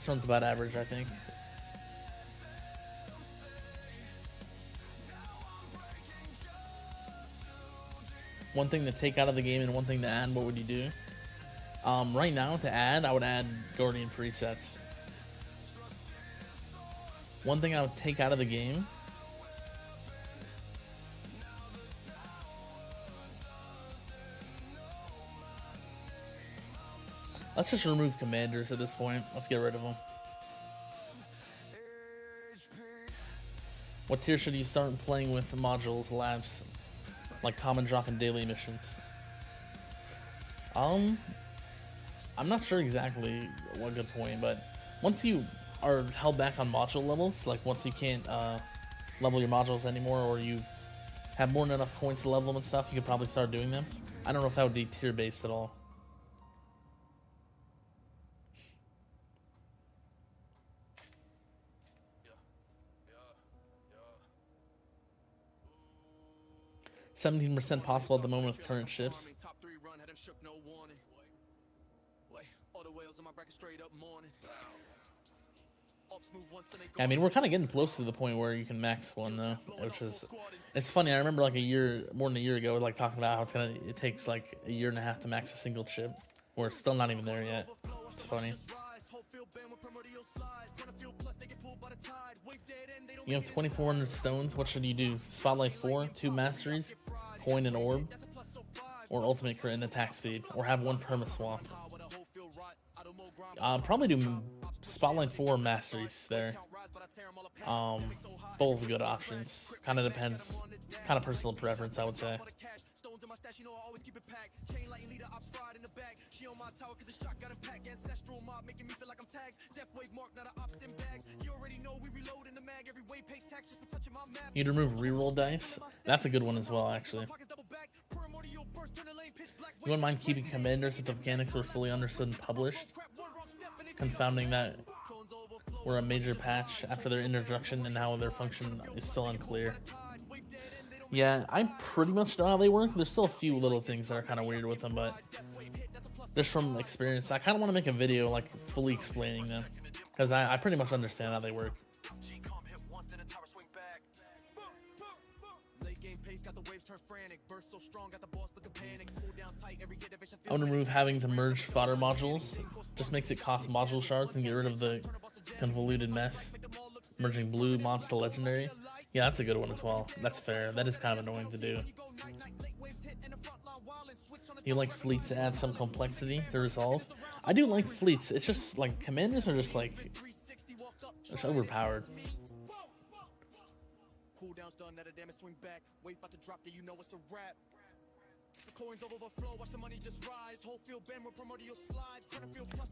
This one's about average, I think. One thing to take out of the game and one thing to add, what would you do? Right now, to add, I would add Guardian presets. One thing I would take out of the game. Let's just remove commanders at this point. Let's get rid of them. What tier should you start playing with modules, labs, like common drop and daily missions? I'm not sure exactly what good point, but once you are held back on module levels, like once you can't level your modules anymore, or you have more than enough coins to level them and stuff, you could probably start doing them. I don't know if that would be tier based at all. – 17% possible at the moment with current ships. I mean, we're kind of getting close to the point where you can max one though, which is, it's funny. I remember like more than a year ago, like talking about how it takes like a year and a half to max a single chip. We're still not even there yet. It's funny. You have 2,400 stones. What should you do? Spotlight 4, 2 masteries, coin and orb, or ultimate crit and attack speed, or have 1 perma swap. Probably do Spotlight 4 masteries there. Both good options. Kind of depends. Kind of personal preference, I would say. You'd remove reroll dice. That's a good one as well, actually. You wouldn't mind keeping commanders if the mechanics were fully understood and published. Confounding that were a major patch after their introduction and how their function is still unclear. Yeah, I pretty much know how they work. There's still a few little things that are kind of weird with them, but just from experience, I kind of want to make a video like fully explaining them, because I pretty much understand how they work. I want to remove having to merge fodder modules. Just makes it cost module shards and get rid of the convoluted mess. Merging blue mods to legendary. Yeah, that's a good one as well. That's fair. That is kind of annoying to do. You like fleets to add some complexity to resolve? I do like fleets. It's just like commanders are just like just overpowered.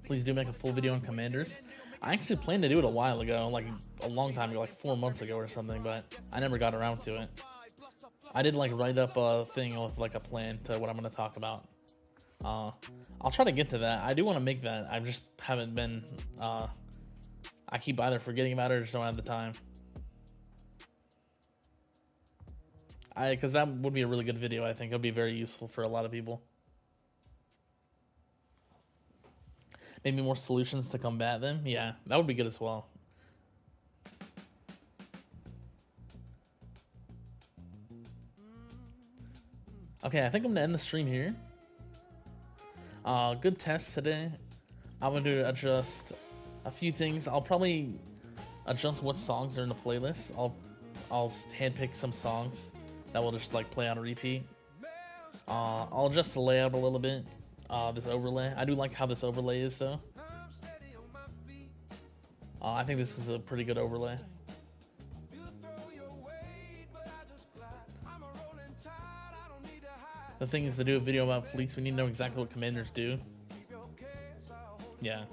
Please do make a full video on commanders. I actually planned to do it a while ago, like a long time ago, like 4 months ago or something, but I never got around to it. I did like write up a thing with like a plan to what I'm going to talk about. I'll try to get to that. I do want to make that. I just haven't been, I keep either forgetting about it or just don't have the time. Because that would be a really good video, I think. It would be very useful for a lot of people. Maybe more solutions to combat them? Yeah, that would be good as well. Okay, I think I'm going to end the stream here. Good test today. I'm going to adjust a few things. I'll probably adjust what songs are in the playlist. I'll handpick some songs that will just like play on a repeat. I'll adjust the layout a little bit. This overlay. I do like how this overlay is though. I think this is a pretty good overlay. The thing is, to do a video about fleets, we need to know exactly what commanders do. Yeah.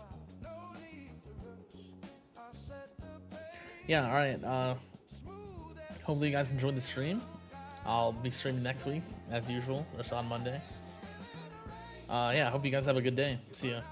Yeah, alright. Hopefully you guys enjoyed the stream. I'll be streaming next week, as usual, just on Monday. Yeah, I hope you guys have a good day. See ya.